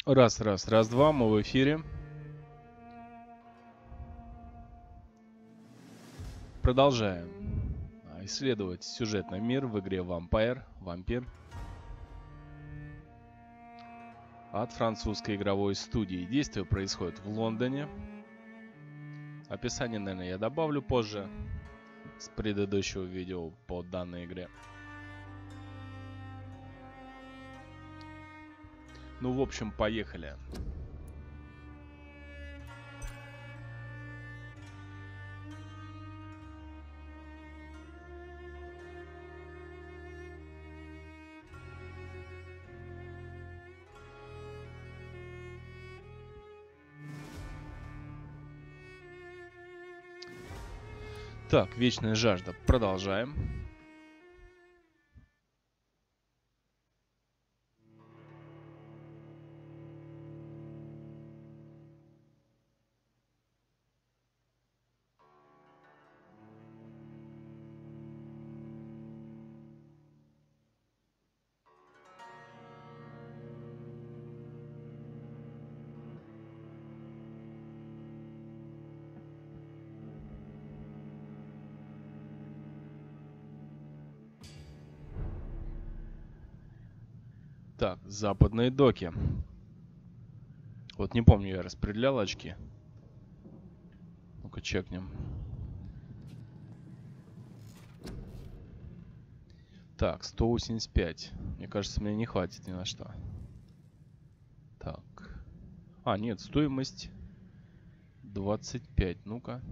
Раз, раз, раз, два, мы в эфире. Продолжаем исследовать сюжетный мир в игре Vampyr, Vampyr. От французской игровой студии. Действие происходит в Лондоне. Описание, наверное, я добавлю позже с предыдущего видео по данной игре. Ну, в общем, поехали. Так, вечная жажда. Продолжаем. Так, западные доки. Вот не помню, я распределял очки. Ну-ка чекнем. Так, 185. Мне кажется, мне не хватит ни на что. Так. А, нет, стоимость 25. Ну-ка.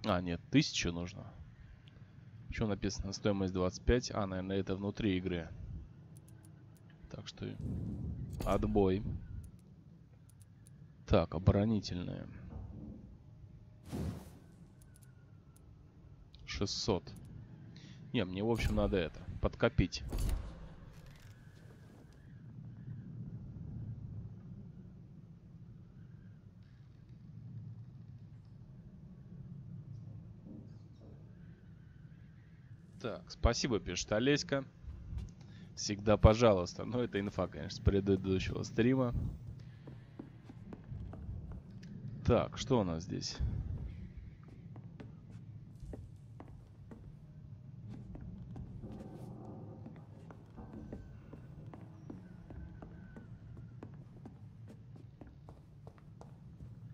А, нет, 1000 нужно. Почему написано стоимость 25? А, наверное, это внутри игры. Так что отбой. Так, оборонительные. 600. Не, мне, в общем, надо это, подкопить. Так, спасибо, пишет Олеська. Всегда пожалуйста. Ну, это инфа, конечно, с предыдущего стрима. Так, что у нас здесь?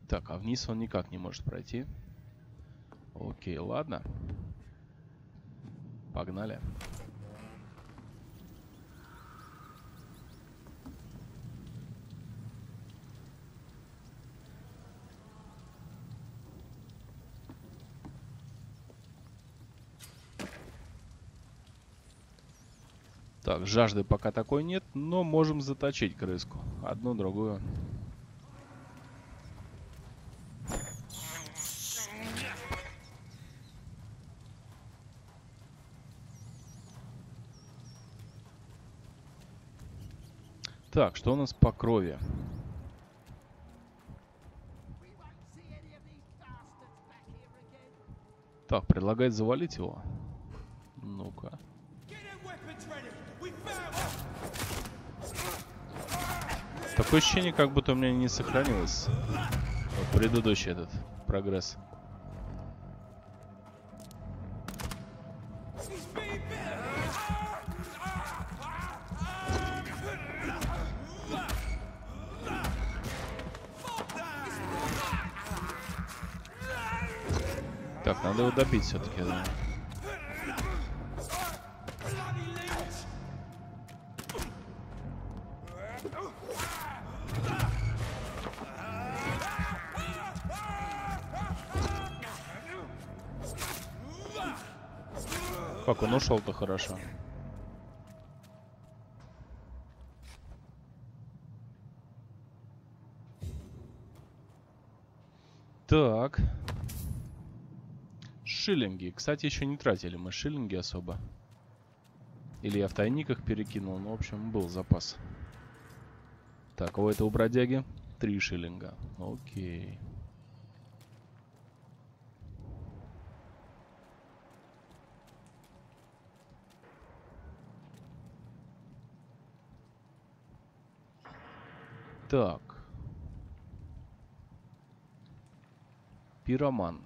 Так, а вниз он никак не может пройти. Окей, ладно. Погнали. Так, жажды пока такой нет, но можем заточить крыску. Одну, другую. Так, что у нас по крови? Так, предлагает завалить его. Ну-ка. Такое ощущение, как будто у меня не сохранилось предыдущий этот прогресс. Так, надо его добить все-таки, да. Как он ушел-то хорошо. Так. Шиллинги. Кстати, еще не тратили мы шиллинги особо. Или я в тайниках перекинул. Ну, в общем, был запас. Так, у этого бродяги 3 шиллинга. Окей. Так. Пироман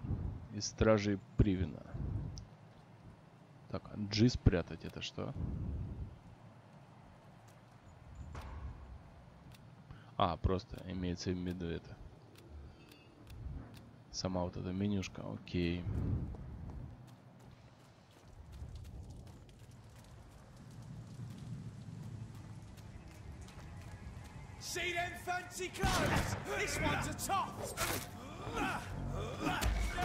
из стражей Привина. Так, G спрятать это что? А, просто имеется в виду это. Сама вот эта менюшка, окей.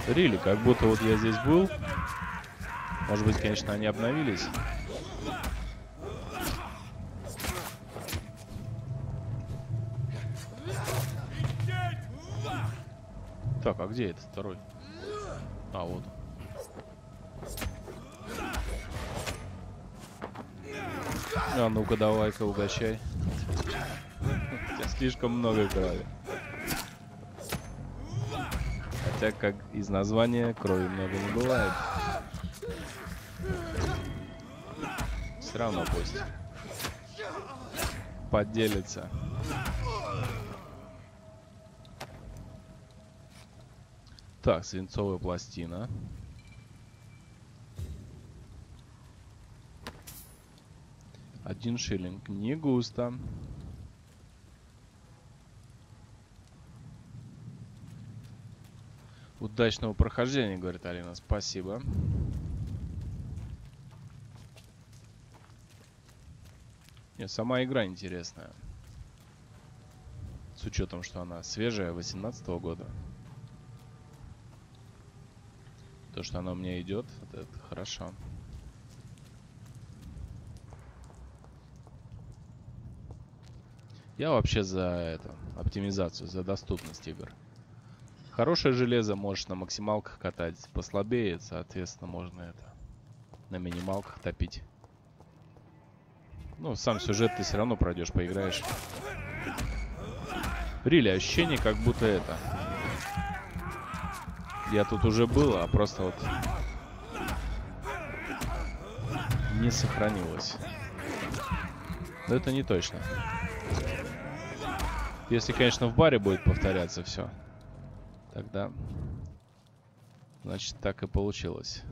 Рили, как будто вот я здесь был. Может быть, конечно, они обновились. Так, а где этот второй? А, вот. А ну-ка, давай-ка, угощай. У тебя слишком много крови. Хотя, как из названия, крови много не бывает. Все равно пусть поделится. Так, свинцовая пластина. Один шиллинг. Не густо. Удачного прохождения, говорит Алина. Спасибо. Нет, сама игра интересная. С учетом, что она свежая, 18-го года. То, что она у меня идет, это хорошо. Я вообще за это, оптимизацию, за доступность игр. Хорошее железо можешь на максималках катать, послабее, соответственно, можно это на минималках топить. Ну, сам сюжет ты все равно пройдешь, поиграешь. Рили, ощущение, как будто это... Я тут уже был, а просто вот не сохранилось. Но это не точно. Если, конечно, в баре будет повторяться все, тогда, значит, так и получилось.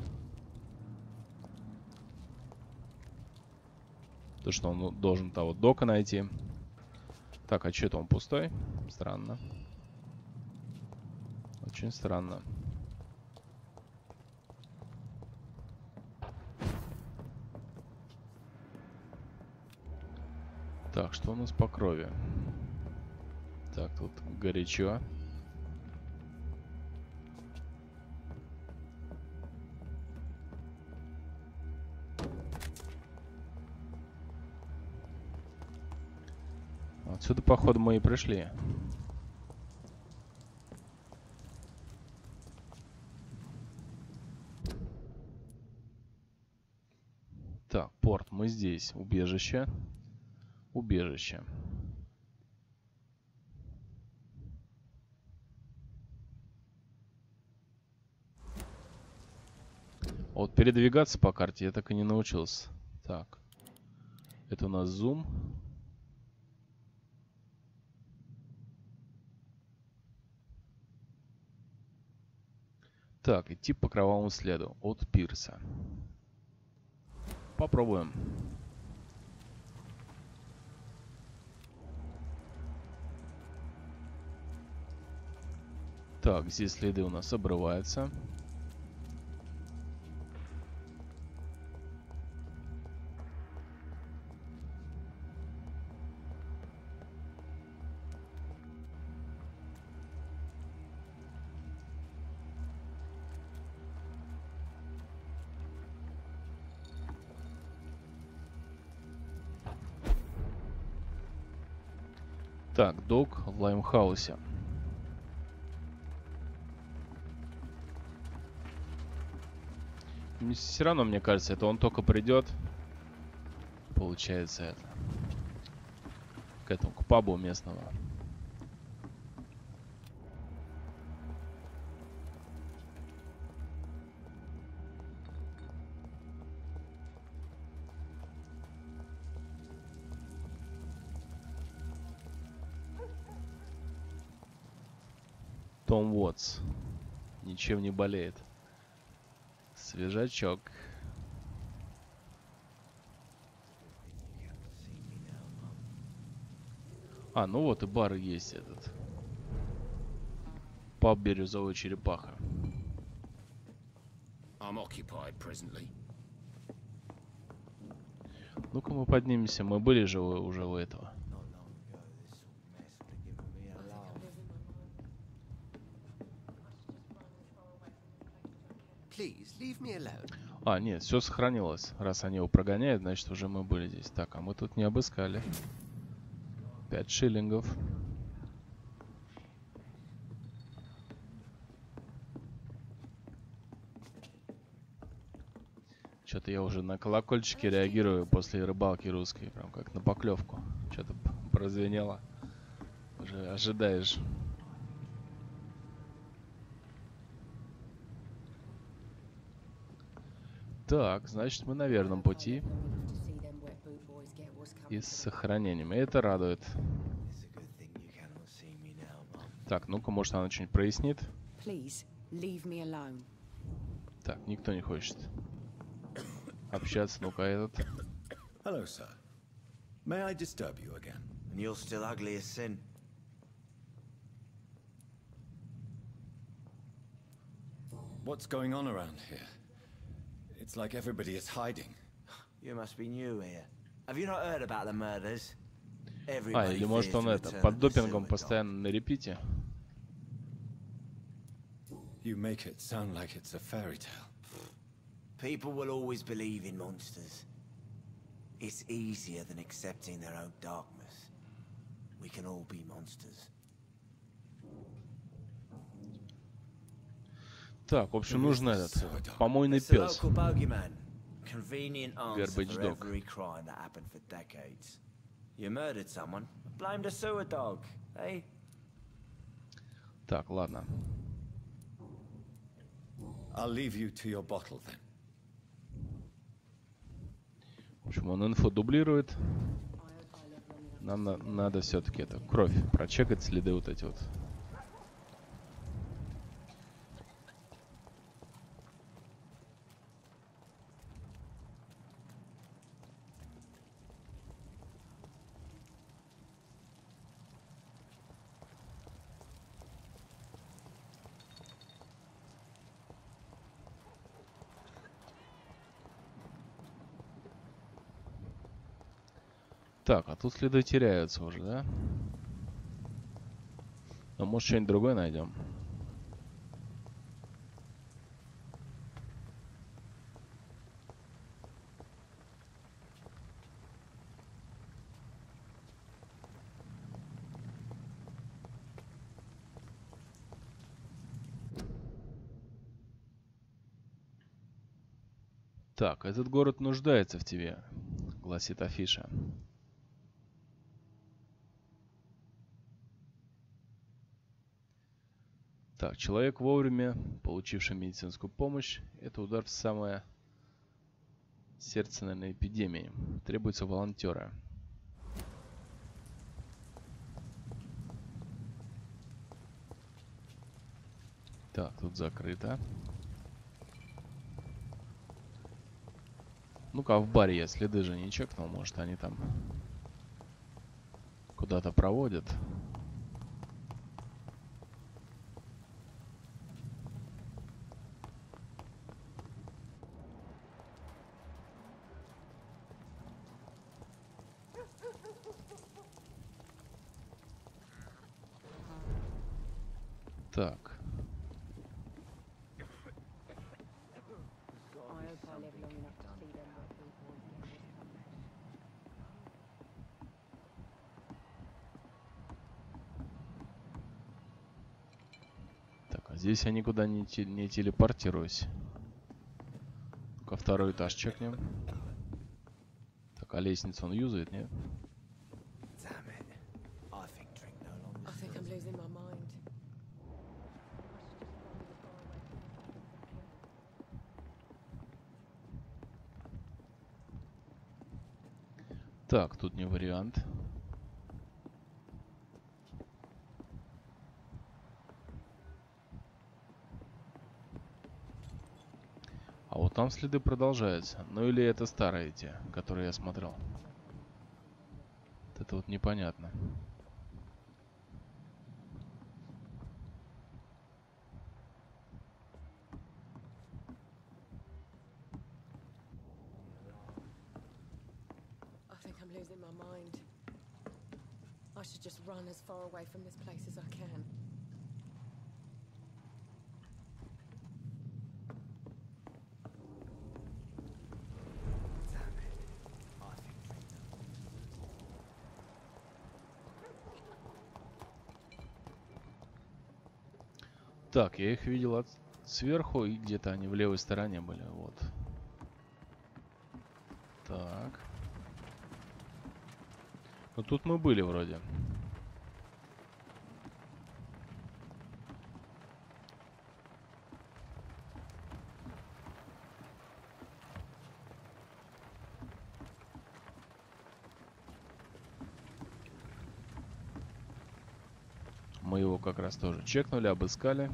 То, что он должен того дока найти. Так, а что-то он пустой? Странно. Очень странно. Так, что у нас по крови? Так, тут горячо. Отсюда, походу, мы и пришли. Так, порт, мы здесь. Убежище. Убежище. Вот передвигаться по карте я так и не научился. Так. Это у нас зум. Так, идти по кровавому следу от пирса. Попробуем. Так, здесь следы у нас обрываются. Так, док в Лаймхаусе. Все равно, мне кажется, это он только придет. Получается это. К этому, к пабу местного. Том Уотс. Ничем не болеет. Свежачок. А, ну вот и бар есть этот. Паб «Бирюзовая черепаха». Ну-ка мы поднимемся. Мы были же уже у этого. А, нет, все сохранилось. Раз они его прогоняют, значит уже мы были здесь. Так, а мы тут не обыскали. 5 шиллингов. Что-то я уже на колокольчики реагирую после рыбалки русской. Прям как на поклевку. Что-то прозвенело. Уже ожидаешь. Так, значит мы на верном пути. И с сохранением. И это радует. Так, ну-ка, может она что-нибудь прояснит? Так, никто не хочет общаться. Ну-ка, этот. Hello, sir. May I disturb you again? And you're still ugly as sin. What's going on around here? It's like everybody is hiding. You must be new here. Have you not heard about the murders? А, или может он это, под допингом постоянно на репите? You make it sound like it's a fairy tale. People will always believe in monsters. It's easier than accepting their own darkness. We can all be monsters. Так, в общем, нужен этот помойный пес. Convenient answer for every crime that happened for decades. You murdered someone, blamed a sewer dog, eh? Так, ладно. I'll leave you to your bottle then. В общем, он инфу дублирует. Нам надо все-таки это кровь прочекать, следы вот эти вот. Так, а тут следы теряются уже, да? Ну, может, что-нибудь другое найдем. Так, этот город нуждается в тебе, гласит афиша. Так, человек вовремя, получивший медицинскую помощь, это удар в самое сердце, наверное, эпидемии. Требуются волонтеры. Так, тут закрыто. Ну-ка, в баре я следы же не чекнул. Может, они там куда-то проводят. Так. Так, а здесь я никуда не телепортируюсь. Ну-ка, второй этаж чекнем. Так, а лестницу он юзает, нет? Так, тут не вариант. Вот там следы продолжаются. Ну или это старые те, которые я смотрел. Вот это вот непонятно. I should just run as far away from this place as I can. Так, я их видел сверху, и где-то они в левой стороне были. Вот. Так. Ну тут мы были вроде. Мы его как раз тоже чекнули, обыскали.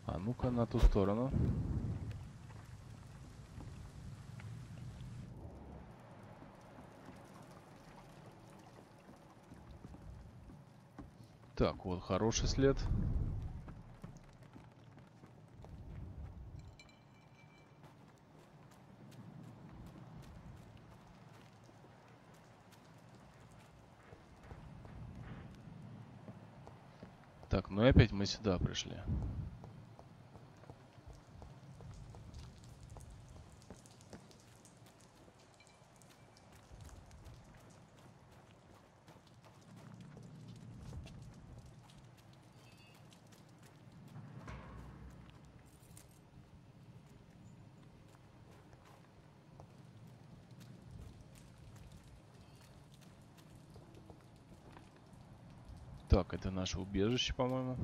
А ну-ка на ту сторону. Так, вот хороший след. Так, ну и опять мы сюда пришли. Так, это наше убежище, по-моему.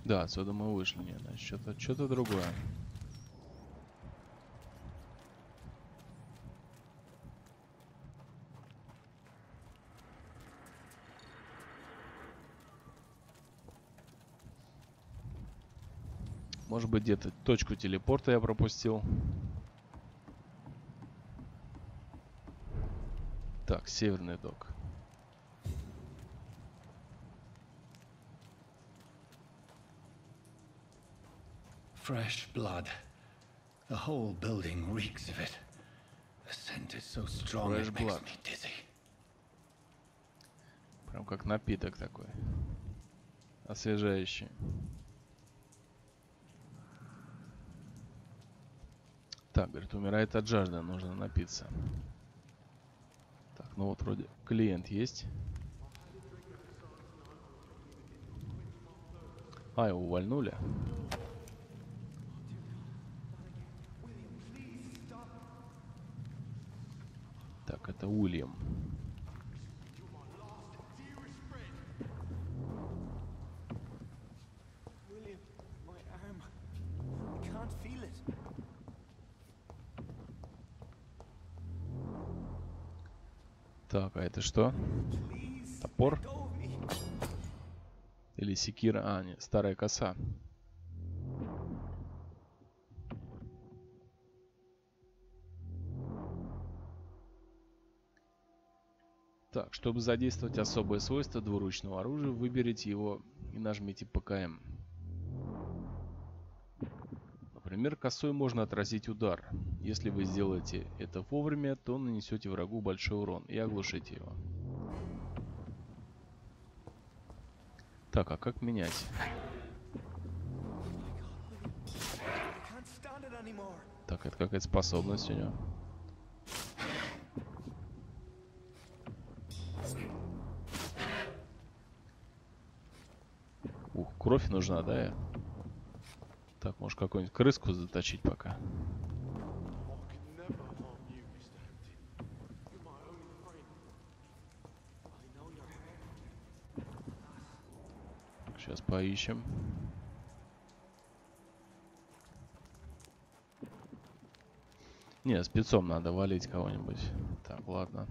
Да, отсюда мы вышли. Нет, значит, что-то другое. Может быть, где-то точку телепорта я пропустил. Так, северный док. Fresh blood. The whole building reeks of it. The scent is so strong it makes me dizzy. Прям как напиток такой. Освежающий. Так, говорит, умирает от жажды, нужно напиться. Так, ну вот вроде клиент есть. А, его увольнули. Так, это Уильям. Так, а это что? Топор? Или секира? А, нет, старая коса. Так, чтобы задействовать особое свойство двуручного оружия, выберите его и нажмите ПКМ. Например, косой можно отразить удар. Если вы сделаете это вовремя, то нанесете врагу большой урон и оглушите его. Так, а как менять? Так, это какая-то способность у него. Ух, кровь нужна, да? Так, может какую-нибудь крыску заточить пока. Сейчас поищем. Не, спецом надо валить кого-нибудь. Так, ладно.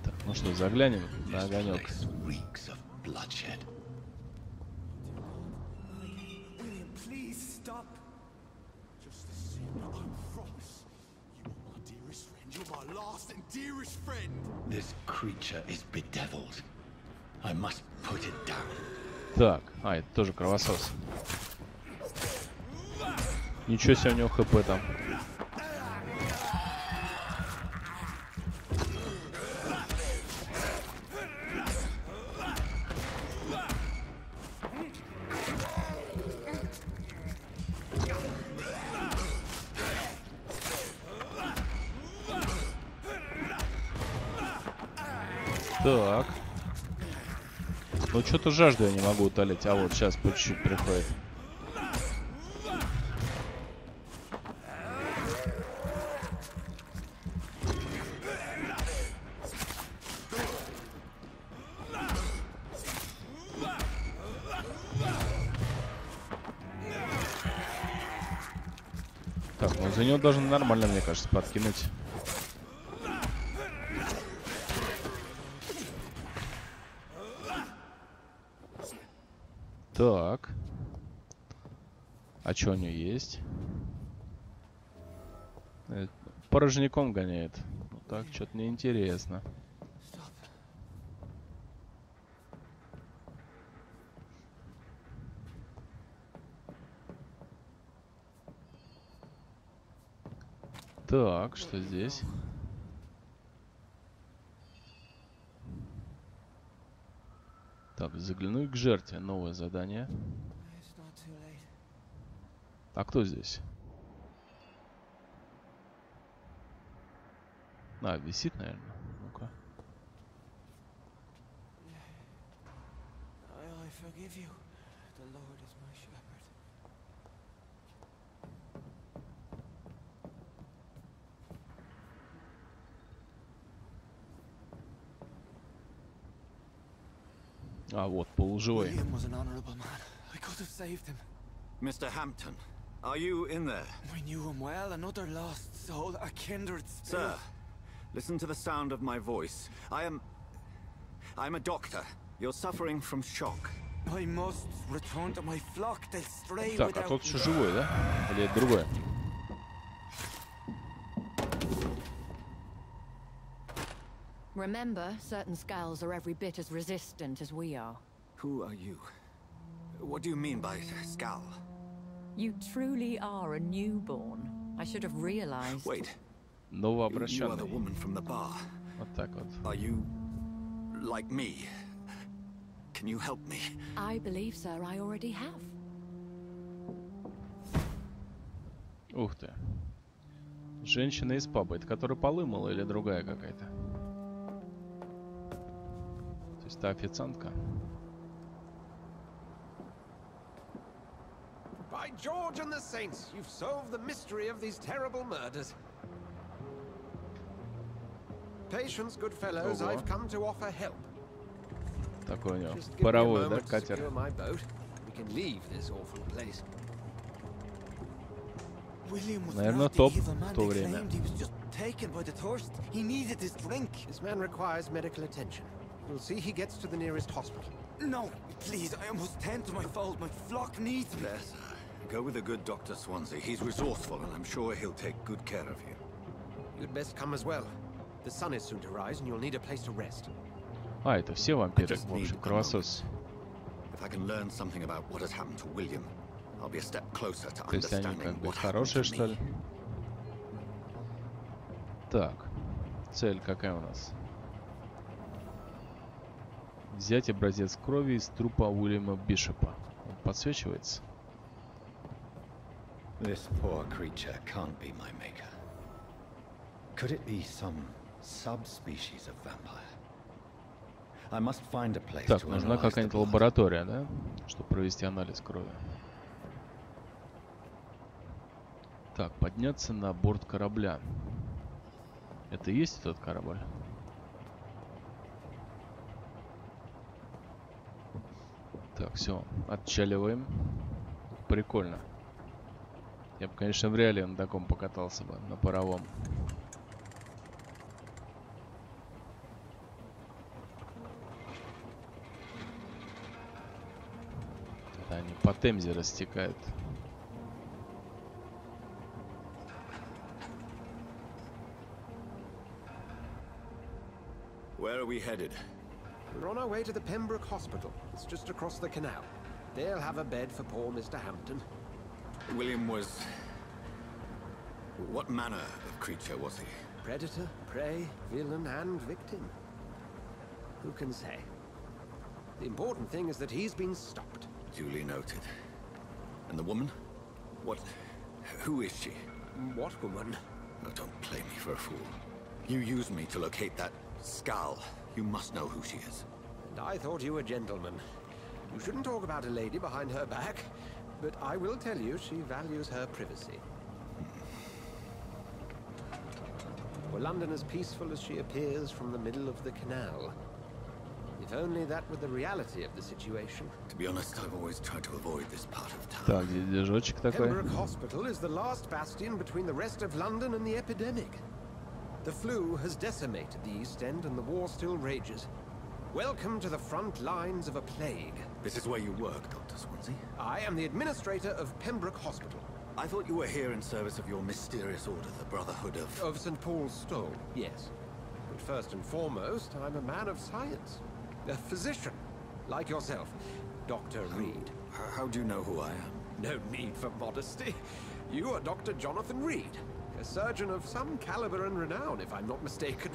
Так, ну что, заглянем на огонек. Так, это тоже кровосос. Ничего себе, у него хп там. Так. Ну, что-то жажду я не могу утолить. А вот сейчас по чуть-чуть приходит. Так, ну за него должен нормально, мне кажется, подкинуть. Так. А что у нее есть? Порожняком гоняет. Ну, так, что-то неинтересно. Так, что здесь? Так, заглянуть к жертве. Новое задание. А кто здесь? А, висит, наверное. Ну-ка. А, вот, полуживой. Mr. Hampton, are you in there? We knew him well, another lost soul, a kindred spirit. Sir, listen to the sound of my voice. I'm a doctor. You're suffering from shock. I must return to my flock. They'll stray Так, а тот еще живой, да? Или это другое? Remember, certain skulls are every bit as resistant as we are. Who are you? What do you mean by skull? You truly are a newborn. I should have realized. Wait. You are the Новообращенный. woman from the bar. Вот так вот. Are you like me? Can you help me? I believe, sir, I already have. Ух ты. Женщина из паба. Это которая полы мыла или другая какая-то? То есть это официантка? By George and the Saints, you've solved the mystery of these terrible murders. Patience, good fellows, I've come to offer help. Такой у него Just give me a паровой, да, moment to катер? secure my boat. We can leave this awful place. William was Наверное, not the топ evil в man то they время. claimed. He was just taken by the thirst. He needed his drink. This man requires medical attention. We'll see he gets to the nearest hospital. No, please, I must tend to my fold. My flock needs me. There, sir. Go with the good Dr. Swansea. He's resourceful, and I'm sure he'll take good care of you. You'd best come as well. The sun is soon to rise, and you'll need a place to rest. А, это все вампиры, в общем, кровосос. If I can learn something about what has happened to William, I'll be a step closer to То есть они understanding как бы what happened хорошие, to что ли? me. Так, цель какая у нас? Взять образец крови из трупа Уильяма Бишопа. Он подсвечивается. This poor creature can't be my maker. Could it be some subspecies of vampire? I must find a place Так, to нужна analyze the какая-нибудь blood. лаборатория, да? Чтобы провести анализ крови. Так, подняться на борт корабля. Это и есть этот корабль? Так, все, отчаливаем. Прикольно. Я бы, конечно, в реале на таком покатался бы, на паровом. Это они по Темзе растекают. Where are we headed? We're on our way to the Pembroke Hospital. It's just across the canal. They'll have a bed for poor Mr. Hampton. William was... What manner of creature was he? Predator, prey, villain, and victim. Who can say? The important thing is that he's been stopped. Duly noted. And the woman? What... Who is she? What woman? Oh, don't play me for a fool. You used me to locate that skull. You must know who she is. And I thought you a gentleman. You shouldn't talk about a lady behind her back, but I will tell you she values her privacy. Were London as peaceful as she appears from the middle of the canal? If only that were the reality of the situation. To be honest, I've always tried to avoid this part of town. Так, здесь движочек такой. Pembroke Hospital is the last bastion between the rest of London and the epidemic. The flu has decimated the East End and the war still rages. Welcome to the front lines of a plague. This is where you work, Dr. Swansea? I am the administrator of Pembroke Hospital. I thought you were here in service of your mysterious order, the Brotherhood of... Of St. Paul's Stole, yes. But first and foremost, I'm a man of science. A physician, like yourself, Dr. Reed. How do you know who I am? No need for modesty. You are Dr. Jonathan Reed, a surgeon of some caliber and renown, if I'm not mistaken.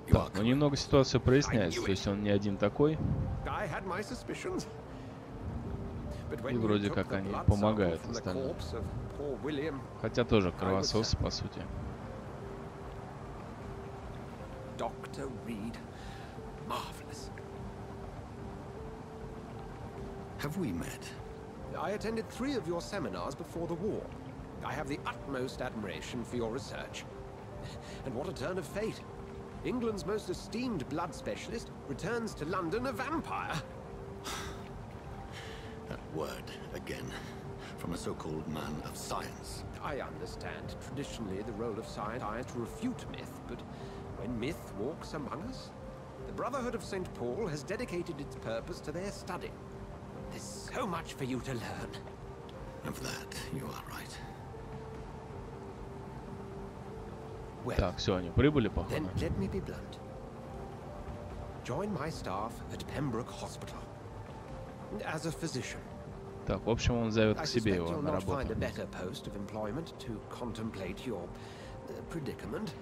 Так, ну немного ситуация проясняется, то есть он не один такой. I had my suspicions. But when И you вроде took как the они blood помогают sample from the остальным. corpse of poor William, Хотя тоже кровосос, по сути. Dr. Reed, marvelous. Have we met? I attended 3 of your seminars before the war. I have the utmost admiration for your research. And what a turn of fate. England's most esteemed blood specialist returns to London a vampire. That word, again, from a so-called man of science. I understand traditionally the role of science to refute myth, but when myth walks among us, the Brotherhood of St. Paul has dedicated its purpose to their study. There's so much for you to learn. Of that, you are right. Well, Так, все, они прибыли, походу. then let me be blunt. Join my staff at Pembroke Hospital. As a physician. Так, в общем, он зовет I к себе suspect его you'll на not find работу. a better post of employment to contemplate your predicament.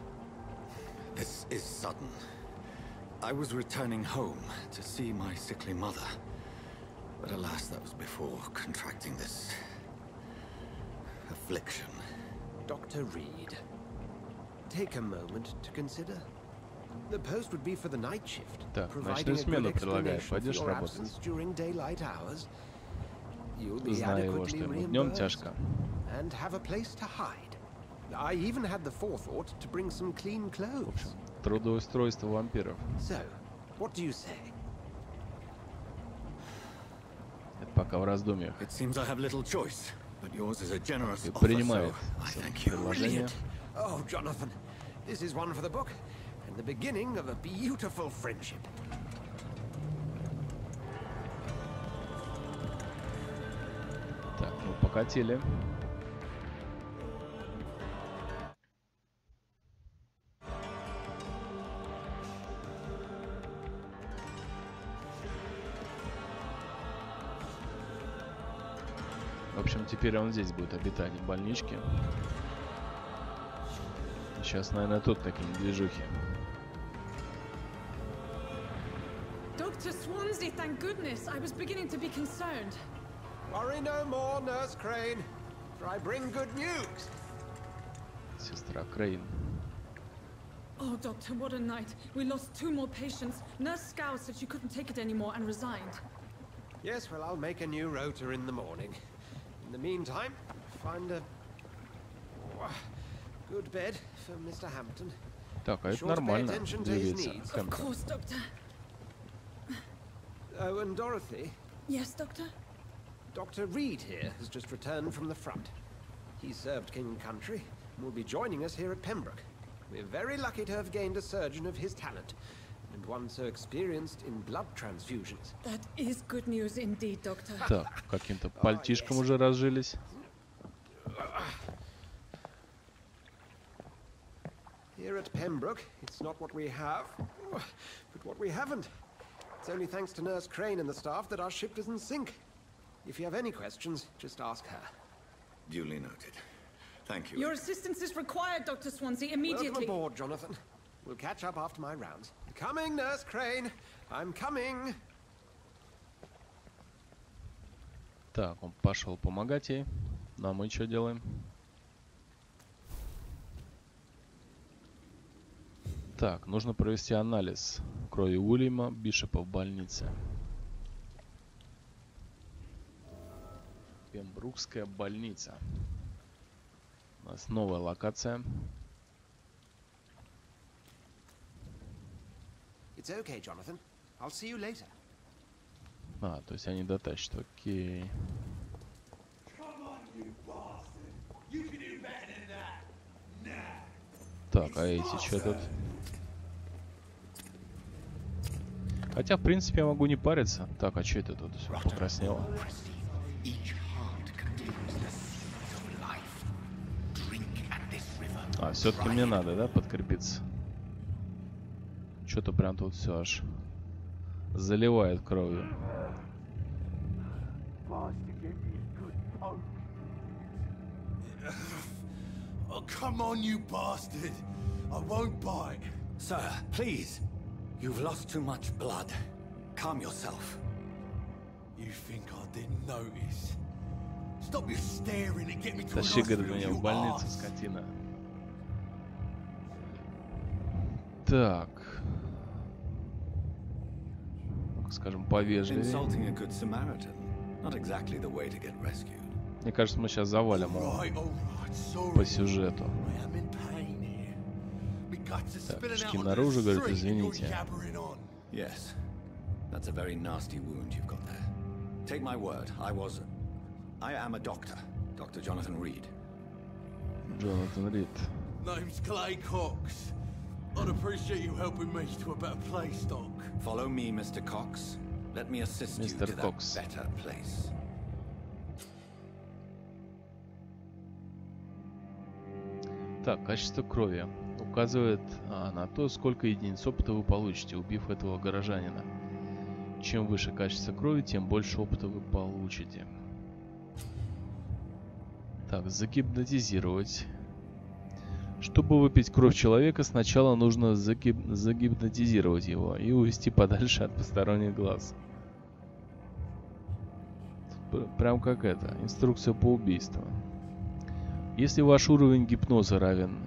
This is sudden. I was returning home to see my sickly mother. But alas, that was before contracting this... affliction. Dr. Reed, take a moment to consider. The post would be for the night shift, Так, providing ночную a good смену предлагает. explanation for Пойдешь your работать? absence during daylight hours. You'll be Зная его, что adequately ему днем reimbursed тяжко. and have a place to hide. I even had the forethought to bring some clean В clothes. общем, трудоустройство вампиров. So, what do you say? Это пока в раздумьях. It seems I have little choice, but yours is a generous И offer, принимает so I thank you. предложение. Oh, Jonathan, this is one for the book and the beginning of a beautiful friendship. Так, ну покатили. В общем, теперь он здесь будет обитать, в больничке. Сейчас, наверное, тут какие-нибудь движухи. Dr. Swansea, thank goodness. I was beginning to be concerned. Worry no more, Nurse Crane, for I bring good news. Сестра Крейн. Oh, Doctor, what a night. We lost 2 more patients. Nurse Scow said she couldn't take it anymore and resigned. Yes, well, I'll make a new rota in the morning. In the meantime, find a good bed for Mr. Hampton. Так, а это Sure to pay нормально attention to his двигается. needs. Of course, Doctor. Oh, and Dorothy, Yes, Doctor? Dr. Reed here has just returned from the front. He served King and Country and will be joining us here at Pembroke. We're very lucky to have gained a surgeon of his talent, and one so experienced in blood transfusions. That is good news indeed, Doctor. Так, каким-то пальтишком уже разжились. Here at Pembroke, it's not what we have, but what we haven't. It's only thanks to Nurse Crane and the staff that our ship doesn't sink. If you have any questions, just ask her. Duly noted. Thank you. Your assistance is required, Dr. Swansea, immediately. Welcome aboard, Jonathan. We'll catch up after my rounds. Coming, Nurse Crane. I'm coming. Так, он пошел помогать ей. Ну, а мы что делаем? Так, нужно провести анализ крови Уильяма Бишопа в больнице. Пембрукская больница. У нас новая локация. It's okay, Jonathan. I'll see you later. А, то есть они дотащат, окей. Так, а эти что тут? Хотя, в принципе, я могу не париться. Так, а что это тут все покраснело? А, все-таки мне надо, да, подкрепиться? Что-то прям тут все аж заливает кровью. Oh, come on, you bastard. I won't bite. Sir, please. You've lost too much blood. Calm yourself. You think I didn't notice? Stop your staring and get me to an Тащи, говорит, hospital, меня you в больницу, ass. скотина. Так. Ну-ка, скажем, повежливее. Insulting a good Samaritan. Not exactly the way to get rescued. Мне кажется, мы сейчас завалим его All right, sorry. по сюжету. I am in pain here. My guts are Так, spilling out шки onto наружу, the говорит, street and you're извините. yabbering on. Yes. That's a very nasty wound you've got there. Take my word, I am a doctor. Dr. Jonathan Reed. Джонатан Рид. Name's Clay Cox. I'd appreciate you helping me to a better place, Doc. Follow me, Mr. Cox. Let me assist you Mr. to that Cox. better place. Так, качество крови указывает на то, сколько единиц опыта вы получите, убив этого горожанина. Чем выше качество крови, тем больше опыта вы получите. Так, загипнотизировать. Чтобы выпить кровь человека, сначала нужно загипнотизировать его и увести подальше от посторонних глаз. Прям как это, инструкция по убийству. Если ваш уровень гипноза равен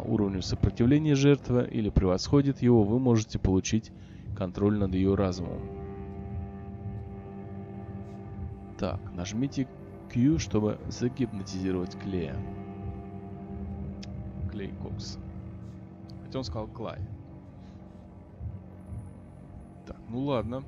уровню сопротивления жертвы или превосходит его, вы можете получить контроль над ее разумом. Так, нажмите Q, чтобы загипнотизировать Клея. Клей Кокс. Хотя он сказал Клай. Так, ну ладно.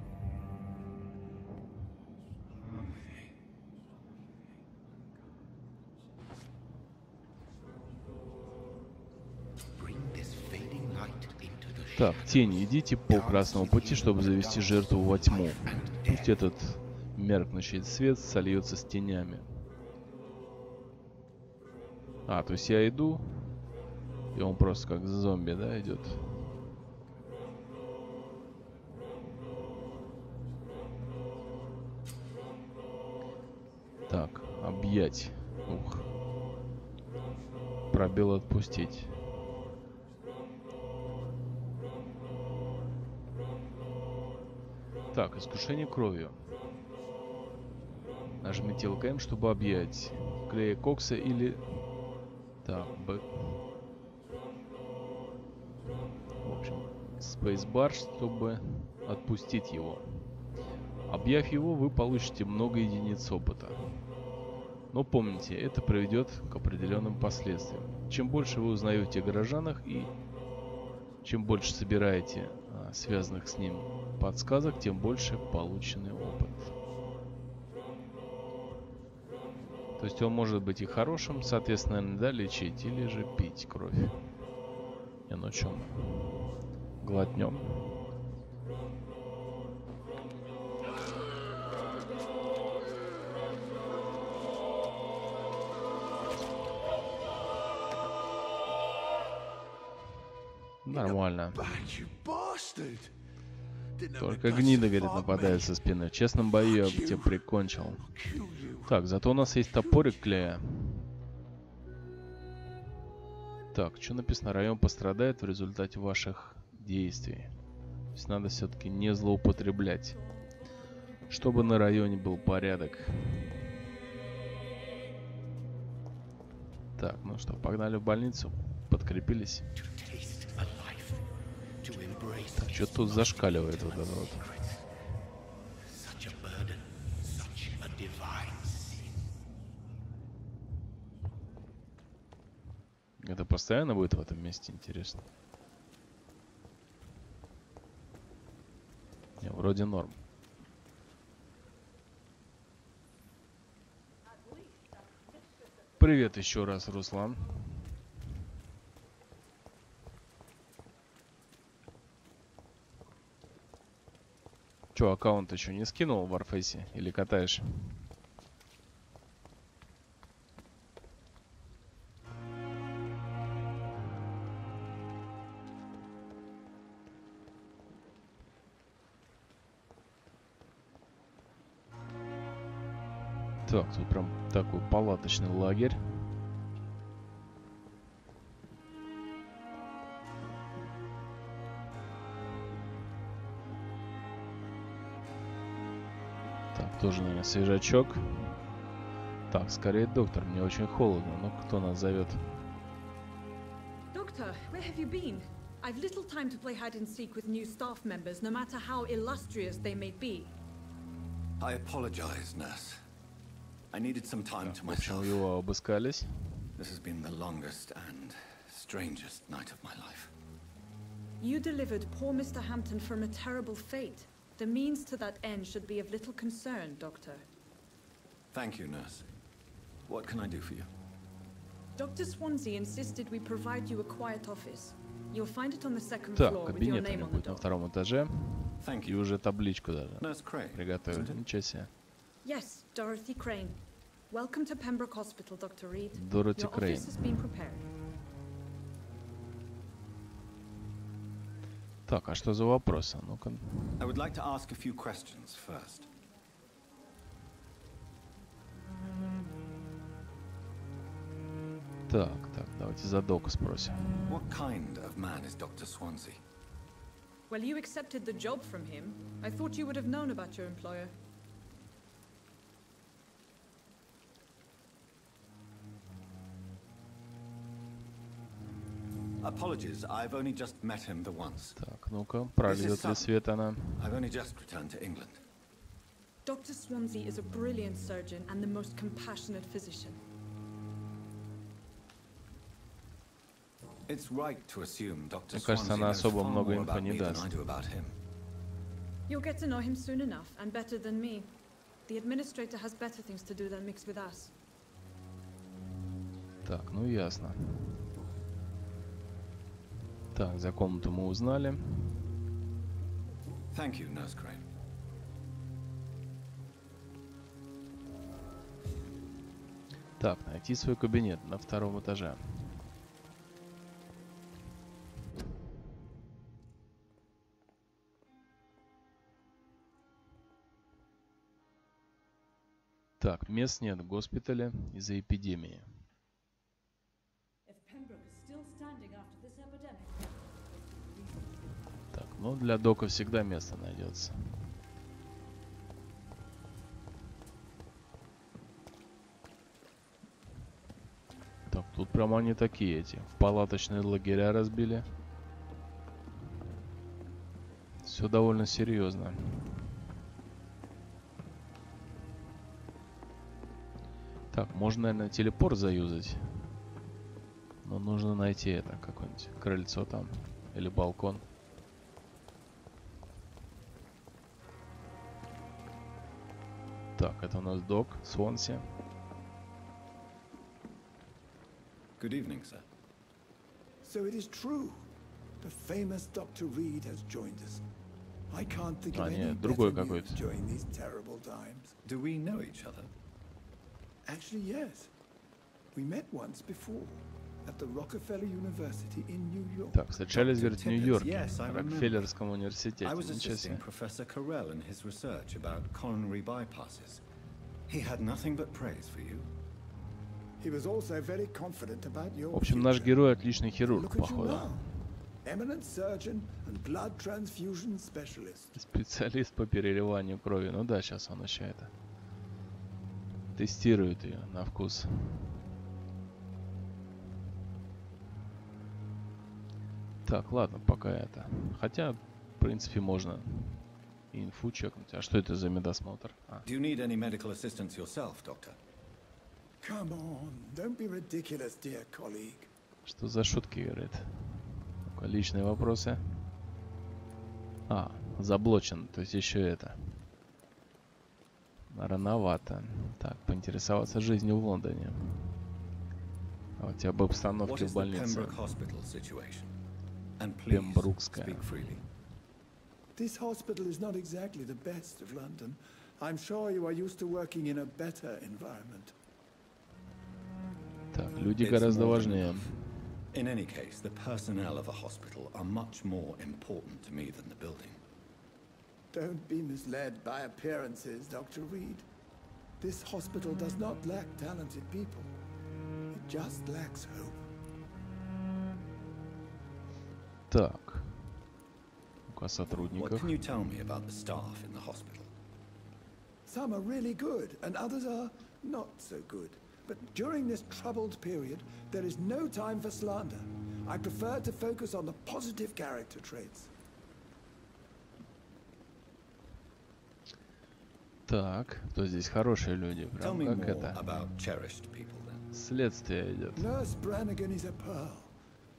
Так, тени, идите по красному пути, чтобы завести жертву во тьму. Пусть этот меркнущий свет сольется с тенями. А, то есть я иду, и он просто как зомби, да, идет. Так, объять. Ух. Пробел отпустить. Так, искушение кровью. Нажмите ЛКМ, чтобы объять Клея Кокса или... Так, в общем, Spacebar, чтобы отпустить его. Объяв его, вы получите много единиц опыта. Но помните, это приведет к определенным последствиям. Чем больше вы узнаете о горожанах и чем больше собираете связанных с ним подсказок, тем больше полученный опыт. То есть он может быть и хорошим, соответственно, да, лечить, или же пить кровь. И ну чё мы? Глотнем. Нормально. Только гнида, говорит, нападает со спины. В честном бою я бы тебя прикончил. Так, зато у нас есть топорик клея. Так, что написано? Район пострадает в результате ваших действий. То есть надо все-таки не злоупотреблять. Чтобы на районе был порядок. Так, ну что, погнали в больницу. Подкрепились. Так, что тут зашкаливает вот это вот. Это постоянно будет в этом месте, интересно? Не, вроде норм. Привет еще раз, Руслан. Че, аккаунт еще не скинул в Warface или катаешь? Так, тут прям такой палаточный лагерь. Так, тоже, наверное, свежачок. Так, скорее доктор, мне очень холодно. Ну, кто нас зовет? Doctor, where have you been? I've little time to play hide and seek with new staff members, no matter how illustrious they may be. I apologize, nurse. I needed some time to В общем, myself. его обыскались. This has been the longest and strangest night of my life. You delivered poor Mr. Hampton from a terrible fate. The means to that end should be of little concern, Doctor. Thank you, nurse. What can I do for you? Dr. Swansea insisted we provide you a quiet office. You'll find it on the second Так, floor with your кабинет у name него on the будет на door. втором этаже. Thank И you. уже табличку даже Nurse Crane, приготовили. isn't it? Ничего себе. Yes, Dorothy Crane. Welcome to Pembroke Hospital, Dr. Reed. Dorothy Your Crane. office has been prepared. Так, а что за вопросы? Ну-ка. I would like to ask a few questions first. Так, давайте за Дока спросим. What kind of man is Dr. Swansea? Well, you accepted the job from him. I thought you would have known about your employer. Apologies, I've only just met him the once. Так, ну-ка, прольет ли свет она? I've only just returned to England. Dr. Swansea is a brilliant surgeon and the most compassionate physician. It's right to assume Dr. Мне кажется, Swansea она knows особо far много more инфо about не me than даст. I do about him. You'll get to know him soon enough, and better than me. The administrator has better things to do than mix with us. Так, ну ясно. Так, за комнату мы узнали. Thank you, Nurse Crane. Так, найти свой кабинет на втором этаже. Так, мест нет в госпитале из-за эпидемии. Так, ну для Дока всегда место найдется. Так, тут прямо они такие эти. Палаточные лагеря разбили. Все довольно серьезно. Так, можно, наверное, телепорт заюзать. Но нужно найти это, какое-нибудь крыльцо там. Или балкон. Так, это у нас Док, Свонси. Good evening, sir. So it is true. The famous Dr. Reed has joined us. I can't think of any другой better какой-то. news during these terrible times. Do we know each other? Actually, yes. We met once before at the Rockefeller University in New York. Так, встречались, говорит, в Нью-Йорке, Yes, I в remember. Рокфеллерском университете. I was Ничего assisting себе. Professor Carell in his research about coronary bypasses. He had nothing but praise for you. He was also very confident about your В общем, наш future. герой отличный хирург, Look at you походу. now. Eminent surgeon and blood transfusion specialist. Специалист по переливанию крови. Ну да, сейчас он еще это тестирует ее на вкус. Так, ладно, пока это. Хотя, в принципе, можно и инфу чекнуть. А что это за медосмотр? А. Do you need any medical assistance yourself, Doctor? Come on, don't be ridiculous, dear colleague. Что за шутки, говорит? Ну-ка, личные вопросы. А, заблочен, то есть еще это. Рановато. Так, поинтересоваться жизнью в Лондоне. А у тебя об обстановке в больнице. Пембрукская. This hospital is not exactly the best of London. I'm sure you are used to working in a better environment. Так, люди гораздо важнее. In any case, the personnel of a hospital are much more important to me than the building. Don't be misled by appearances, Dr. Reed. This hospital does not lack talented people. It just lacks hope. Так. Ну-ка, о What сотрудниках. can you tell me about the staff in the hospital? Some are really good, and others are not so good. But during this troubled period, there is no time for slander. I prefer to focus on the positive character traits. Так, кто здесь хорошие люди? Tell Прям me как more это. about cherished people then. Следствие идет. Nurse Brannigan is a pearl.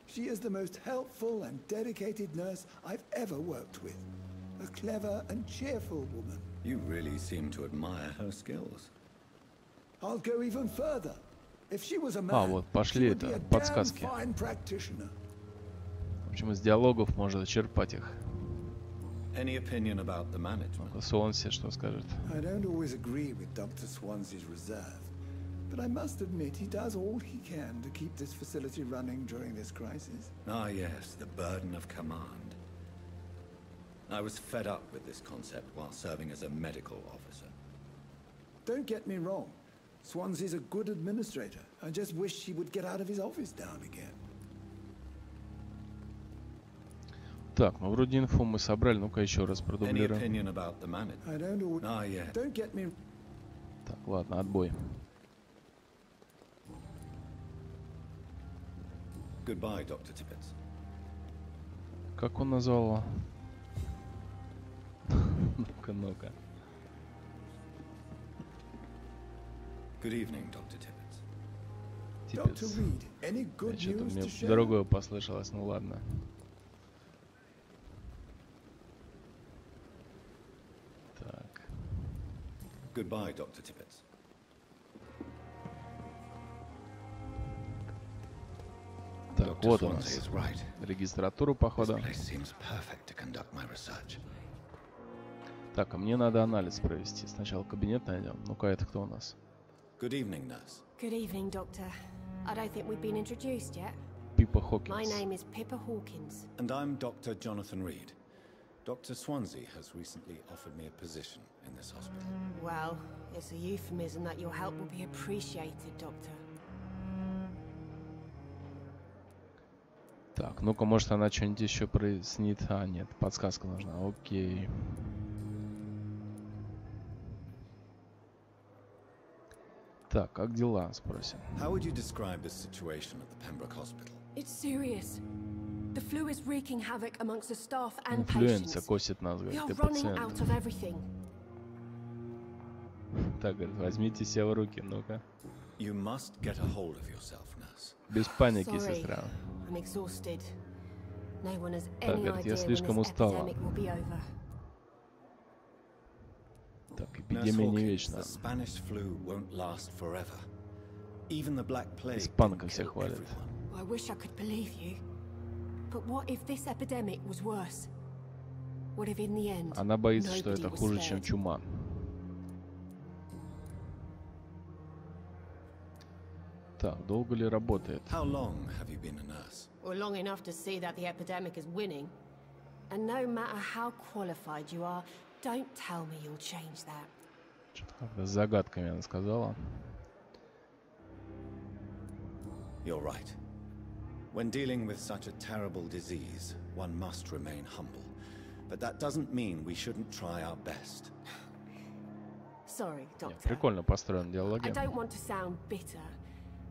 She is the most helpful and dedicated nurse I've ever worked with. A clever and cheerful woman. You really seem to admire her skills. I'll go even further. If she was a А, man, вот, she пошли would be это, a damn подсказки. fine practitioner. В общем, из диалогов можно черпать их. Any opinion about the management? Суонси что скажет? I don't always agree with Dr. Swansea's reserve, but I must admit he does all he can to keep this facility running during this crisis. Ah, yes, the burden of command. I was fed up with this concept while serving as a medical officer. Don't get me wrong. Swansea's a good administrator. I just wish he would get out of his office down again. Так, ну вроде инфу мы собрали. Ну-ка еще раз Any продублируем. opinion about the management? I don't always... Ah, yeah. Don't get me... Так, ладно, отбой. Goodbye, Dr. Tippett. Как он назвал его? Ну-ка, ну-ка. Good evening, Dr. Tippett. Dr. Типец. Reed, any good Что-то news мне to share? другое послышалось. Ну ладно. Так. Goodbye, Dr. Tippett. Так, Dr. вот у Swansea нас is right. регистратуру, This походу. place seems perfect to conduct my research. Так, а мне надо анализ провести. Сначала кабинет найдем. Ну-ка, это кто у нас? Good evening, nurse. Good evening, Doctor. I don't think we've been introduced yet. Пипа My Хокинс. name is Pippa Hawkins. And I'm Dr. Jonathan Reed. Dr. Swansea has recently offered me a position in this hospital. Well, it's a euphemism that your help will be appreciated, Doctor. Так, ну-ка, может она что-нибудь еще прояснит. А, нет, подсказка нужна. Окей. Так, как дела, спросим. How would you describe the situation at the Pembroke Hospital? It's serious. The flu is wreaking havoc amongst the staff and Инфлюенция patients. косит нас, We говорит, are и running out пациент. of everything. Так, говорит, возьмите себя в руки, ну-ка. You must get a hold of yourself, nurse. Без паники, Sorry, сестра. I'm exhausted. No one has Так, any говорит, я idea when слишком this устала. epidemic will be over. Так, Nurse эпидемия не Hawkins, вечна. the Spanish flu won't last forever. Even the Black Plague Испанка didn't всех kill хвалит. everyone. I wish I could believe you. But what if this epidemic was worse? What if in the end, Она боится, что nobody это was хуже, чем spared? чума. Так, долго ли работает? How long have you been a nurse? Well, long enough to see that the epidemic is winning. And no matter how qualified you are, don't tell me you'll change that. Что-то как-то с загадками она сказала. You're right. When dealing with such a terrible disease, one must remain humble. But that doesn't mean we shouldn't try our best. Sorry, Нет, Doctor. прикольно построен I диалоги. don't want to sound bitter,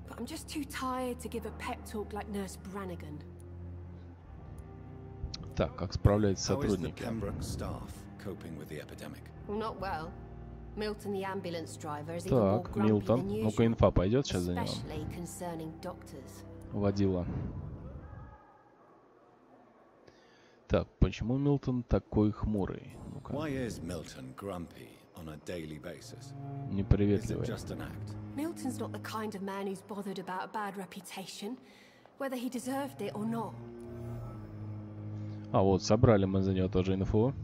but I'm just too tired to give a pep talk like Nurse Brannigan. Так, как справляются How is the сотрудники? Pembroke staff coping with the epidemic? Well, not well. Milton, the ambulance driver, is even more Так, grumpy Милтон. than Ну-ка, usual, инфа пойдет сейчас за него. especially concerning doctors. Водила. Так, почему Милтон такой хмурый? Ну-ка, Why is Milton grumpy on a daily basis? Is it неприветливый. just an act? Milton's not the kind of man who's bothered about a bad reputation, whether he deserved it or not. А, вот, собрали мы за него тоже инфу.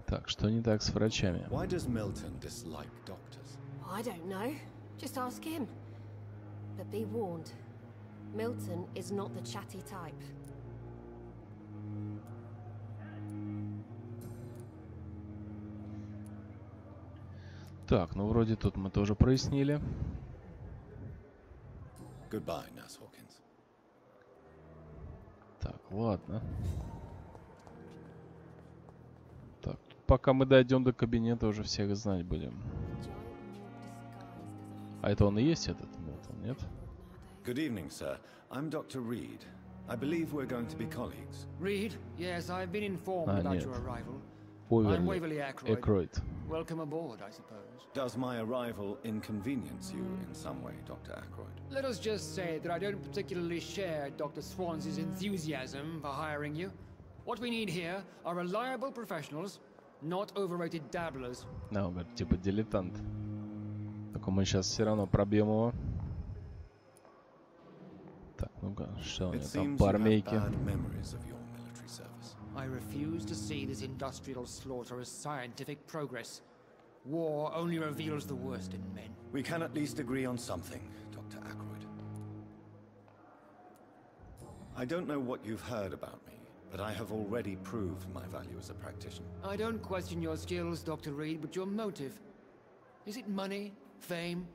Так, что не так с врачами? Why does Milton dislike doctors? I don't know. Just ask him. But be warned, Milton is not the chatty type. Так, ну вроде тут мы тоже прояснили. Goodbye, Nurse Hawkins. Так, ладно. Так, пока мы дойдем до кабинета, уже всех знать будем. А это он и есть этот Милтон, нет? Good evening, sir. I'm Dr. Reed. I believe we're going to be colleagues. Reed? Yes, I've been informed Ah, about нет. your arrival. Оверли. I'm Waverly Ackroyd. Экройд. Welcome aboard, I suppose. Does my arrival inconvenience you in some way, Dr. Ackroyd? Let us just say that I don't particularly share Dr. Swans's enthusiasm for hiring you. What we need here are reliable professionals, not overrated dabblers. Да, он говорит, типа дилетант. Только мы сейчас все равно пробьем его. Так, ну-ка, что у It него там seems по you have армейке? bad memories of your military service. I refuse to see this industrial slaughter as scientific progress. War only reveals the worst in men. We can at least agree on something, Dr. Ackroyd. I don't know what you've heard about me, but I have already proved my value as a practitioner. I don't question your skills, Dr. Reed, but your motive. Is it money, fame,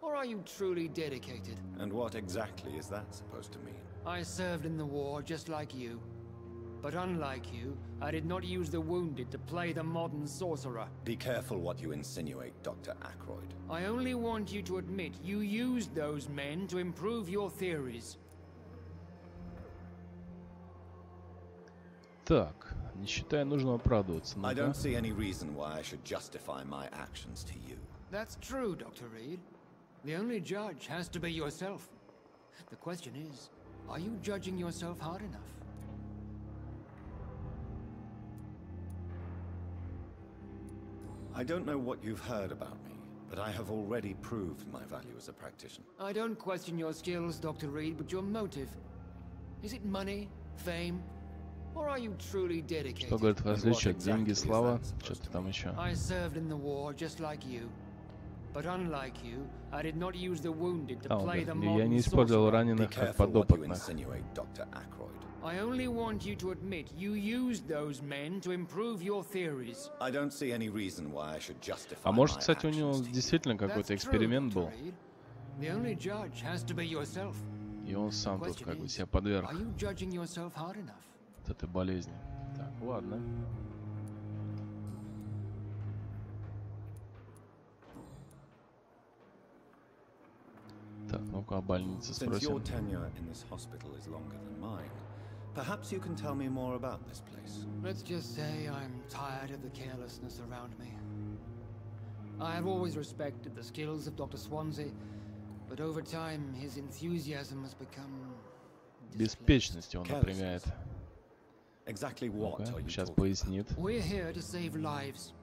or are you truly dedicated? And what exactly is that supposed to mean? I served in the war just like you. But unlike you, I did not use the wounded to play the modern sorcerer. Be careful what you insinuate, Dr. Ackroyd. I only want you to admit you used those men to improve your theories. Так, не считая нужным оправдываться. I Ну-ка. don't see any reason why I should justify my actions to you. That's true, Dr. Reed. The only judge has to be yourself. The question is, are you judging yourself hard enough? I don't know what you've heard about me, but I have already proved my value as a practitioner. I don't question your skills, Dr. Reed, but your motive. Is it money, fame, or are you truly dedicated? Что, говорит, различие? Деньги, слава, что-то там еще. I served in the war just like you. But unlike you, I did not use the wounded to А, он play the говорит, я не modern использовал sorcerer. Be раненых как careful what you подопытных. insinuate, Dr. Ackroyd. I only want you to admit you used those men to improve your theories. I don't see any reason why I should justify А может, my кстати, у него actions to you. действительно какой-то That's true, эксперимент Dr. был, Reed. The only judge has to be yourself. и он сам The тут question как бы is, себя подверг are you judging yourself hard enough? вот этой болезни. Так, ладно. Так, ну-ка, о больнице Since your спросим. tenure in this hospital is longer than mine, perhaps you can tell me more about this place. Let's just say I'm tired of the carelessness around me. I have always respected the skills of Dr. Swansea, but over time his enthusiasm has become Беспечность его напрягает. Exactly what Ну-ка, are you сейчас talking пояснит. We're here to save lives.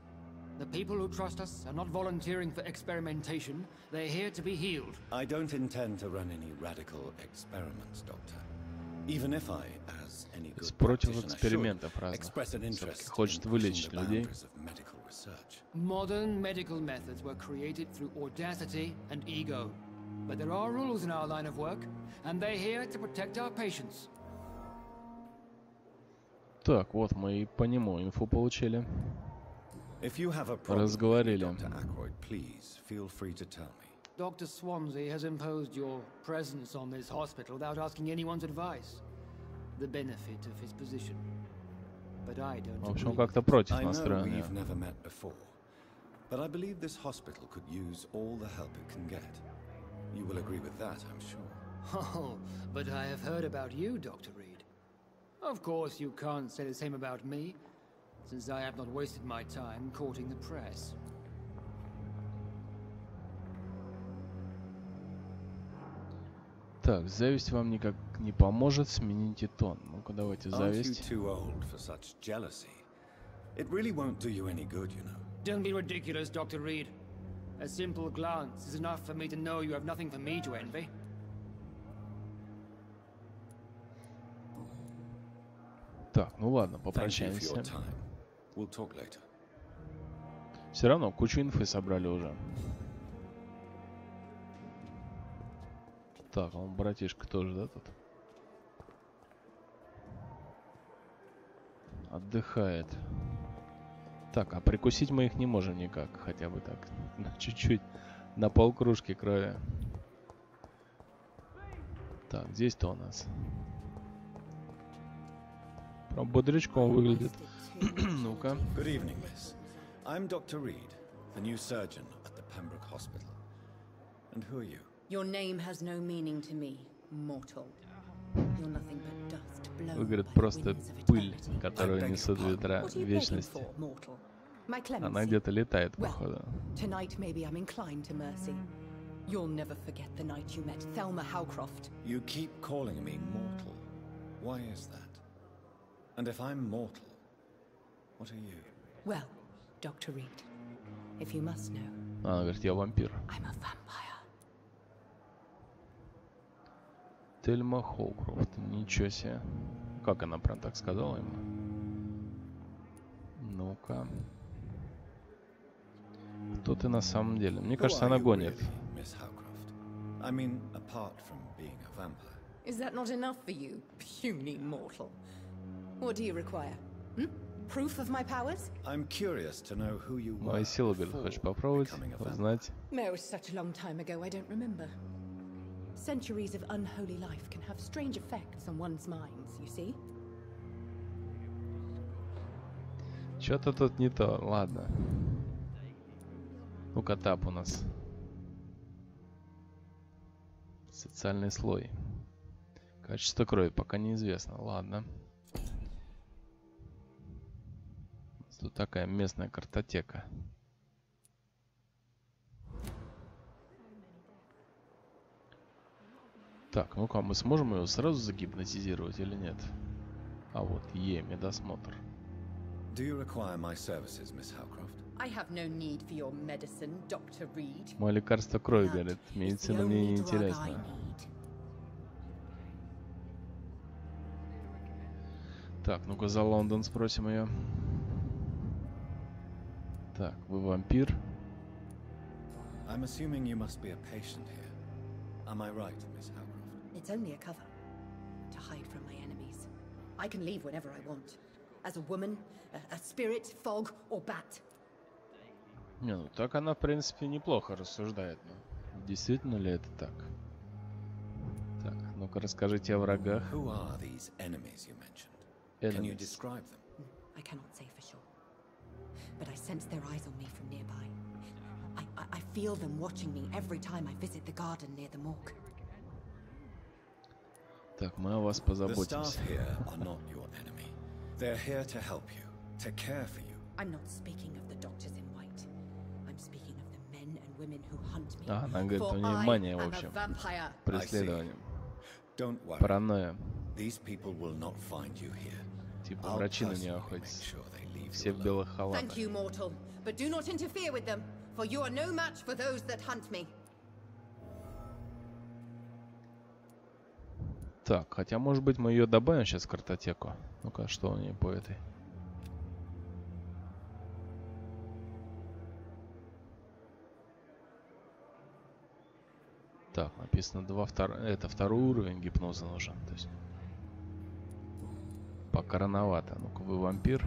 The people who trust us are not volunteering for experimentation. They're here to be healed. I don't intend to run any radical experiments, Doctor. Even if I, as any good practitioner should, express an interest in pushing the boundaries of medical research. Modern medical methods were created through audacity and ego. But there are rules in our line of work, and they're here to protect our patients. Так, вот мы и по нему инфу получили. Разговорили. Dr. Swansea has imposed your presence on this hospital without asking anyone's advice. The benefit of his position. But I don't В общем, как-то против I know настроения. we've never met before, but I believe this hospital could use all the help it can get. You will agree with that, I'm sure. Oh, but I have heard about you, Dr. Reed. Of course, you can't say the same about me, since I have not wasted my time courting the press. Так, зависть вам никак не поможет, смените тон. Ну-ка, давайте зависть. Don't be ridiculous, Dr. Reed. A simple glance is enough for me to know you have nothing for me to envy. Так, ну ладно, попрощаемся. Все равно кучу инфы собрали уже. Так, он братишка тоже, да, тут? Отдыхает. Так, а прикусить мы их не можем никак. Хотя бы так, чуть-чуть, на полкружки крови. Так, здесь-то у нас. Прям бодрячком выглядит. Ну-ка. Good evening, miss. I'm Dr. Reed, the new surgeon at the Pembroke Hospital. And who are you? Your name has no meaning to me, mortal. You're nothing but dust blown Выглядит by the просто winds of пыль, eternity. которую несут ветра What are you begging вечности. for, mortal? My Она clemency. где-то летает, Well, походу. tonight maybe I'm inclined to mercy. You'll never forget the night you met Thelma Howcroft. You keep calling me mortal. Why is that? And if I'm mortal, what are you? Well, Dr. Reed, if you must know, Она говорит, я вампир. I'm a vampire. Тельма Хоукрофт. Ничего себе. Как она прям так сказала ему? Ну-ка. Кто ты на самом деле? Мне кажется, она гонит. I mean, apart from being a vampire. Is that not enough for you, puny mortal? What do you require? Proof of my powers? I'm curious to know who you were. Мои силы, говорит, хочешь попробовать, узнать? No, such a long time ago, I don't remember. Centuries of unholy life can have strange effects on one's minds, you see? Что-то тут не то. Ладно. Ну-ка, тап у нас. Социальный слой. Качество крови пока неизвестно. Ладно. Тут такая местная картотека. Так, ну-ка, мы сможем его сразу загипнотизировать или нет? А вот, медосмотр. Do you require my services, Miss Howcroft? I have no need for your medicine, Dr. Reed. Мое лекарство крови, говорит. Медицина мне не интересна. Так, ну-ка за Лондон спросим ее. Так, вы вампир? I'm assuming you must be a patient here. Am I right, Miss Howcroft? It's only a cover to hide from my enemies. I can leave whenever I want. As a woman, a spirit, fog, or bat. Не, ну так она, в принципе, неплохо рассуждает. Но действительно ли это так? Так, ну-ка расскажите о врагах. Who are these enemies you mentioned? Can you describe them? I cannot say for sure. But I sense their eyes on me from nearby. I feel them watching me every time I visit the garden near the morgue. Так, мы о вас позаботимся. The staff here are not your enemy. They're here to help you, to care for you. I'm not speaking of the doctors in white. I'm speaking of the men and women who hunt me. Она говорит, у нее мания, в общем, преследованием. Don't worry. Паранойя. These people will not find you here. Типа врачи на нее охотятся. Все в белых халатах. Thank you, mortal, but do not interfere with them, for you are no match for those that hunt me. Так, хотя, может быть, мы ее добавим сейчас в картотеку. Ну-ка, что у нее по этой? Так, написано это второй уровень гипноза нужен. То есть пока рановато. Ну-ка, вы вампир.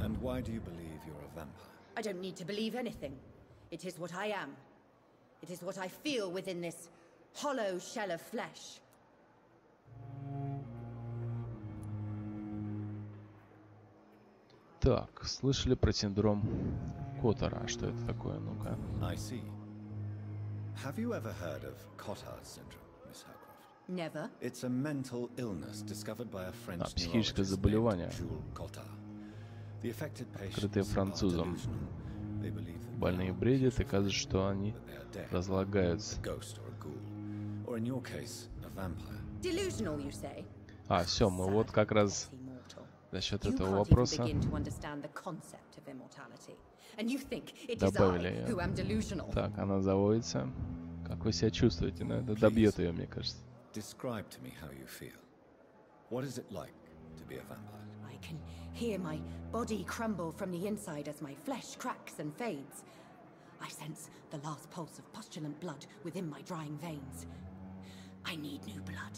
I don't need to believe anything. It is what I am. It is what I feel within this hollow shell of flesh. Так, слышали про синдром Коттера? Что это такое? Ну-ка. I see. Have you ever heard of Cotard's syndrome, Miss Hercroft? Never. It's a mental illness discovered by a French психическое заболевание, открытое французом. Больные бредят и кажется, что они разлагаются. А, все, мы вот как раз за счет этого вопроса добавили ее. Так, она заводится. Как вы себя чувствуете? Ну, это добьет ее, мне кажется. Describe to me how you feel. What is it like to be a vampire? I can hear my body crumble from the inside as my flesh cracks and fades. I sense the last pulse of postulant blood within my drying veins. I need new blood.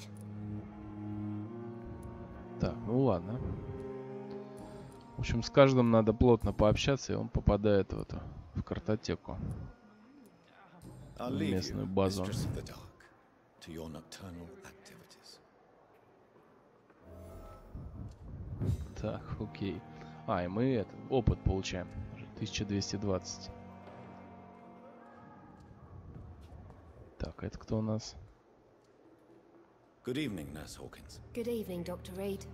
Так, ну ладно. В общем, с каждым надо плотно пообщаться, и он попадает в картотеку. В местную базу. Так, окей. А, и мы опыт получаем. 1220. Так, это кто у нас? Good evening, Nurse Hawkins. Good evening, Dr. Reed.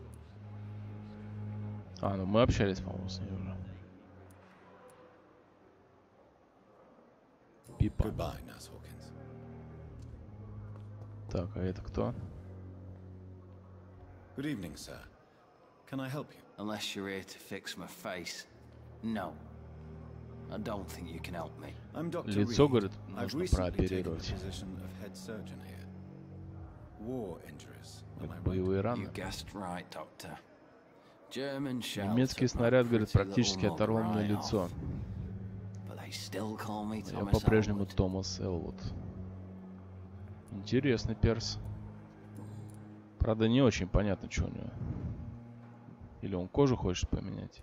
А, ну мы общались, по-моему, с ней уже. Пипа. Goodbye, Nurse Hawkins. Так, а это кто? Good evening, sir. Can I help you? Unless you're here to fix my face. No. I don't think you can help me. I'm Dr. Лицо, Reed. говорит, I've нужно recently taken the прооперировать. position of head surgeon here. War injuries. Am I right? Боевые раны. You guessed right, doctor. German shells Немецкий took my снаряд, говорит, pretty практически little оторвал mug мне right лицо. off. But they still call me Я Thomas по-прежнему Elwood. Томас Элвуд. Интересный перс. Правда, не очень понятно, что у него. Или он кожу хочет поменять?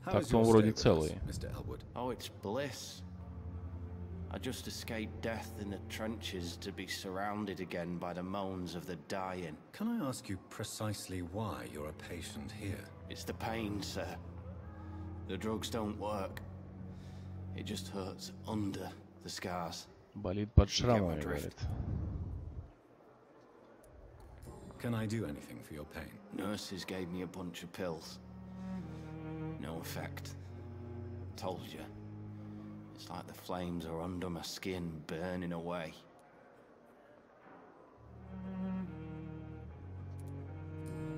Так-то он вроде целый. Oh, it's bliss. I just escaped death in the trenches to be surrounded again by the moans of the dying. Can I ask you precisely why you're a patient here? It's the pain, sir. The drugs don't work. It just hurts under the scars. Болит под шрамами, говорит. Can I do anything for your pain? Nurses gave me a bunch of pills. No effect. Told you. It's like the flames are under my skin, burning away.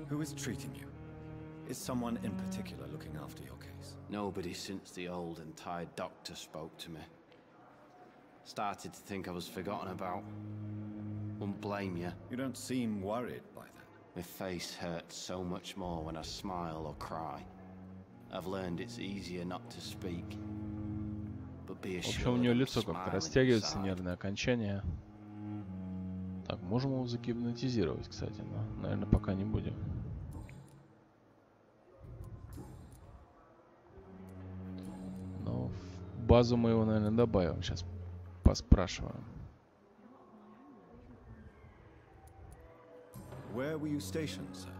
Who is treating you? Is someone in particular looking after your case? Nobody since the old and tired doctor spoke to me. Started to think I was forgotten about. Wouldn't blame you. You don't seem worried by that. My face hurts so much more when I smile or cry. I've learned it's easier not to speak. But be В общем, assured у нее I'm лицо как-то smiling растягивается, inside. нервное окончание. Так, можем его загипнотизировать, кстати, но, наверное, пока не будем. Но в базу мы его, наверное, добавим. Сейчас поспрашиваем. Where were you stationed, sir?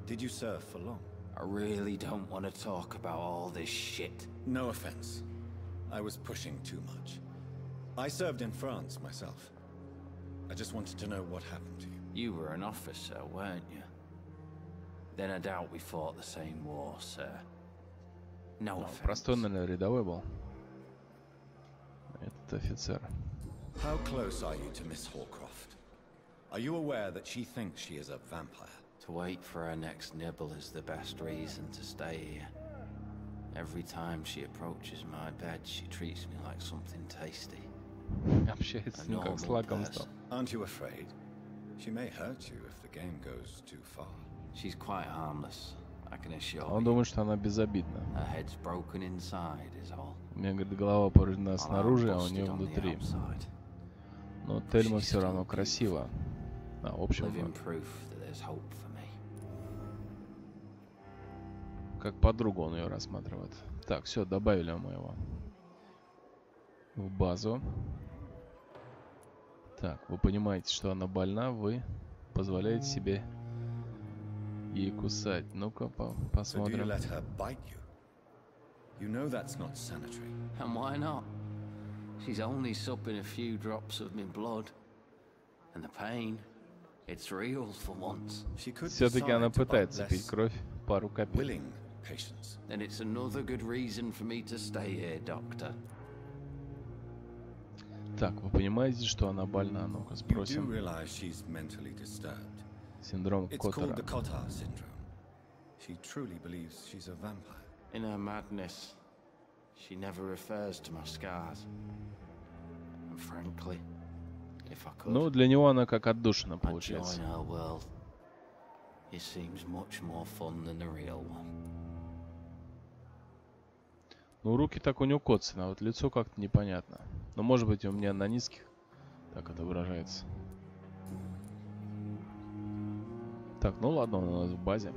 Did you serve for long? I really don't want to talk about all this shit. No offense. I was pushing too much. I served in France myself. I just wanted to know what happened to you. You were an officer, weren't you? Then I doubt we fought the same war, sir. No offense. Простой, наверное, рядовой был. Этот офицер. How close are you to Miss Hawcroft? Are you aware that she thinks she is a vampire? To wait for her next nibble is the best reason to stay here. Every time she approaches my bed, she treats me like something tasty. Общается с ним как с лакомством. Aren't you afraid? She may hurt you if the game goes too far. She's quite harmless, I can assure you. Он думает, что она безобидна. Her head's broken inside is all. У меня, говорит, голова повреждена снаружи, а у нее внутри. Но Тельма все равно красива. А, в общем, как подругу он ее рассматривает. Так, все, добавили мы его в базу. Так, вы понимаете, что она больна, вы позволяете себе ей кусать. Ну-ка, посмотрим. You know that's not sanitary. And why not? She's only supping a few drops of my blood. And the pain, it's real for once. Все-таки она пытается пить кровь, пару капель. Willing patients. Then it's another good reason for me to stay here, doctor. Так, вы понимаете, что она больна? Ну-ка, спросим. Синдром Коттера. She truly believes she's a vampire. In her madness, she never refers to my scars. And frankly, if I could, ну, для него она как отдушина получается. join her world. It seems much more fun than the real one. Ну, руки так у него коцаны, а вот лицо как-то непонятно. Но, может быть, у меня на низких так это выражается. Так, ну ладно, он у нас в базе.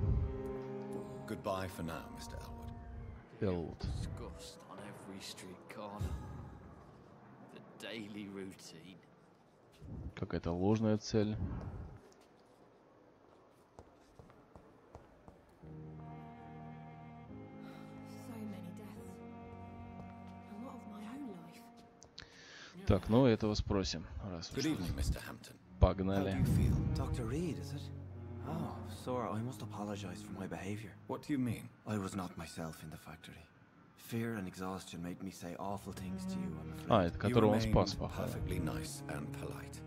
Goodbye for now, Mr. Elwood. Disgust on every street corner. The daily routine. Какая-то ложная цель. Так, ну этого спросим. Раз уж погнали. Dr. Reed, is it? Oh, sir, I must apologize for my behavior. What do you mean? I was not myself in the factory. Fear and exhaustion made me say awful things to you, I'm afraid. А, это которого он спас, походу. Perfectly nice and polite.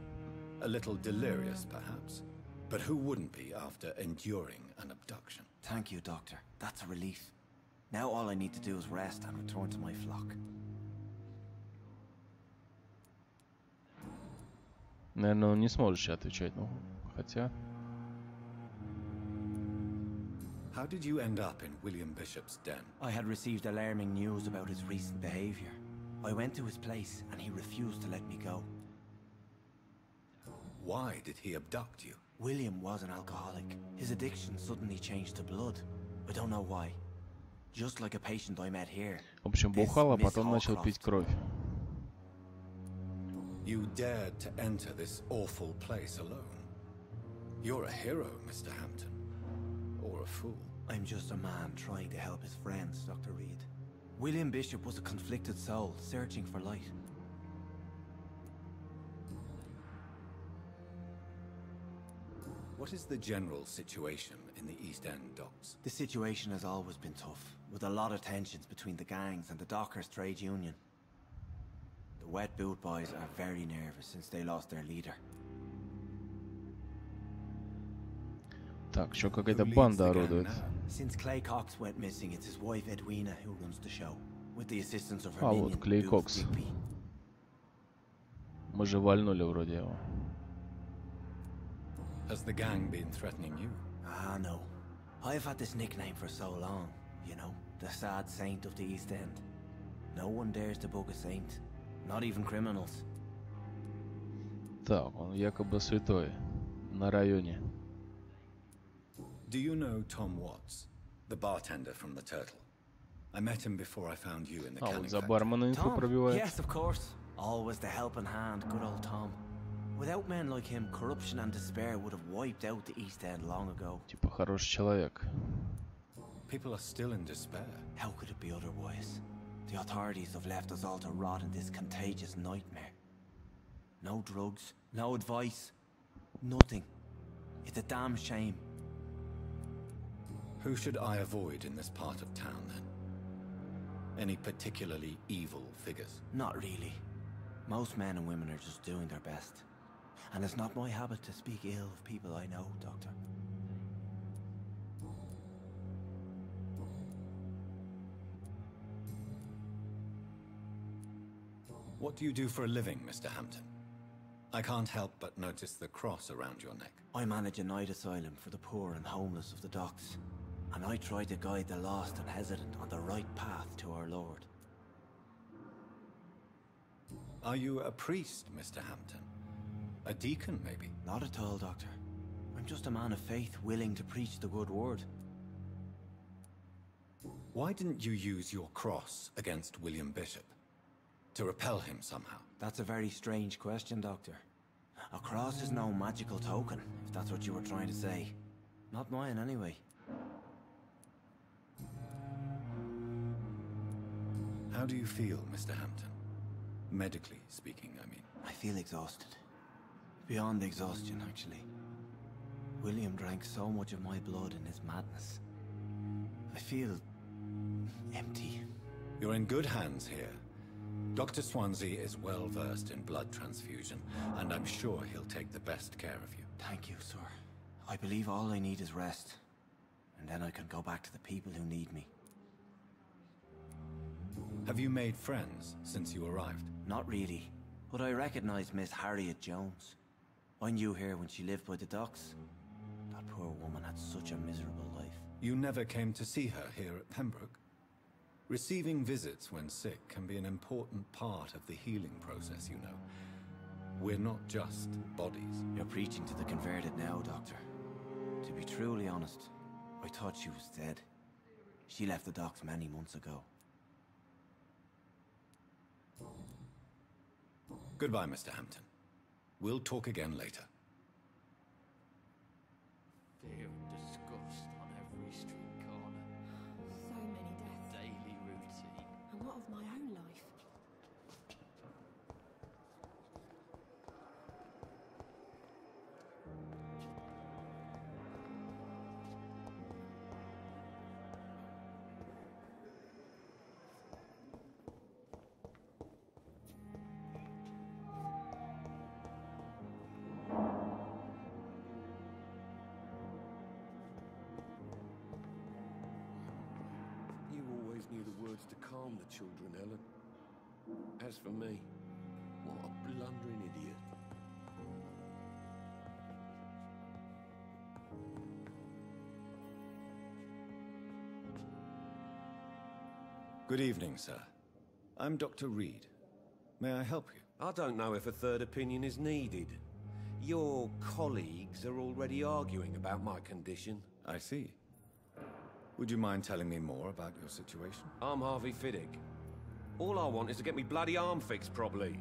A little delirious, perhaps. But who wouldn't be after enduring an abduction? Thank you, Doctor. That's a relief. Now all I need to do is rest and return to my flock. Наверное, он не сможет сейчас отвечать, ну, хотя... How did you end up in William Bishop's den? I had received alarming news about his recent behavior. I went to his place and he refused to let me go. Why did he abduct you? William was an alcoholic. His addiction suddenly changed to blood. I don't know why. Just like a patient I met here. В общем, бухал, а потом начал пить кровь. You dared to enter this awful place alone. You're a hero, Mr. Hampton. Or a fool. I'm just a man trying to help his friends, Dr. Reed. William Bishop was a conflicted soul, searching for light. What is the general situation in the East End docks? The situation has always been tough, with a lot of tensions between the gangs and the dockers' trade union. The wet boot boys are very nervous since they lost their leader. Так, еще какая-то банда орудует. Since Clay Cox went missing, it's his wife Edwina who runs the show, with the assistance of her А, minion, вот, Клей Кокс. Мы же вальнули вроде его. Has the gang been threatening you? Ah, no. I've had this nickname for so long, you know, the sad saint of the East End. No one dares to bug a saint, not even criminals. Так, он якобы святой на районе. Do you know Tom Watts, the bartender from the Turtle? I met him before I found you in the canning за бармена инфу пробивает. Yes, of course. Always the helping hand, good old Tom. Without men like him, corruption and despair would have wiped out the East End long ago. Типа хороший человек. People are still in despair. How could it be otherwise? The authorities have left us all to rot in this contagious nightmare. No drugs, no advice, nothing. It's a damn shame. Who should I avoid in this part of town, then? Any particularly evil figures? Not really. Most men and women are just doing their best. And it's not my habit to speak ill of people I know, Doctor. What do you do for a living, Mr. Hampton? I can't help but notice the cross around your neck. I manage a night asylum for the poor and homeless of the docks. And I try to guide the lost and hesitant on the right path to our Lord. Are you a priest, Mr. Hampton? A deacon, maybe? Not at all, Doctor. I'm just a man of faith willing to preach the good word. Why didn't you use your cross against William Bishop? To repel him somehow? That's a very strange question, Doctor. A cross is no magical token, if that's what you were trying to say. Not mine, anyway. How do you feel, Mr. Hampton? Medically speaking, I mean. I feel exhausted. Beyond exhaustion, actually. William drank so much of my blood in his madness. I feel empty. You're in good hands here. Dr. Swansea is well versed in blood transfusion, and I'm sure he'll take the best care of you. Thank you, sir. I believe all I need is rest. And then I can go back to the people who need me. Have you made friends since you arrived? Not really, but I recognized Miss Harriet Jones. I knew her when she lived by the docks. That poor woman had such a miserable life. You never came to see her here at Pembroke? Receiving visits when sick can be an important part of the healing process, you know. We're not just bodies. You're preaching to the converted now, Doctor. To be truly honest, I thought she was dead. She left the docks many months ago. Goodbye, Mr. Hampton. We'll talk again later. Fear and disgust on every street corner. So many deaths. Daily routine. And what of my own life? Knew the words to calm the children, Ellen. As for me, what a blundering idiot. Good evening, sir. I'm Dr. Reed. May I help you? I don't know if a third opinion is needed. Your colleagues are already arguing about my condition. I see. Would you mind telling me more about your situation? I'm Harvey Fiddick. All I want is to get me bloody arm fixed properly.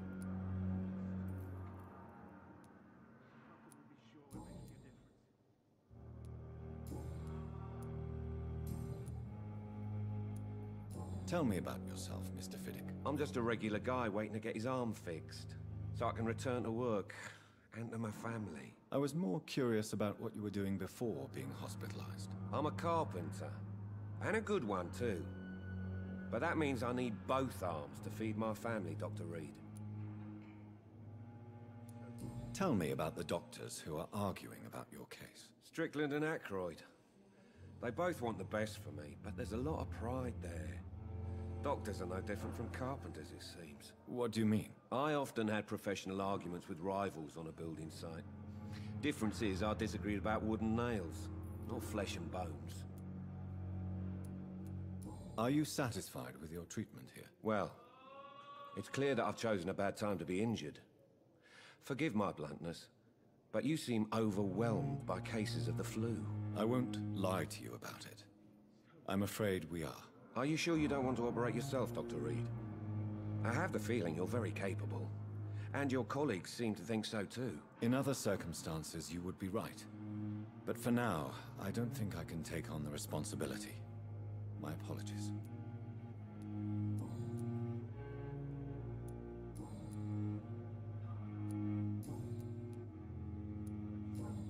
Tell me about yourself, Mr. Fiddick. I'm just a regular guy waiting to get his arm fixed, so I can return to work and to my family. I was more curious about what you were doing before being hospitalized. I'm a carpenter. And a good one, too. But that means I need both arms to feed my family, Dr. Reed. Tell me about the doctors who are arguing about your case. Strickland and Aykroyd. They both want the best for me, but there's a lot of pride there. Doctors are no different from carpenters, it seems. What do you mean? I often had professional arguments with rivals on a building site. Difference is I disagreed about wood and nails, not flesh and bones. Are you satisfied with your treatment here? Well, it's clear that I've chosen a bad time to be injured. Forgive my bluntness, but you seem overwhelmed by cases of the flu. I won't lie to you about it. I'm afraid we are. Are you sure you don't want to operate yourself, Dr. Reed? I have the feeling you're very capable, and your colleagues seem to think so too. In other circumstances, you would be right. But for now, I don't think I can take on the responsibility. My apologies.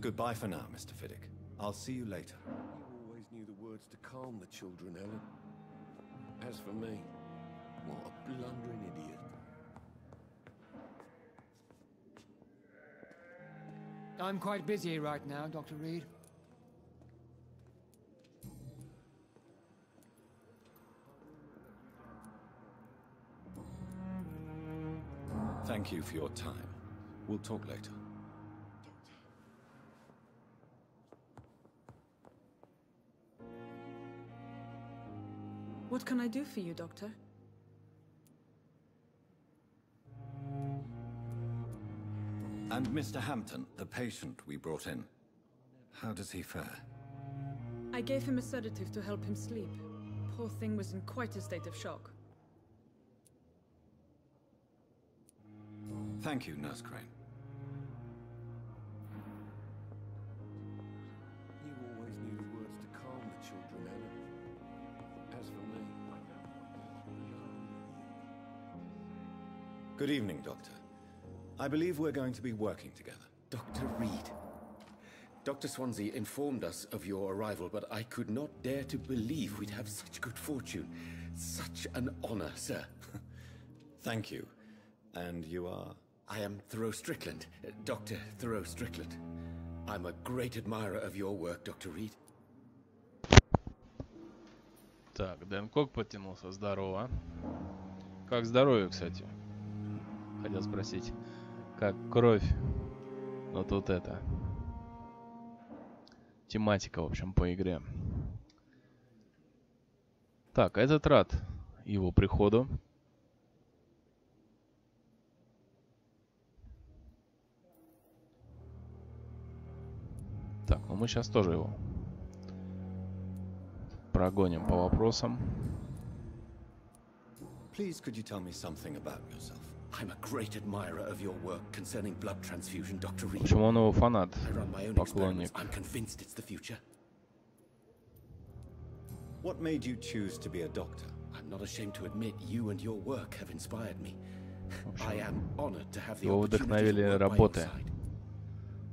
Goodbye for now, Mr. Fiddick. I'll see you later. You always knew the words to calm the children, Ellen. As for me, what a blundering idiot. I'm quite busy right now, Dr. Reed. Thank you for your time. We'll talk later. What can I do for you, Doctor? And Mr. Hampton, the patient we brought in. How does he fare? I gave him a sedative to help him sleep. Poor thing was in quite a state of shock. Thank you, Nurse Crane. You always needed words to calm the children, Anna. As for me... Good evening, Doctor. I believe we're going to be working together. Dr. Reed. Dr. Swansea informed us of your arrival, but I could not dare to believe we'd have such good fortune. Such an honor, sir. Thank you. And you are? I am Thoreau Strickland, Dr. Thoreau Strickland. I'm a great admirer of your work, Dr. Reed. Так, Дэнкок потянулся. Здорово. Как здоровье, кстати? Хотел спросить. Как кровь? Но тут это... Тематика, в общем, по игре. Так, этот рад его приходу. Так, ну мы сейчас тоже его прогоним по вопросам. Please, could you tell me something about yourself? I'm a great admirer of your work concerning blood transfusion, Dr. Reed. В общем, он его фанат, I run my own поклонник. experiments. I'm convinced it's the future. What made you choose to be a doctor? I'm not ashamed to admit you and your work have inspired me. I am honored to have the Его opportunity вдохновили to work by your работы side.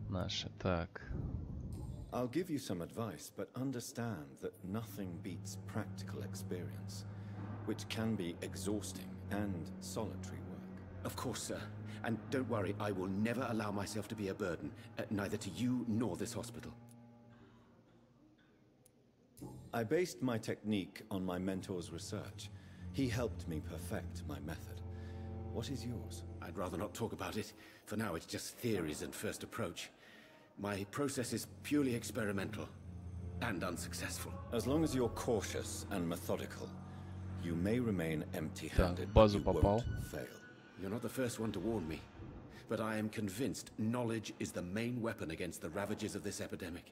наши. Так. I'll give you some advice, but understand that nothing beats practical experience, which can be exhausting and solitary work. Of course, sir. And don't worry, I will never allow myself to be a burden, neither to you nor this hospital. I based my technique on my mentor's research. He helped me perfect my method. What is yours? I'd rather not talk about it. For now, it's just theories and first approach. My process is purely experimental and unsuccessful. As long as you're cautious and methodical, you may remain empty-handed, Так, but базу you попал. won't fail. You're not the first one to warn me, but I am convinced knowledge is the main weapon against the ravages of this epidemic.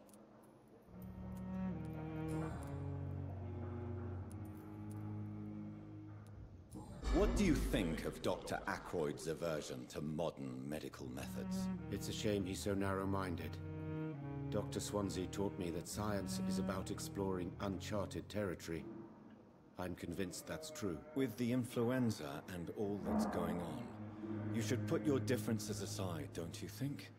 What do you think of Dr. Ackroyd's aversion to modern medical methods? It's a shame he's so narrow-minded. Dr. Swansea taught me that science is about exploring uncharted territory. I'm convinced that's true. With the influenza and all that's going on, you should put your differences aside, don't you think?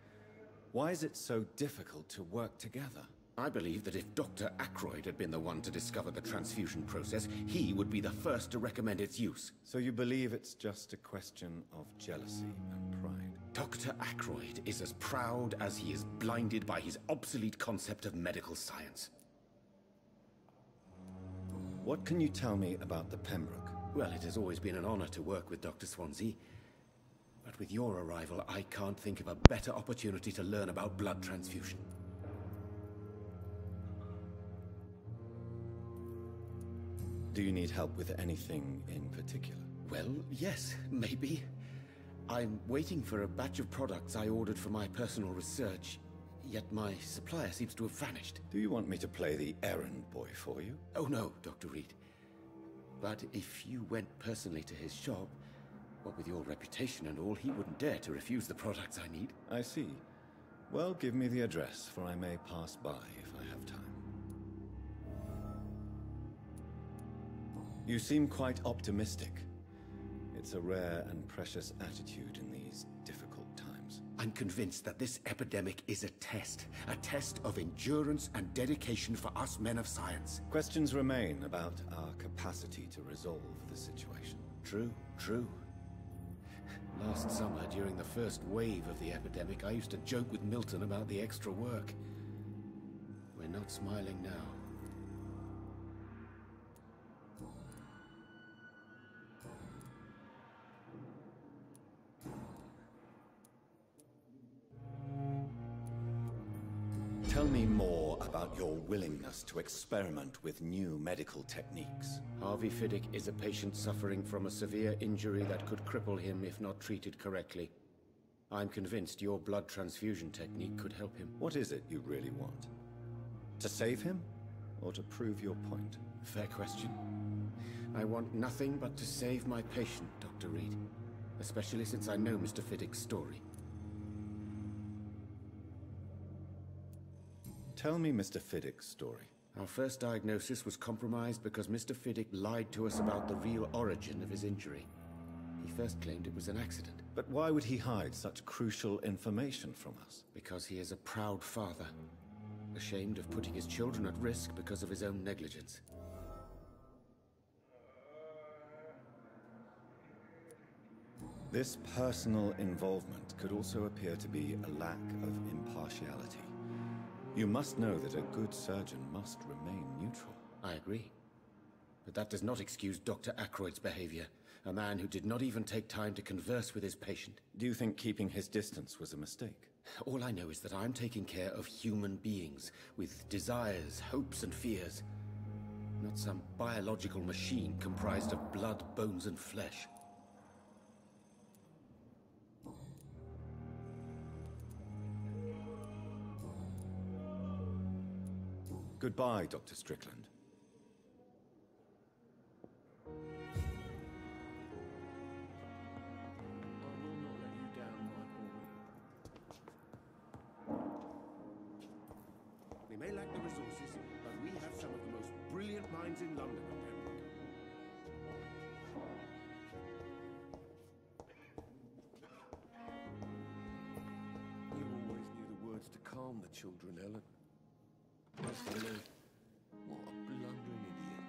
Why is it so difficult to work together? I believe that if Dr. Ackroyd had been the one to discover the transfusion process, he would be the first to recommend its use. So you believe it's just a question of jealousy and pride? Dr. Ackroyd is as proud as he is blinded by his obsolete concept of medical science. What can you tell me about the Pembroke? Well, it has always been an honor to work with Dr. Swansea. But with your arrival, I can't think of a better opportunity to learn about blood transfusion. Do you need help with anything in particular? Well, yes, maybe. I'm waiting for a batch of products I ordered for my personal research, yet my supplier seems to have vanished. Do you want me to play the errand boy for you? Oh no, Dr. Reed. But if you went personally to his shop, what with your reputation and all, he wouldn't dare to refuse the products I need. I see. Well, give me the address, for I may pass by if I have time. You seem quite optimistic. It's a rare and precious attitude in these difficult times. I'm convinced that this epidemic is a test of endurance and dedication for us men of science. Questions remain about our capacity to resolve the situation. True, true. Last summer, during the first wave of the epidemic, I used to joke with Milton about the extra work. We're not smiling now. Tell me more about your willingness to experiment with new medical techniques. Harvey Fiddick is a patient suffering from a severe injury that could cripple him if not treated correctly. I'm convinced your blood transfusion technique could help him. What is it you really want? To save him? Or to prove your point? Fair question. I want nothing but to save my patient, Dr. Reed. Especially since I know Mr. Fiddick's story. Tell me Mr. Fiddick's story. Our first diagnosis was compromised because Mr. Fiddick lied to us about the real origin of his injury. He first claimed it was an accident. But why would he hide such crucial information from us? Because he is a proud father, ashamed of putting his children at risk because of his own negligence. This personal involvement could also appear to be a lack of impartiality. You must know that a good surgeon must remain neutral. I agree. But that does not excuse Dr. Ackroyd's behavior. A man who did not even take time to converse with his patient. Do you think keeping his distance was a mistake? All I know is that I'm taking care of human beings with desires, hopes, and fears. Not some biological machine comprised of blood, bones, and flesh. Goodbye, Dr. Strickland. We may lack the resources, but we have some of the most brilliant minds in London at Pembroke. You always knew the words to calm the children, Ellen. As for me, what a blundering idiot.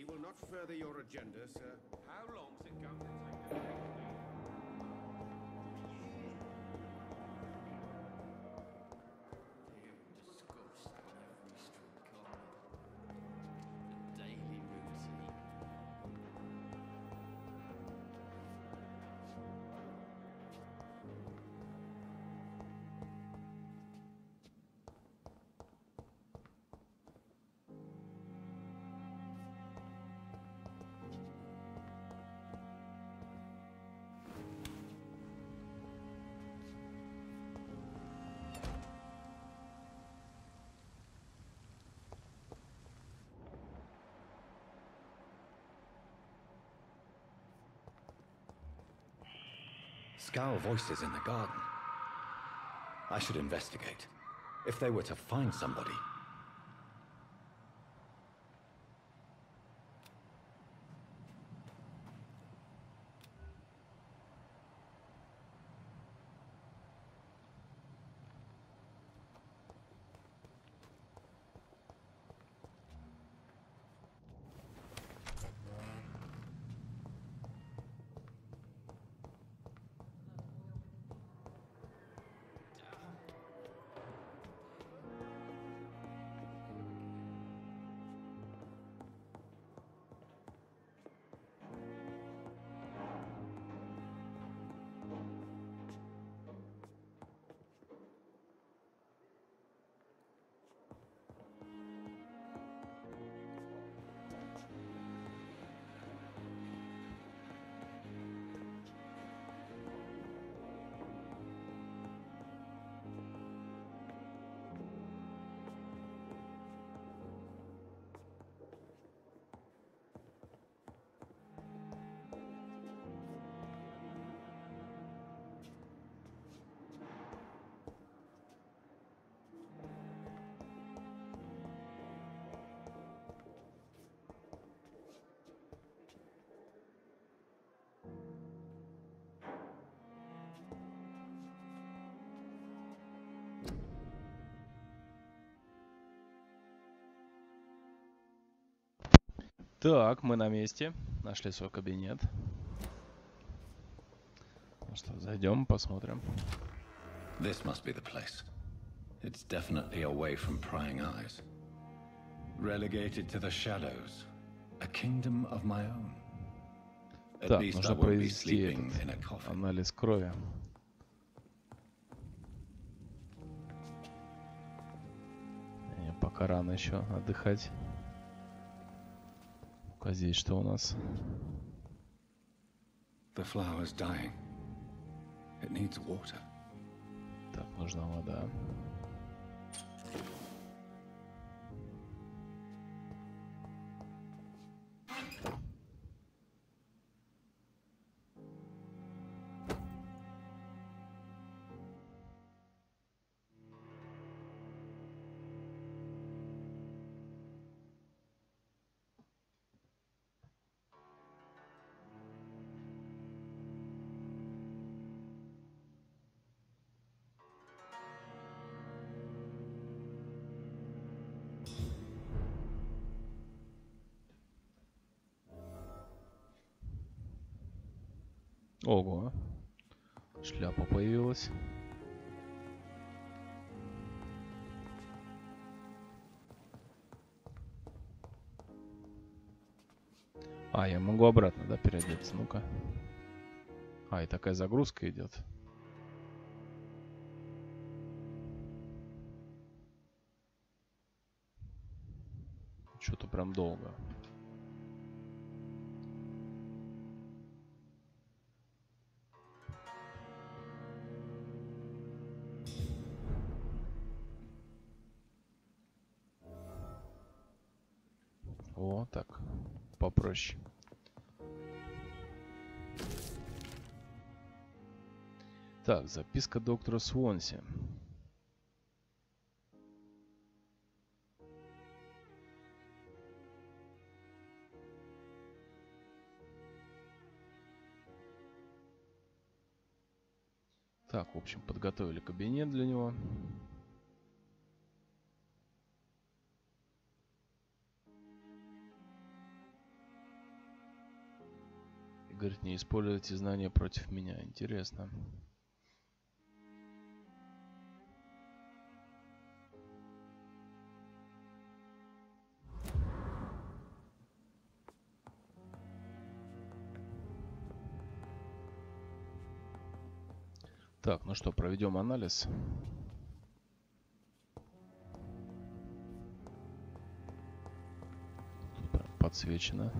Will not further your agenda, sir. How long's it going to take? Scowl voices in the garden. I should investigate. If they were to find somebody. Так, мы на месте. Нашли свой кабинет. Ну что, зайдем, посмотрим. This must be the place. It's definitely away from prying eyes. Relegated to the shadows. A kingdom of my own. Так, нужно провести этот анализ крови. Пока рано еще отдыхать. Ну-ка, здесь что у нас? The flower's dying. It needs water. Так, нужна вода. Ого, шляпа появилась. А, я могу обратно, да, переодеться? Ну-ка. А, и такая загрузка идет. Что-то прям долго. О, так, попроще. Так, записка доктора Свонси. Так, в общем, подготовили кабинет для него. Говорит, не используйте знания против меня. Интересно. Так, ну что, проведем анализ. Тут прям подсвечено.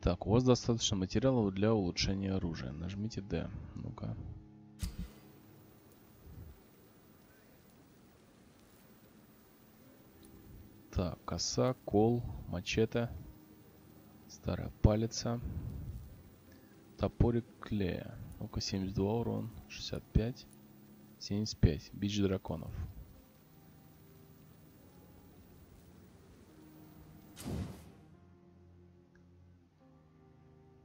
Так, у вас достаточно материалов для улучшения оружия. Нажмите D. Ну-ка. Так, коса, кол, мачете, старая палица, топорик клея. Ну-ка, 72 урон, 65, 75. Бич драконов.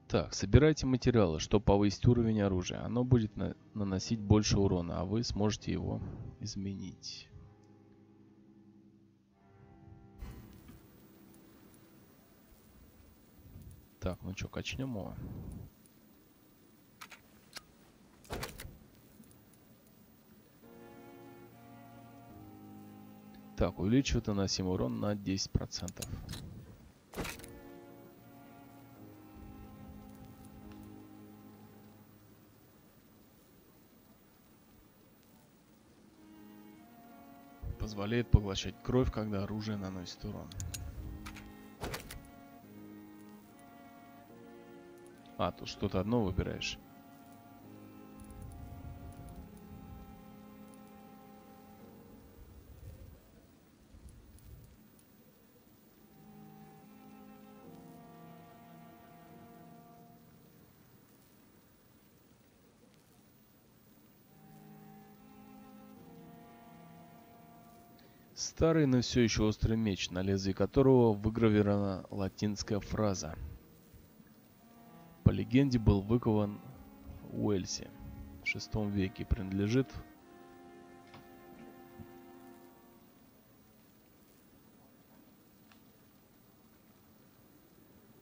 Так, собирайте материалы, чтобы повысить уровень оружия. Оно будет наносить больше урона, а вы сможете его изменить. Так, ну что, качнем его. Так, увеличивает наносимый урон на 10%. Позволяет поглощать кровь, когда оружие наносит урон. А, тут что-то одно выбираешь. Старый, но все еще острый меч, на лезвии которого выгравирована латинская фраза. По легенде, был выкован в Уэльсе в VI веке, принадлежит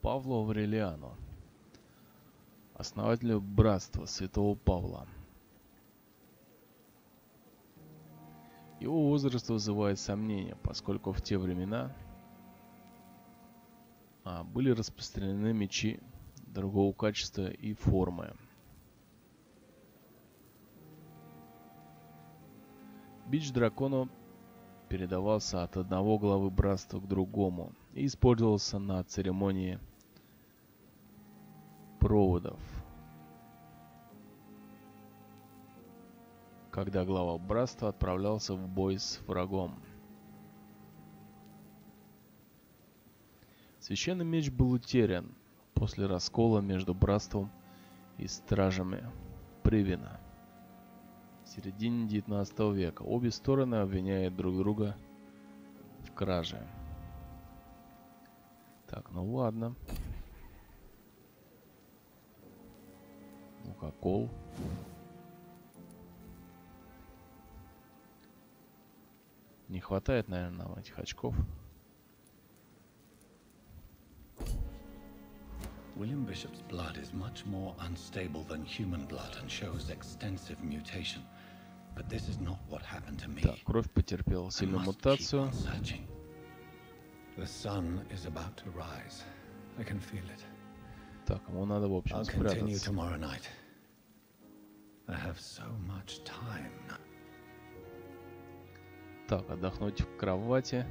Павлу Аврелиану, основателю братства Святого Павла. Его возраст вызывает сомнения, поскольку в те времена были распространены мечи другого качества и формы. Бич дракона передавался от одного главы братства к другому и использовался на церемонии проводов, когда глава братства отправлялся в бой с врагом. Священный меч был утерян после раскола между братством и стражами Привина в середине 19 века. Обе стороны обвиняют друг друга в краже. Так, ну ладно. Ну-ка, кол. Не хватает, наверное, нам этих очков. William Bishop's blood is much more unstable than human blood and shows extensive mutation. But this is not what happened to me. Так, кровь потерпела сильную мутацию. The sun is about to rise. I can feel it. Так, ему надо, в общем, спрятаться. I'll continue tomorrow night. I have so much time now. Так, отдохнуть в кровати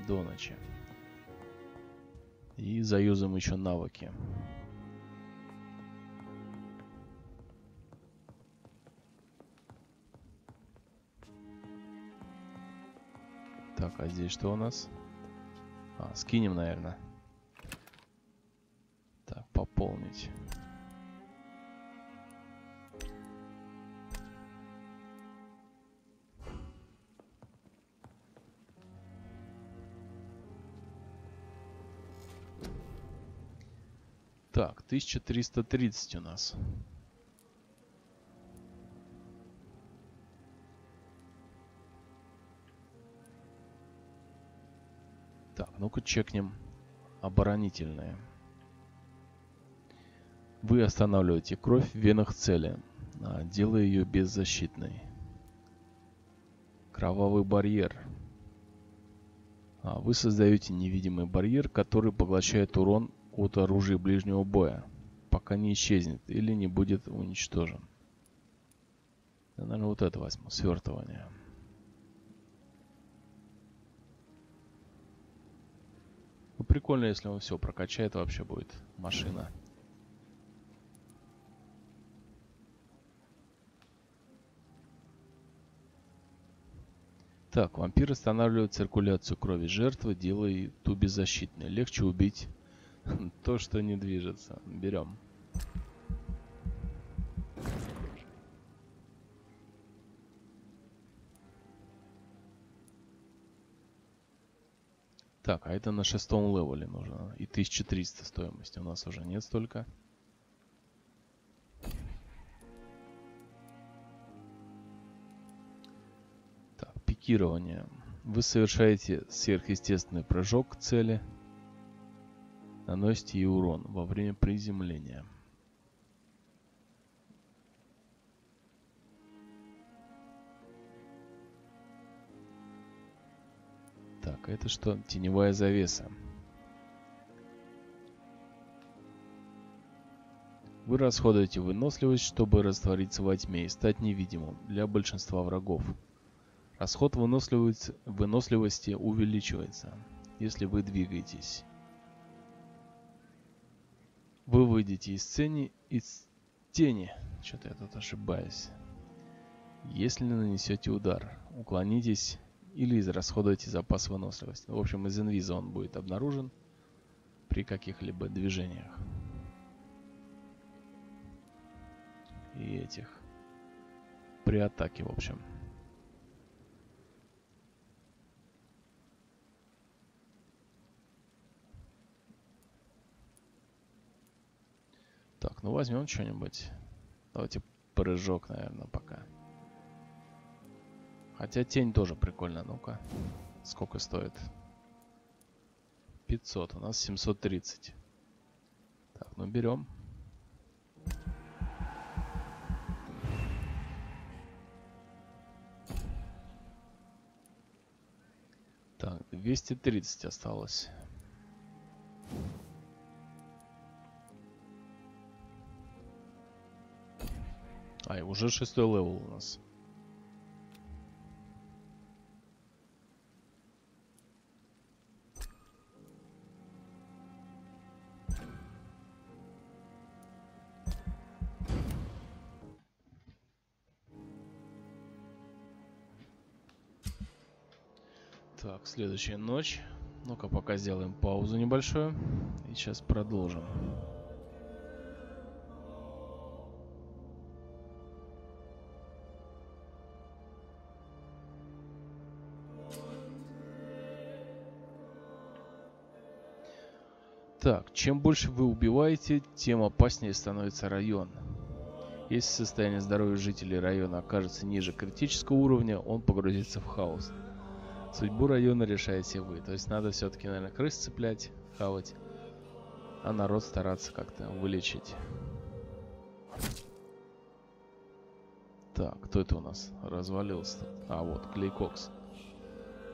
до ночи. И заюзаем еще навыки. Так, а здесь что у нас? Скинем, наверное. Так, пополнить. Так, 1330 у нас. Так, ну-ка чекнем оборонительные. Вы останавливаете кровь в венах цели, делая ее беззащитной. Кровавый барьер. Вы создаете невидимый барьер, который поглощает урон от оружия ближнего боя, пока не исчезнет или не будет уничтожен. Я, наверное, вот это возьму. Свертывание. Ну, прикольно, если он все прокачает, вообще будет машина. Так, вампир останавливает циркуляцию крови жертвы, делая ту беззащитной. Легче убить то, что не движется. Берем. Так, а это на 6-м левеле нужно. И 1300 стоимости. У нас уже нет столько. Так, пикирование. Вы совершаете сверхъестественный прыжок к цели. Наносите ей урон во время приземления. Так, это что? Теневая завеса. Вы расходуете выносливость, чтобы раствориться во тьме и стать невидимым для большинства врагов. Расход выносливости увеличивается, если вы двигаетесь. Вы выйдете из тени. Что-то я тут ошибаюсь. Если нанесете удар, уклонитесь или израсходуйте запас выносливости. В общем, из инвиза он будет обнаружен при каких-либо движениях. И этих. При атаке, в общем. Так, ну возьмем что-нибудь. Давайте прыжок, наверное, пока. Хотя тень тоже прикольно. Ну-ка. Сколько стоит? 500. У нас 730. Так, ну берем. Так, 230 осталось. Ай, уже 6-й левел у нас. Так, следующая ночь. Ну-ка, пока сделаем паузу небольшую. И сейчас продолжим. Так, чем больше вы убиваете, тем опаснее становится район. Если состояние здоровья жителей района окажется ниже критического уровня, он погрузится в хаос. Судьбу района решаете вы. То есть надо все-таки, наверное, крыс цеплять, хавать, а народ стараться как-то вылечить. Так, кто это у нас развалился? А, вот, Клейкокс.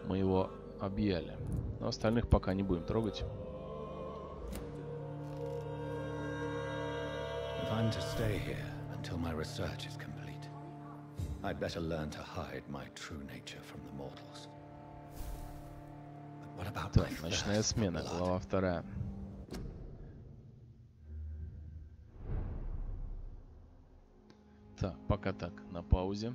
Мы его объяли. Но остальных пока не будем трогать. If I'm to stay here until my research is complete, I'd better learn to hide my true nature from the mortals. But what about так, ночная смена, глава 2. Так, пока так, на паузе.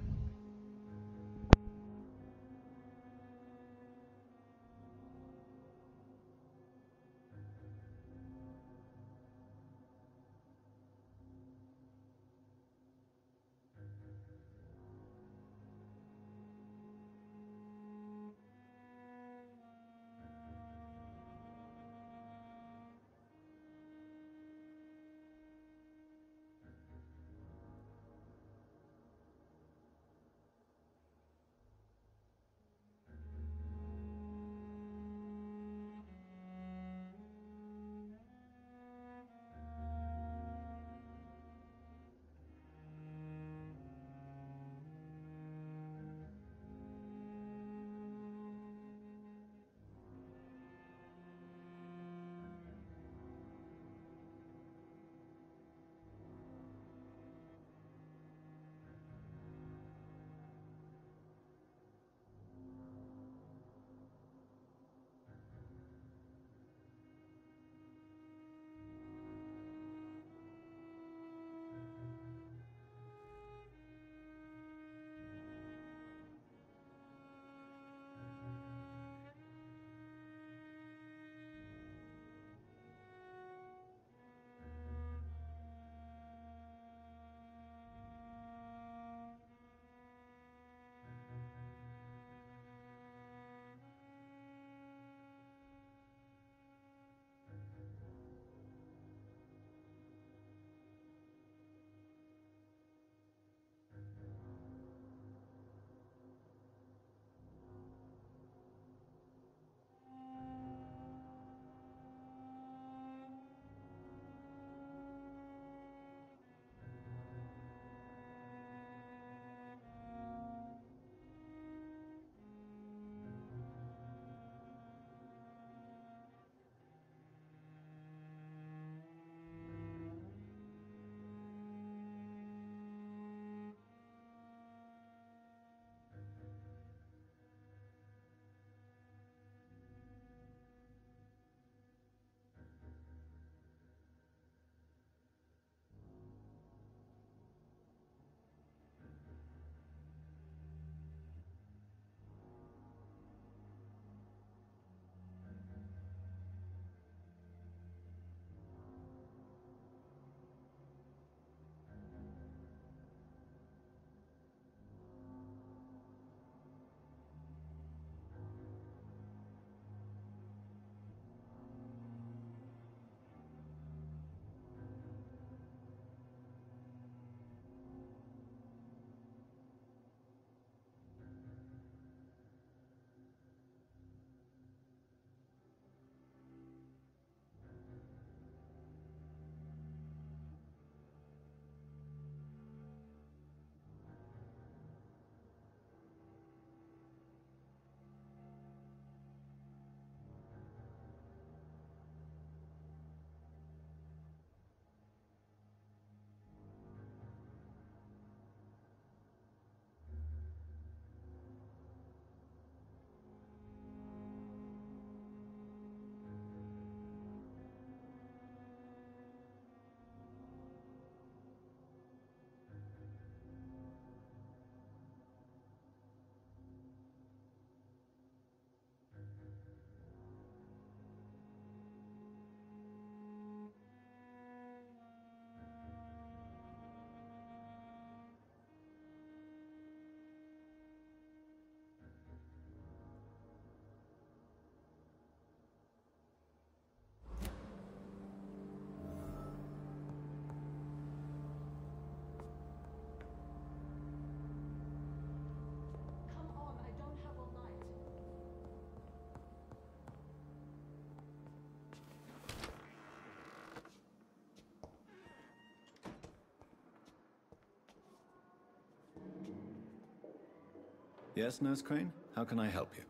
Yes, Nurse Crane? How can I help you?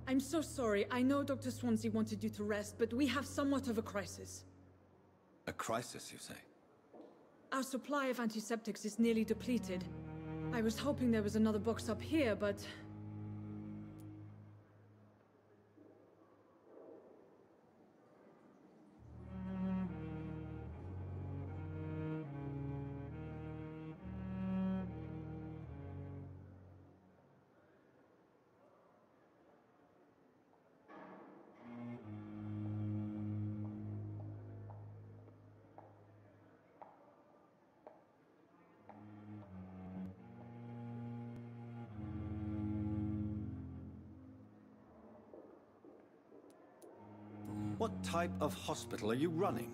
I'm so sorry. I know Dr. Swansea wanted you to rest, but we have somewhat of a crisis. A crisis, you say? Our supply of antiseptics is nearly depleted. I was hoping there was another box up here, but... What type of hospital are you running?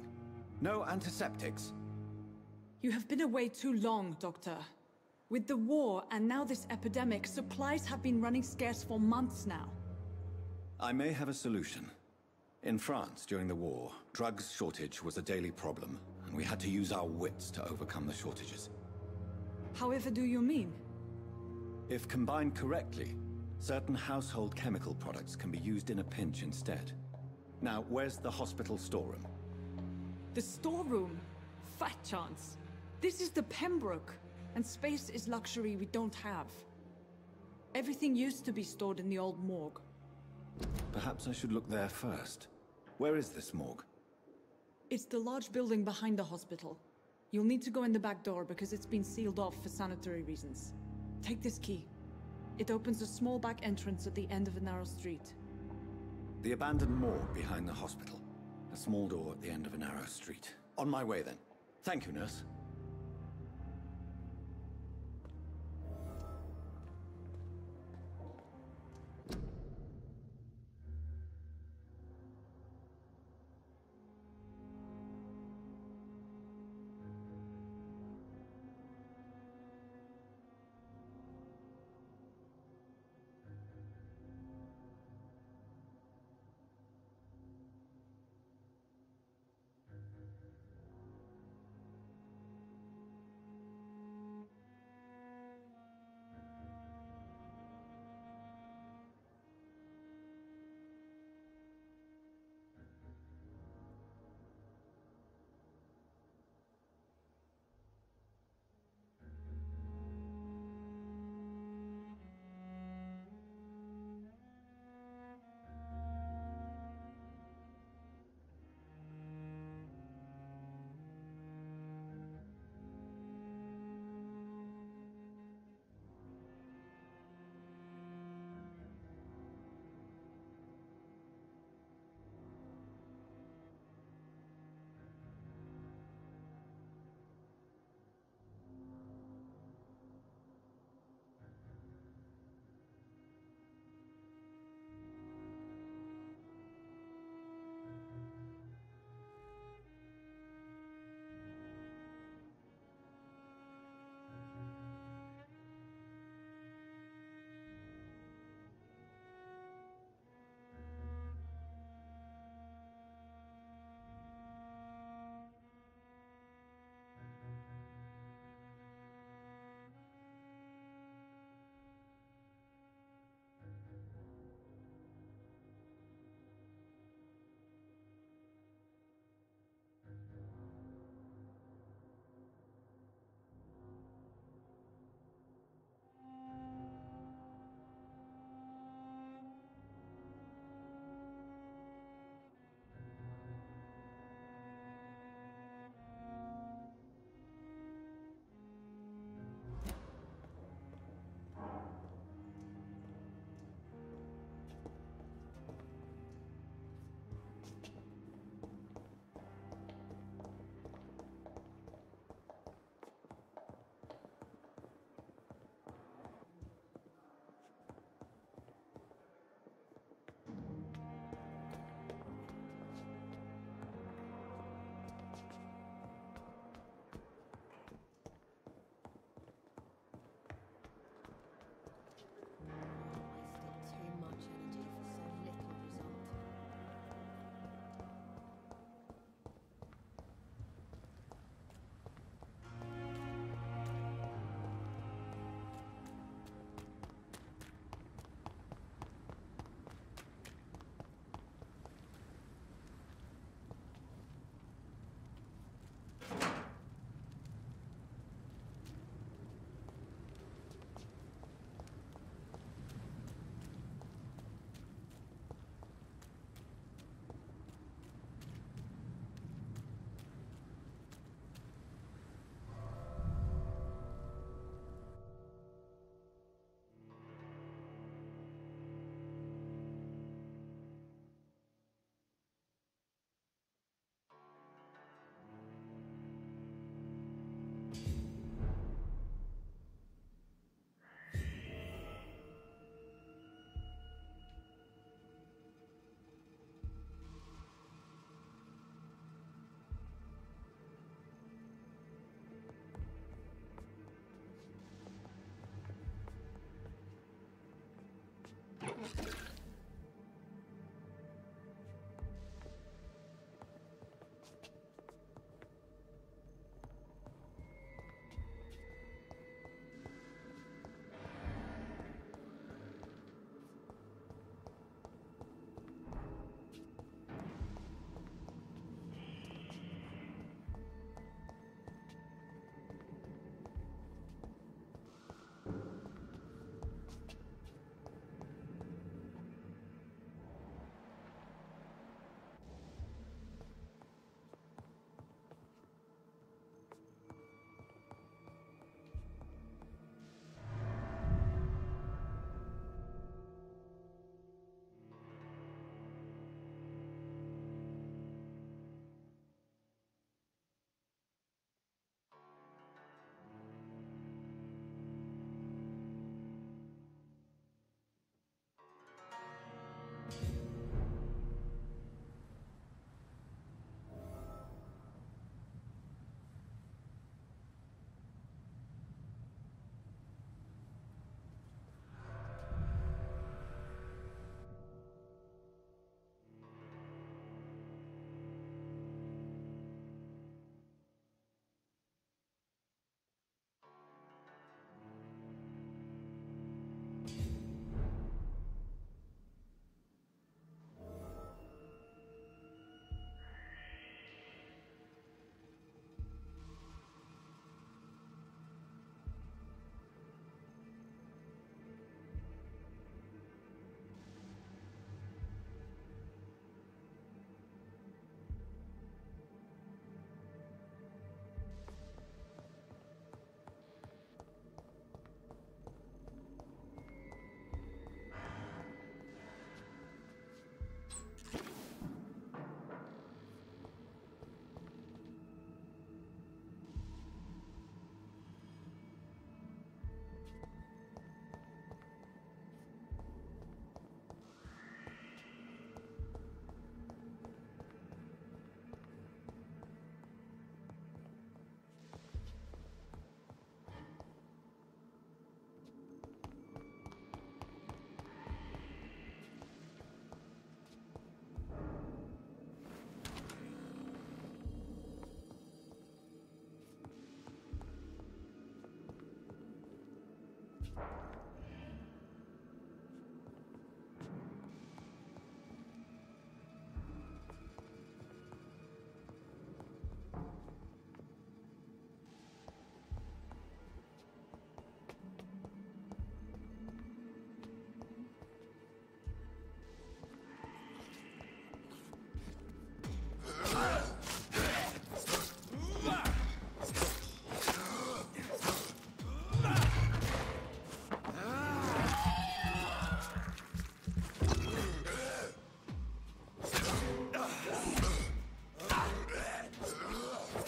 No antiseptics? You have been away too long, Doctor. With the war and now this epidemic, supplies have been running scarce for months now. I may have a solution. In France, during the war, drugs shortage was a daily problem, and we had to use our wits to overcome the shortages. However do you mean? If combined correctly, certain household chemical products can be used in a pinch instead. Now, where's the hospital storeroom? The storeroom? Fat chance. This is the Pembroke, and space is luxury we don't have. Everything used to be stored in the old morgue. Perhaps I should look there first. Where is this morgue? It's the large building behind the hospital. You'll need to go in the back door because it's been sealed off for sanitary reasons. Take this key. It opens a small back entrance at the end of a narrow street. The abandoned morgue behind the hospital. A small door at the end of a narrow street. On my way then. Thank you, nurse.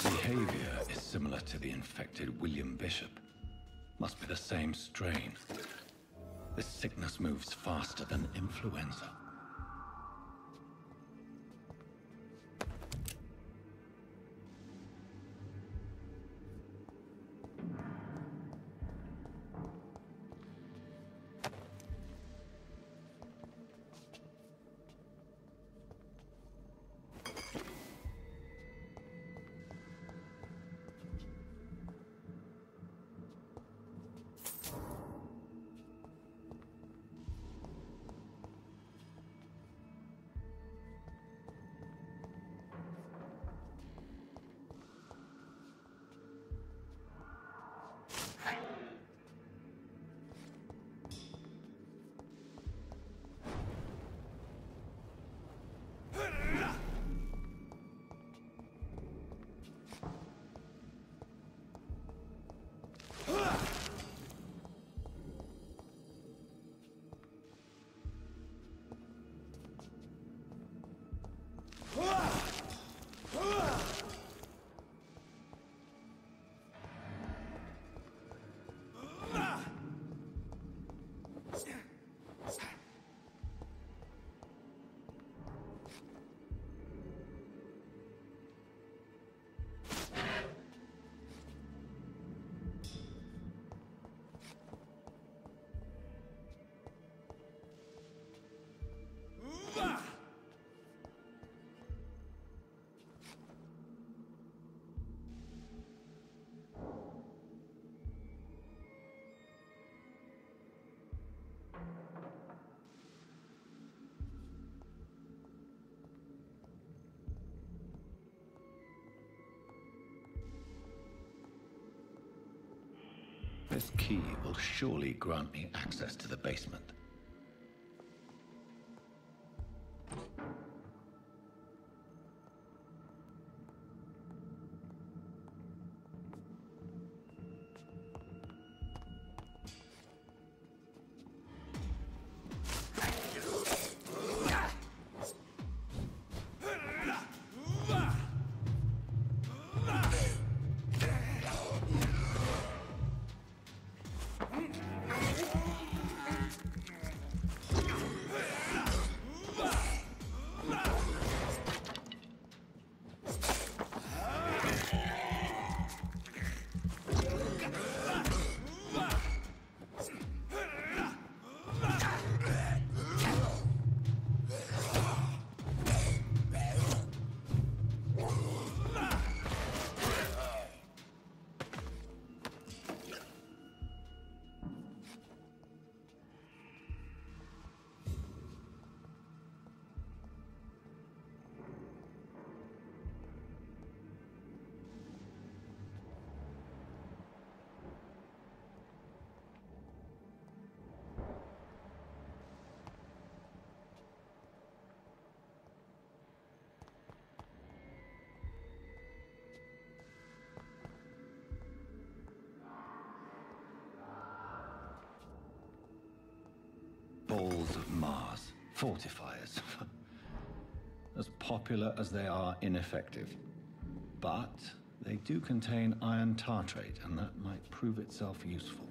Behavior is similar to the infected William Bishop. Must be the same strain. This sickness moves faster than influenza. This key will surely grant me access to the basement. Balls of Mars, fortifiers. As popular as they are ineffective. But they do contain iron tartrate, and that might prove itself useful.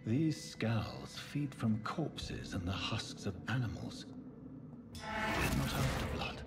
These scowls feed from corpses and the husks of animals. Not after blood.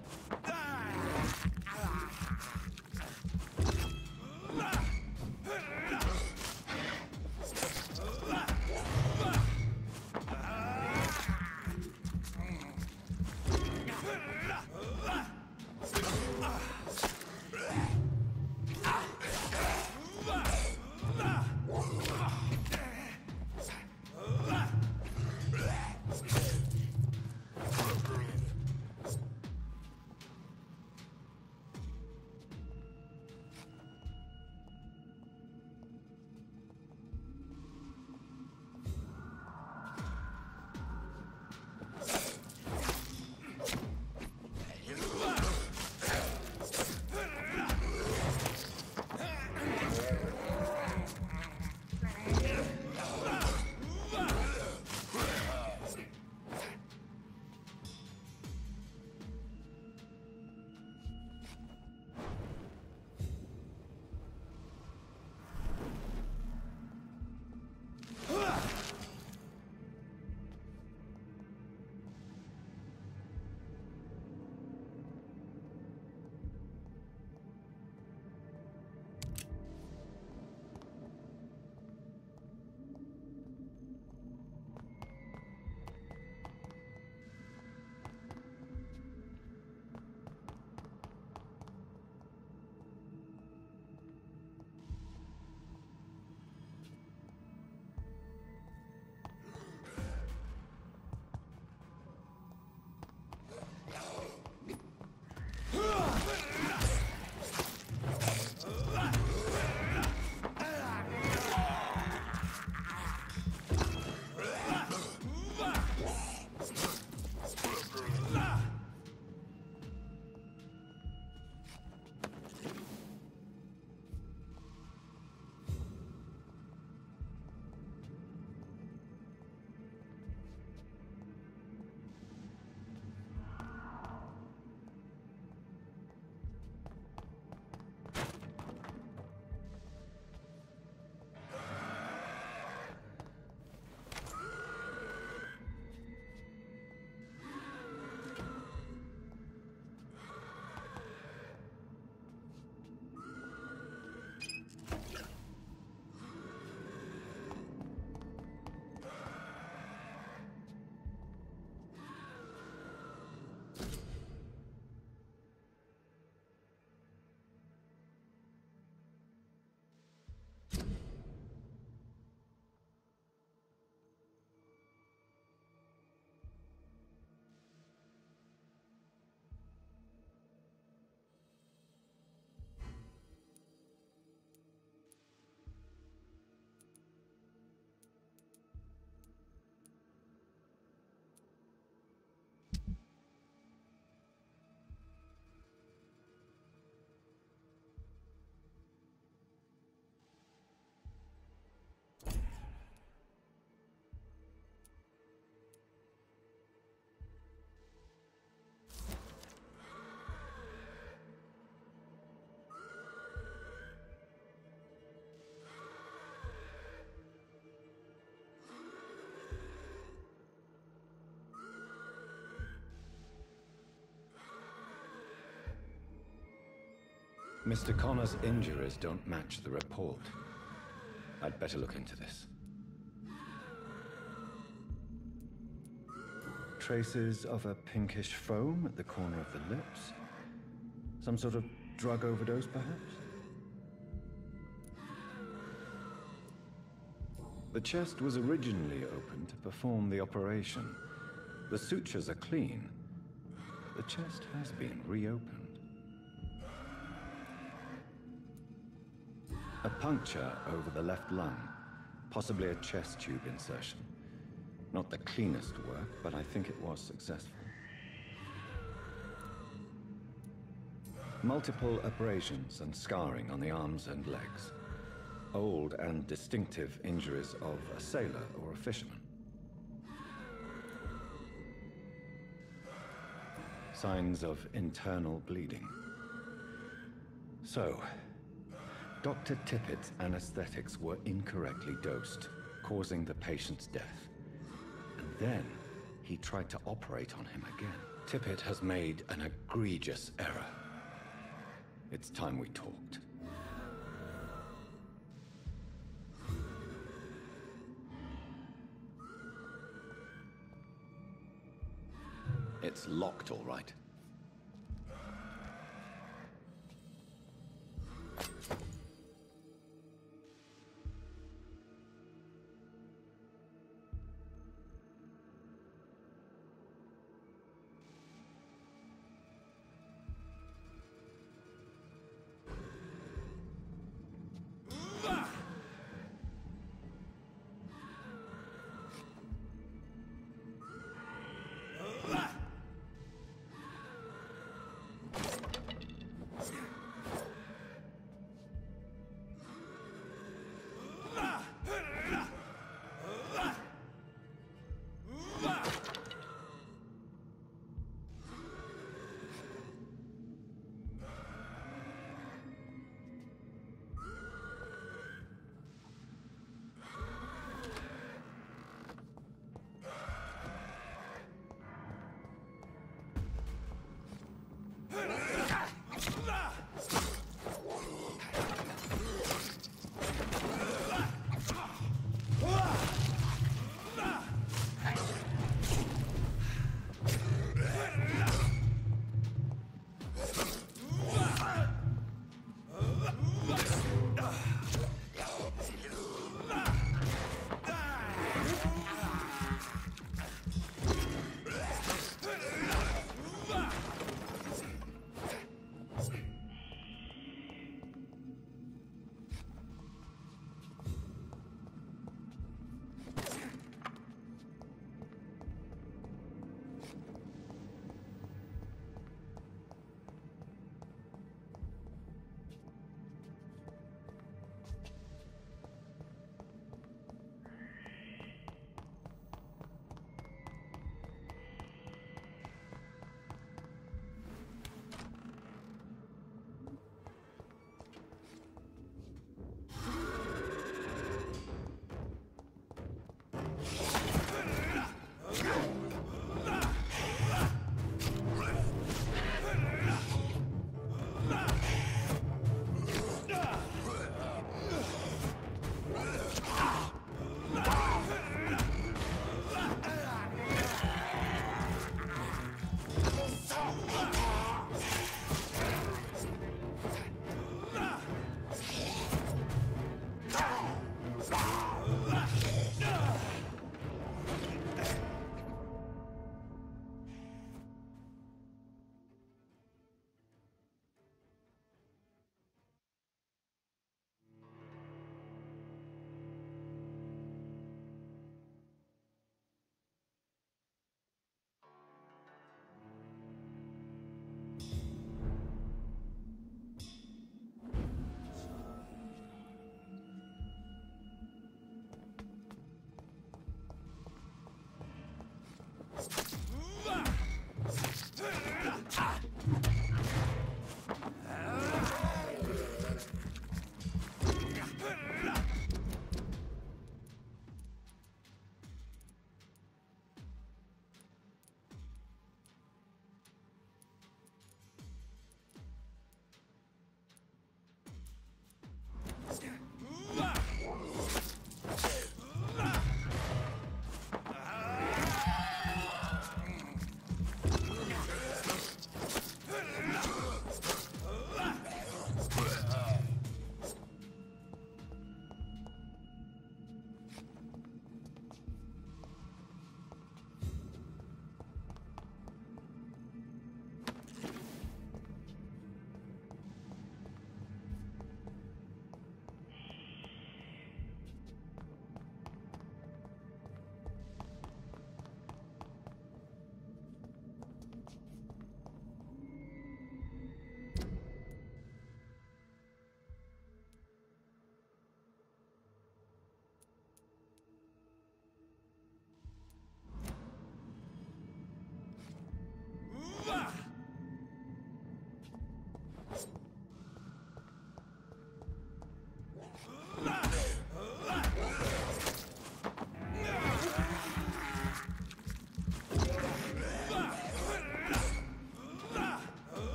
Mr. Connor's injuries don't match the report. I'd better look into this. Traces of a pinkish foam at the corner of the lips. Some sort of drug overdose, perhaps? The chest was originally opened to perform the operation. The sutures are clean. The chest has been reopened. A puncture over the left lung, possibly a chest tube insertion. Not the cleanest work, but I think it was successful. Multiple abrasions and scarring on the arms and legs. Old and distinctive injuries of a sailor or a fisherman. Signs of internal bleeding. So, Dr. Tippett's anesthetics were incorrectly dosed, causing the patient's death. And then he tried to operate on him again. Tippett has made an egregious error. It's time we talked. It's locked, all right.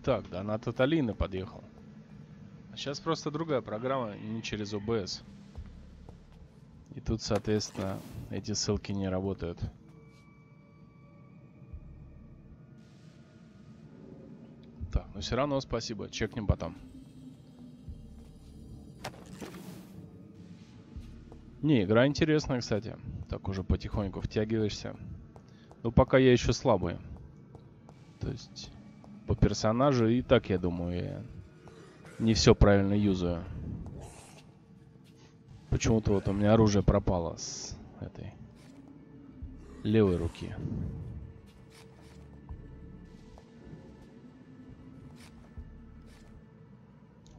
Так, донат от Алины подъехал. А сейчас просто другая программа, и не через ОБС. И тут, соответственно, эти ссылки не работают. Так, но все равно спасибо. Чекнем потом. Не, игра интересная, кстати. Так уже потихоньку втягиваешься. Но пока я еще слабый. То есть по персонажу и так, я думаю, я не все правильно юзаю. Почему-то вот у меня оружие пропало с этой левой руки.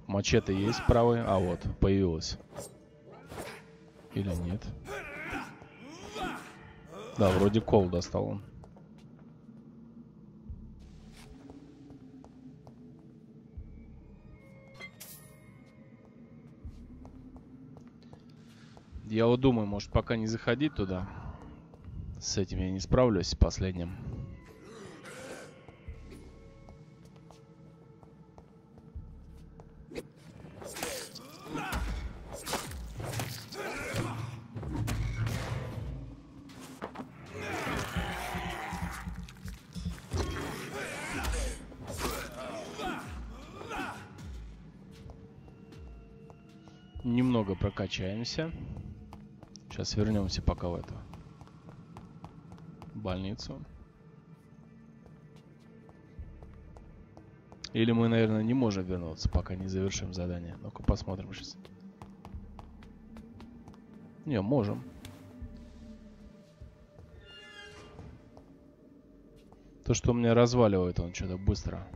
Мачете есть правый? А вот, появилось. Или нет? Да, вроде кол достал он. Я вот думаю, может пока не заходить туда. С этим я не справлюсь, с последним. Немного прокачаемся. Сейчас вернемся пока в эту больницу. Или мы, наверное, не можем вернуться, пока не завершим задание. Ну-ка посмотрим сейчас. Не, можем. То, что у меня разваливает он что-то быстро.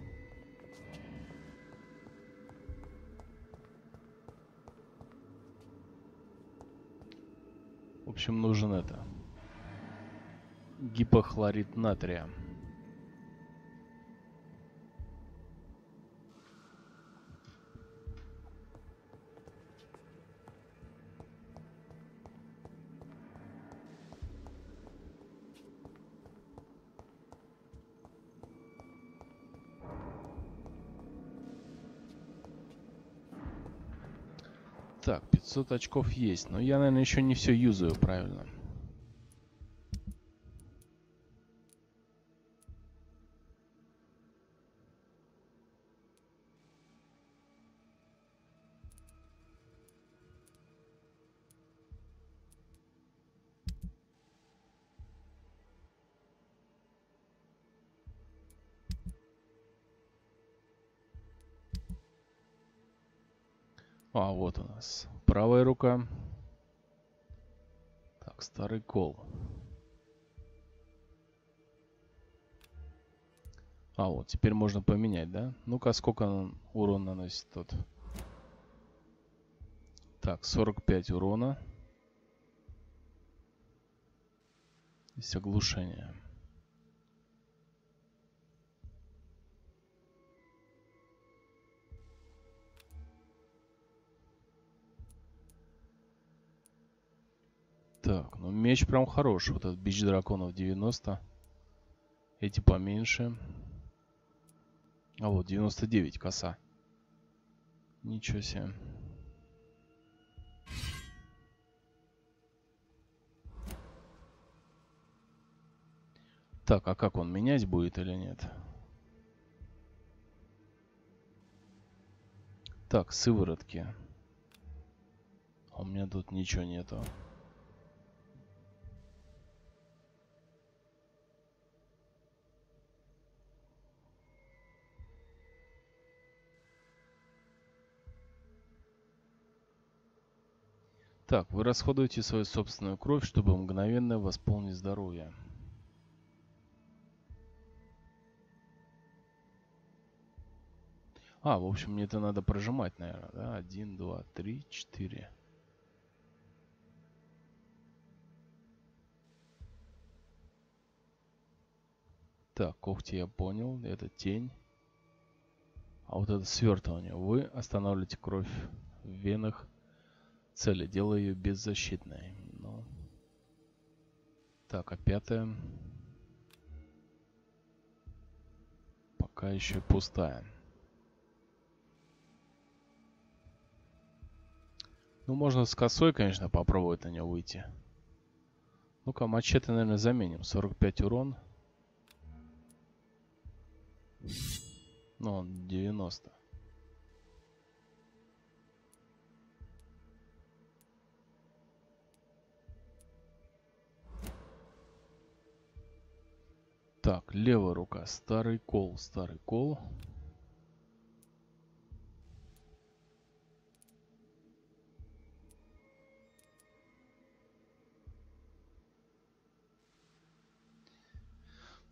В общем, нужен это. Гипохлорид натрия. Так, 500 очков есть, но я, наверное, еще не все юзаю правильно. А, вот у нас правая рука. Так, старый кол. А, вот, теперь можно поменять, да? Ну-ка, сколько он урон наносит тут? Так, 45 урона. Здесь оглушение. Так, ну меч прям хороший. Вот этот бич драконов 90. Эти поменьше. А вот 99 коса. Ничего себе. Так, а как он менять будет или нет? Так, сыворотки. А у меня тут ничего нету. Так, вы расходуете свою собственную кровь, чтобы мгновенно восполнить здоровье. А, в общем, мне это надо прожимать, наверное, да? 1, 2, 3, 4. Так, когти я понял. Это тень. А вот это свертывание. Вы останавливаете кровь в венах цели, делая ее беззащитной. Ну. Так, а пятая? Пока еще пустая. Ну, можно с косой, конечно, попробовать на него выйти. Ну-ка, мачете, наверное, заменим. 45 урон. Ну, он 90. Так, левая рука. Старый кол, старый кол.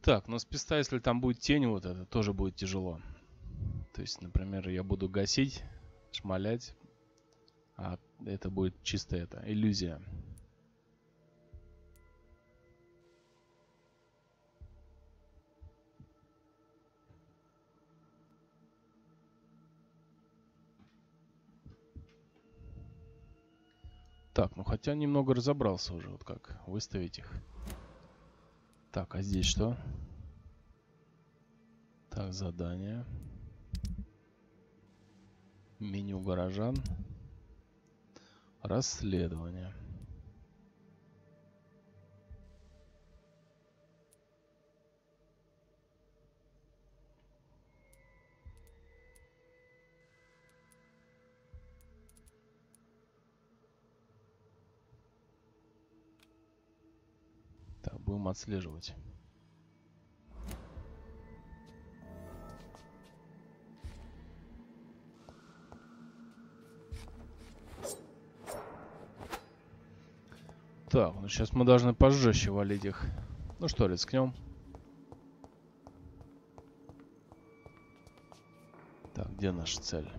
Так, но с песта, если там будет тень, вот это тоже будет тяжело. То есть, например, я буду гасить, шмалять, а это будет чисто это, иллюзия. Так, ну хотя немного разобрался уже, вот как выставить их. Так, а здесь что? Так, задание. Меню горожан. Расследование. Так, будем отслеживать. Так, ну сейчас мы должны пожестче валить их. Ну что, рискнем. Так, где наша цель?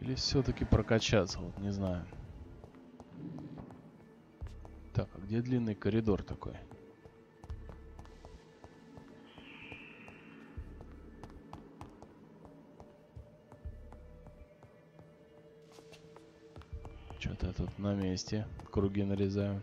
Или все-таки прокачаться, вот не знаю. Так, а где длинный коридор такой? Что-то я тут на месте круги нарезаю.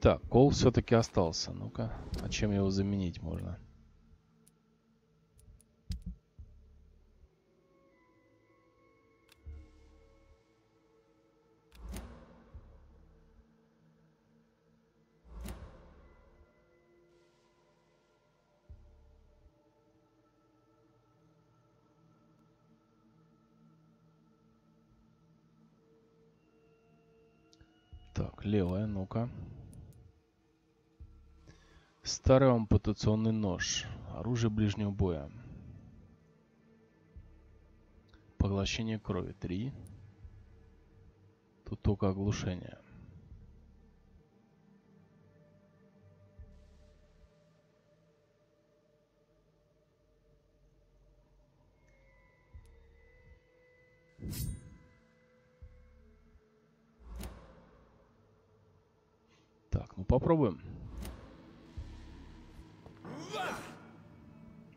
Так, кол все-таки остался. Ну-ка, а чем его заменить можно? Так, левая, ну-ка. Старый ампутационный нож. Оружие ближнего боя. Поглощение крови 3. Тут только оглушение. Так, ну попробуем.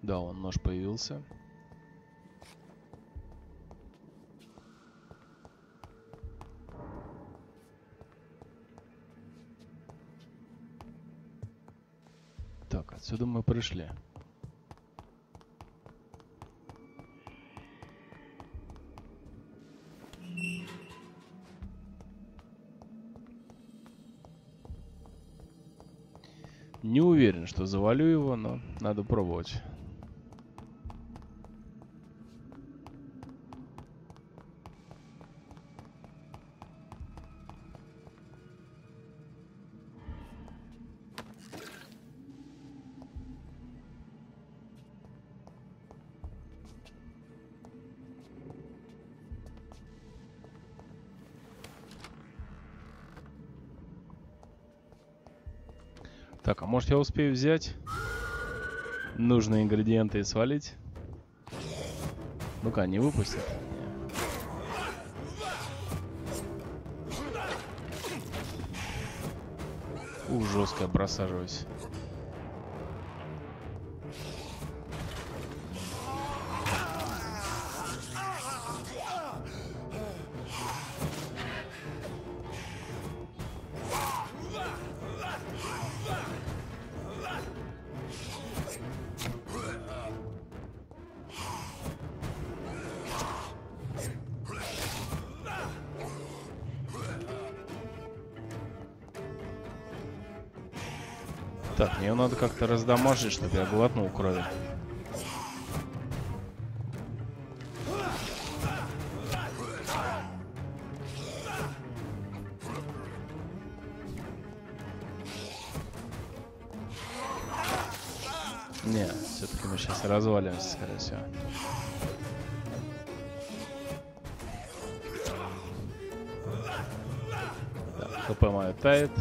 Да, он нож появился. Так, отсюда мы пришли. Не уверен, что завалю его, но надо пробовать. Так, а может я успею взять нужные ингредиенты и свалить? Ну-ка, не выпустят. Жестко просаживаюсь. Так, мне надо как-то раздамажить, чтобы я глотнул крови. Не, все-таки мы сейчас развалимся, скорее всего. Так, ХП мое тает.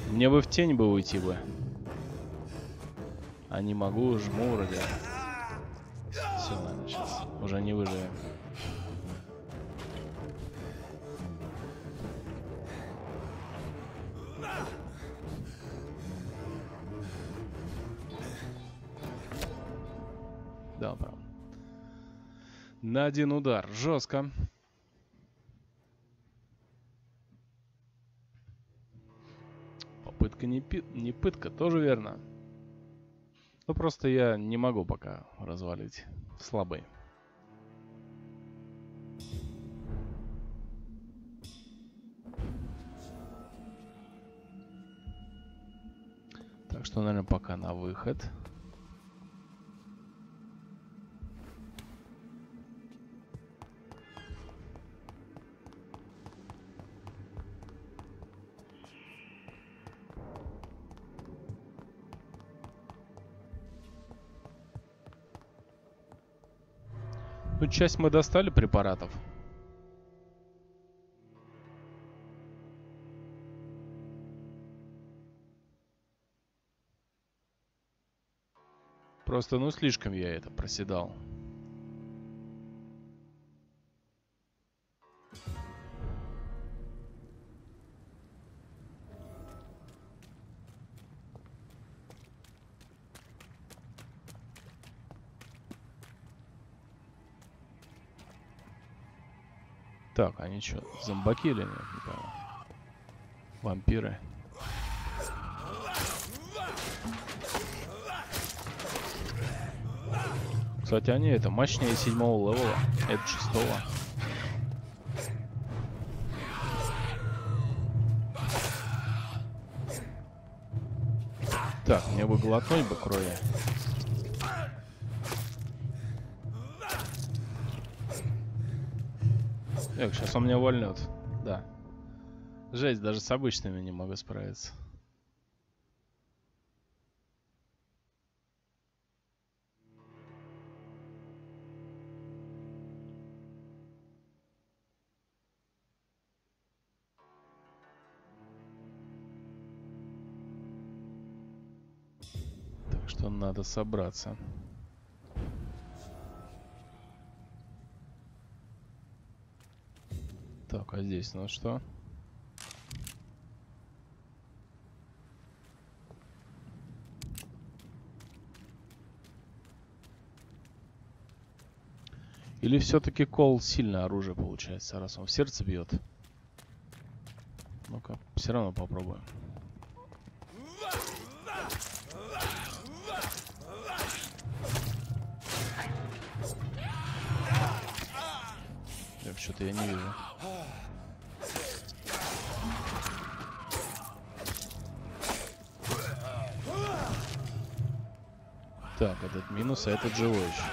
Мне бы в тень бы уйти бы. А не могу, жму вроде. Все, наверное, сейчас. Уже не выживем. Да, прям. На один удар. Жестко. Попытка не пытка, тоже верно. Ну просто я не могу пока развалить. Слабый. Так что, наверное, пока на выход. Ну, часть мы достали препаратов. Просто, ну, слишком я это проседал. Так, они что, зомбаки или нет? Не понял. Вампиры. Кстати, они это мощнее 7-го левела. Это 6-го. Так, мне бы глотнуть бы крови. Эх, сейчас он меня вольнет. Да. Жесть, даже с обычными не могу справиться. Так что надо собраться. Так, а здесь у нас что? Или все-таки кол сильное оружие получается, раз он в сердце бьет? Ну-ка, все равно попробуем. Что-то я не вижу. Так, этот минус, а этот живой еще.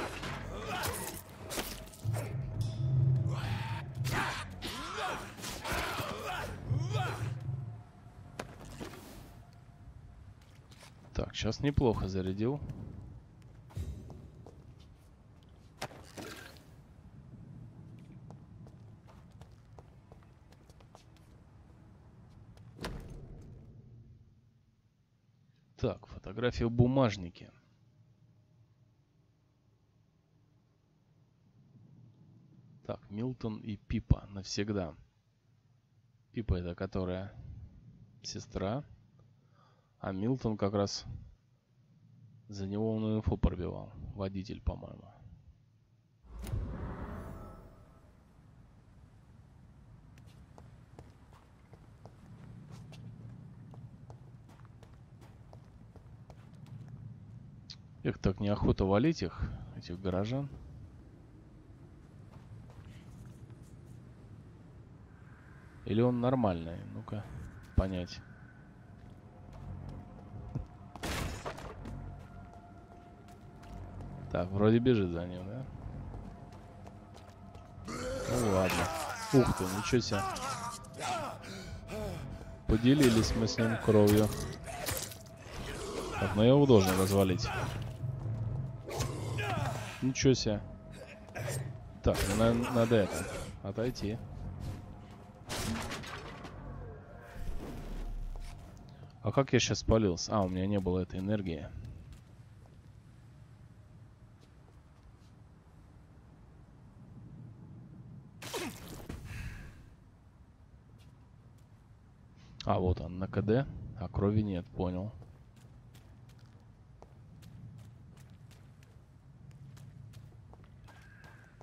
Так, сейчас неплохо зарядил. Так, фотография в бумажнике. Так, Милтон и Пипа навсегда. Пипа это которая сестра, а Милтон как раз за него он инфу пробивал. Водитель, по-моему. Эх, так неохота валить их, этих горожан. Или он нормальный? Ну-ка, понять. Так, вроде бежит за ним, да? Ну ладно. Ух ты, ничего себе. Поделились мы с ним кровью. Так, но я его должен развалить. Ничего себе. Так, ну, надо это. Отойти. А как я сейчас спалился? А, у меня не было этой энергии. А, вот он, на КД. А крови нет, понял.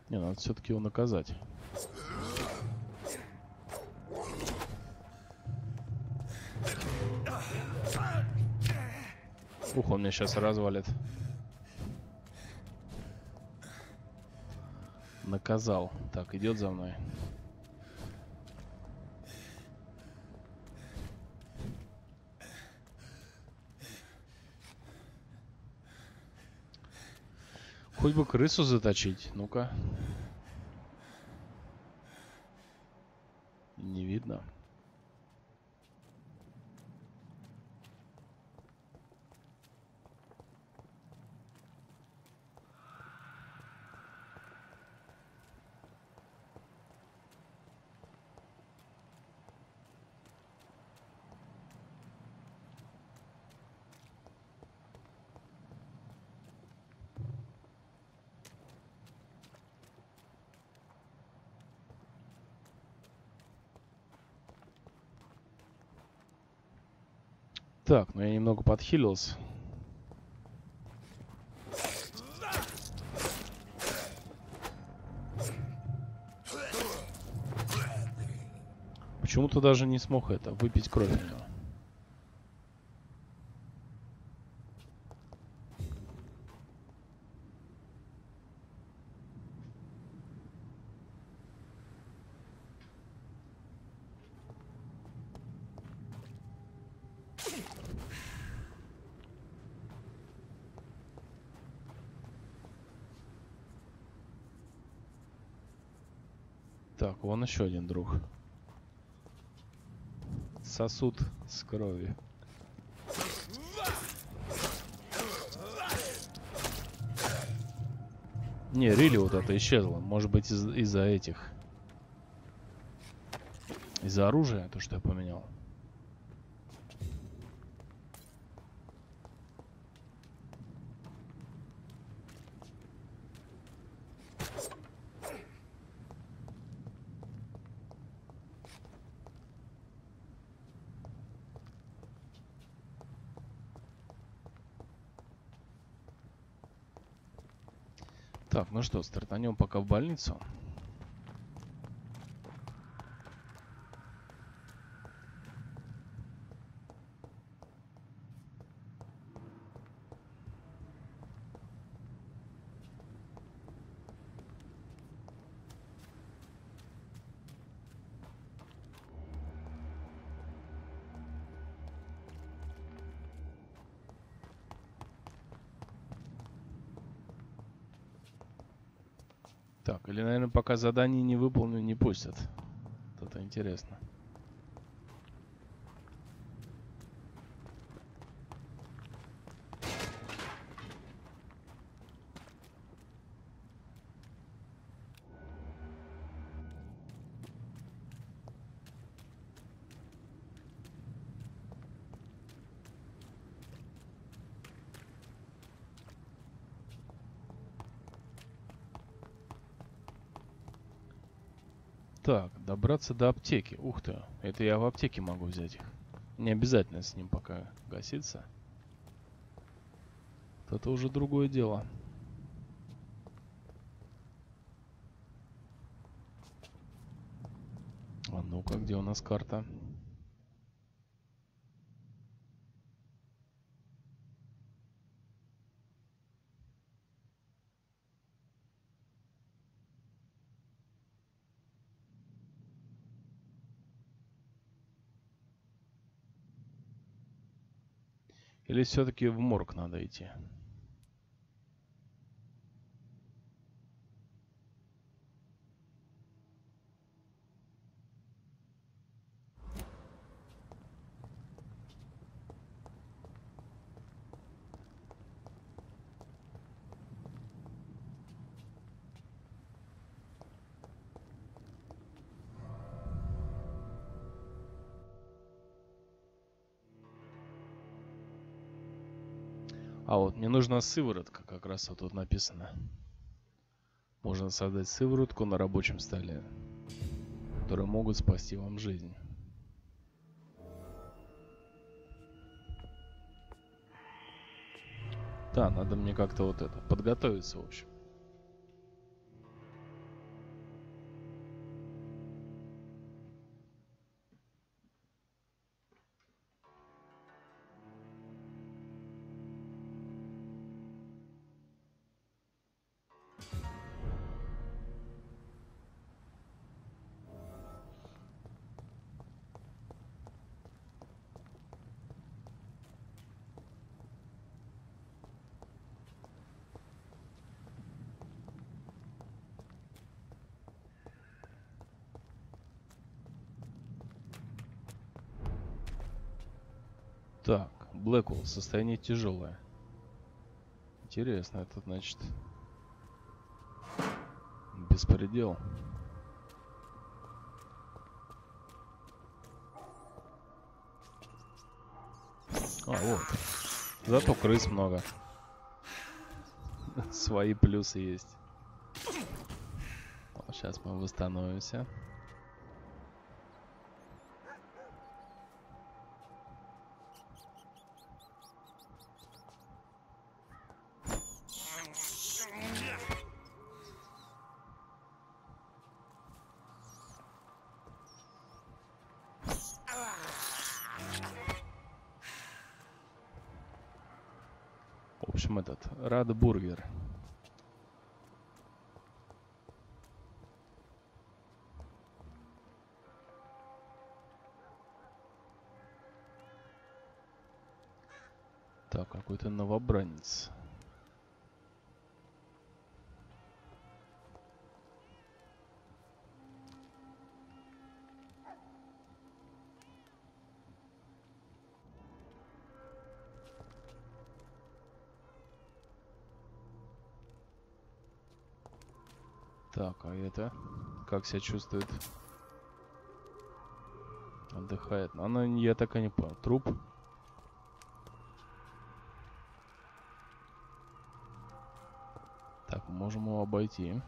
Не, надо все-таки его наказать. Ух, он меня сейчас развалит. Наказал. Так, идет за мной. Хоть бы крысу заточить. Ну-ка. Не видно. Так, ну я немного подхилился. Почему-то даже не смог это, выпить кровь у него. Так, вон еще один друг. Сосуд с кровью. Не, Рили вот это исчезло. Может быть из-за этих. Из-за оружия, то, что я поменял. Так, ну что, стартанем пока в больницу. Так, или, наверное, пока задание не выполню, не пустят. Это интересно. Так, добраться до аптеки. Ух ты, это я в аптеке могу взять их. Не обязательно с ним пока гаситься. Это уже другое дело. А ну-ка, где у нас карта? Или все-таки в морг надо идти? А вот мне нужна сыворотка, как раз вот тут написано. Можно создать сыворотку на рабочем столе, которые могут спасти вам жизнь. Да, надо мне как-то вот это подготовиться, в общем. Так, Блэквелл, состояние тяжелое. Интересно, это значит беспредел. А, вот. Зато крыс много. Свои плюсы есть. Сейчас мы восстановимся. В общем, этот Радбургер. Так, какой-то новобранец. Так, а это как себя чувствует? Отдыхает. Она, я так и не понял. Труп? Так, можем его обойти.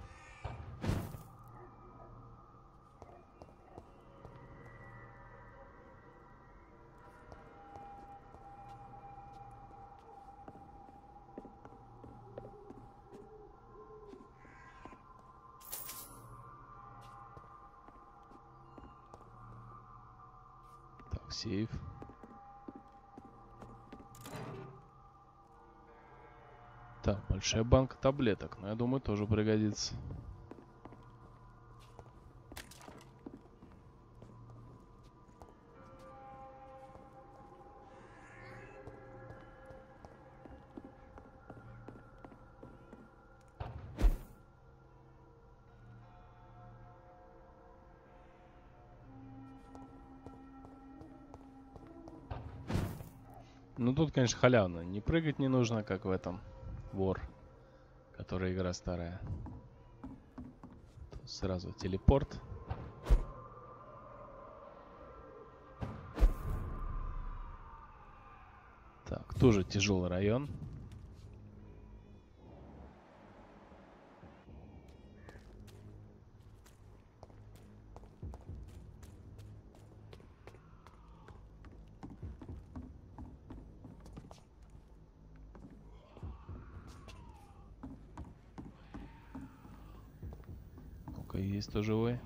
Сейф. Так, большая банка таблеток, но я думаю, тоже пригодится. Ну тут, конечно, халявно. Не прыгать не нужно, как в этом Вор, которая игра старая. Тут сразу телепорт. Так, тоже тяжелый район. Ну-ка, есть кто живой?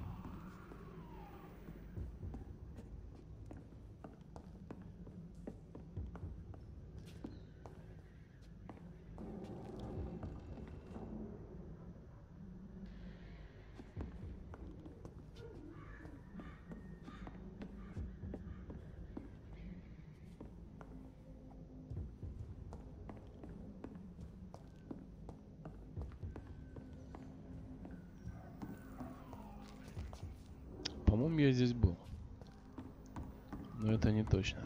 По-моему, я здесь был. Но это не точно.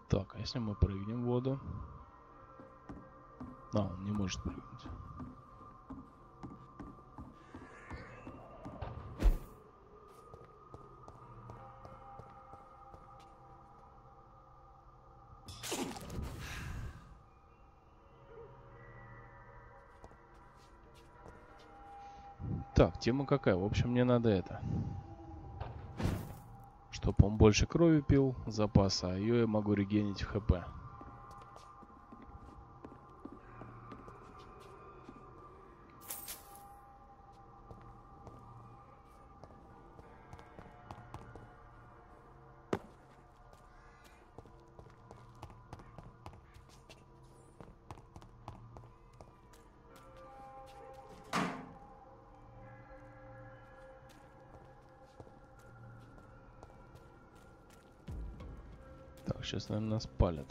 Так, а если мы прыгнем в воду? А, он не может прыгнуть. Так, тема какая? В общем, мне надо это. Чтоб он больше крови пил, запаса, а ее я могу регенить в ХП. Так, сейчас, наверное, нас палят.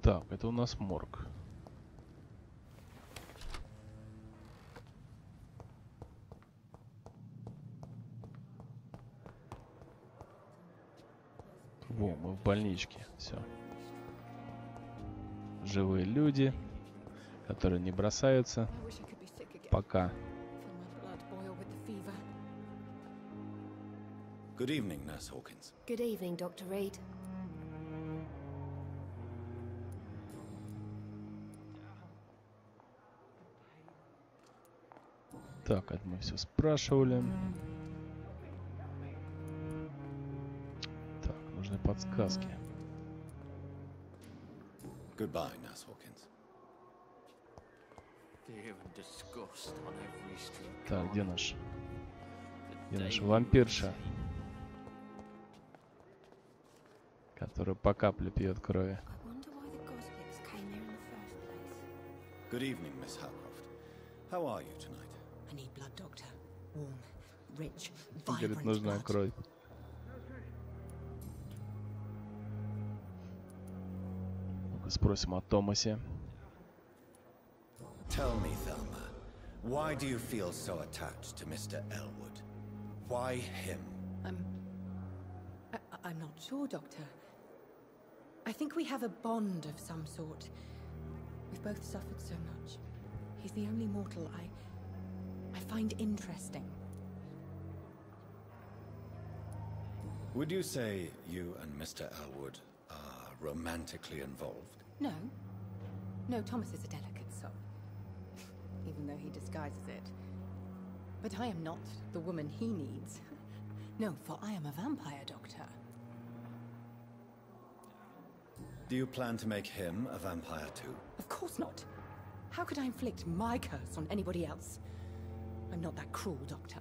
Так, это у нас морг. Во, мы в больничке. Все. Живые люди, которые не бросаются. Пока. Good evening, Nurse Hawkins. Good evening, Dr. Reed. Так, это мы все спрашивали. Так, нужны подсказки. Goodbye, Nurse Hawkins. Так, где наш? Где наша вампирша? Которая по капле пьет крови. Good evening, Miss Howcroft. How are you tonight? I need blood, Doctor. Warm, rich, Говорит, vibrant нужна blood. кровь. Ну-ка спросим о Томасе. Tell me, Thelma, why do you feel so attached to Mr. Elwood? Why him? I'm not sure, Doctor. I think we have a bond of some sort. We've both suffered so much. He's the only mortal I find interesting. Would you say you and Mr. Elwood are romantically involved? No. No, Thomas is a delicate soul. Even though he disguises it. But I am not the woman he needs. No, for I am a vampire, Doctor. Do you plan to make him a vampire too? Of course not. How could I inflict my curse on anybody else? I'm not that cruel, Doctor.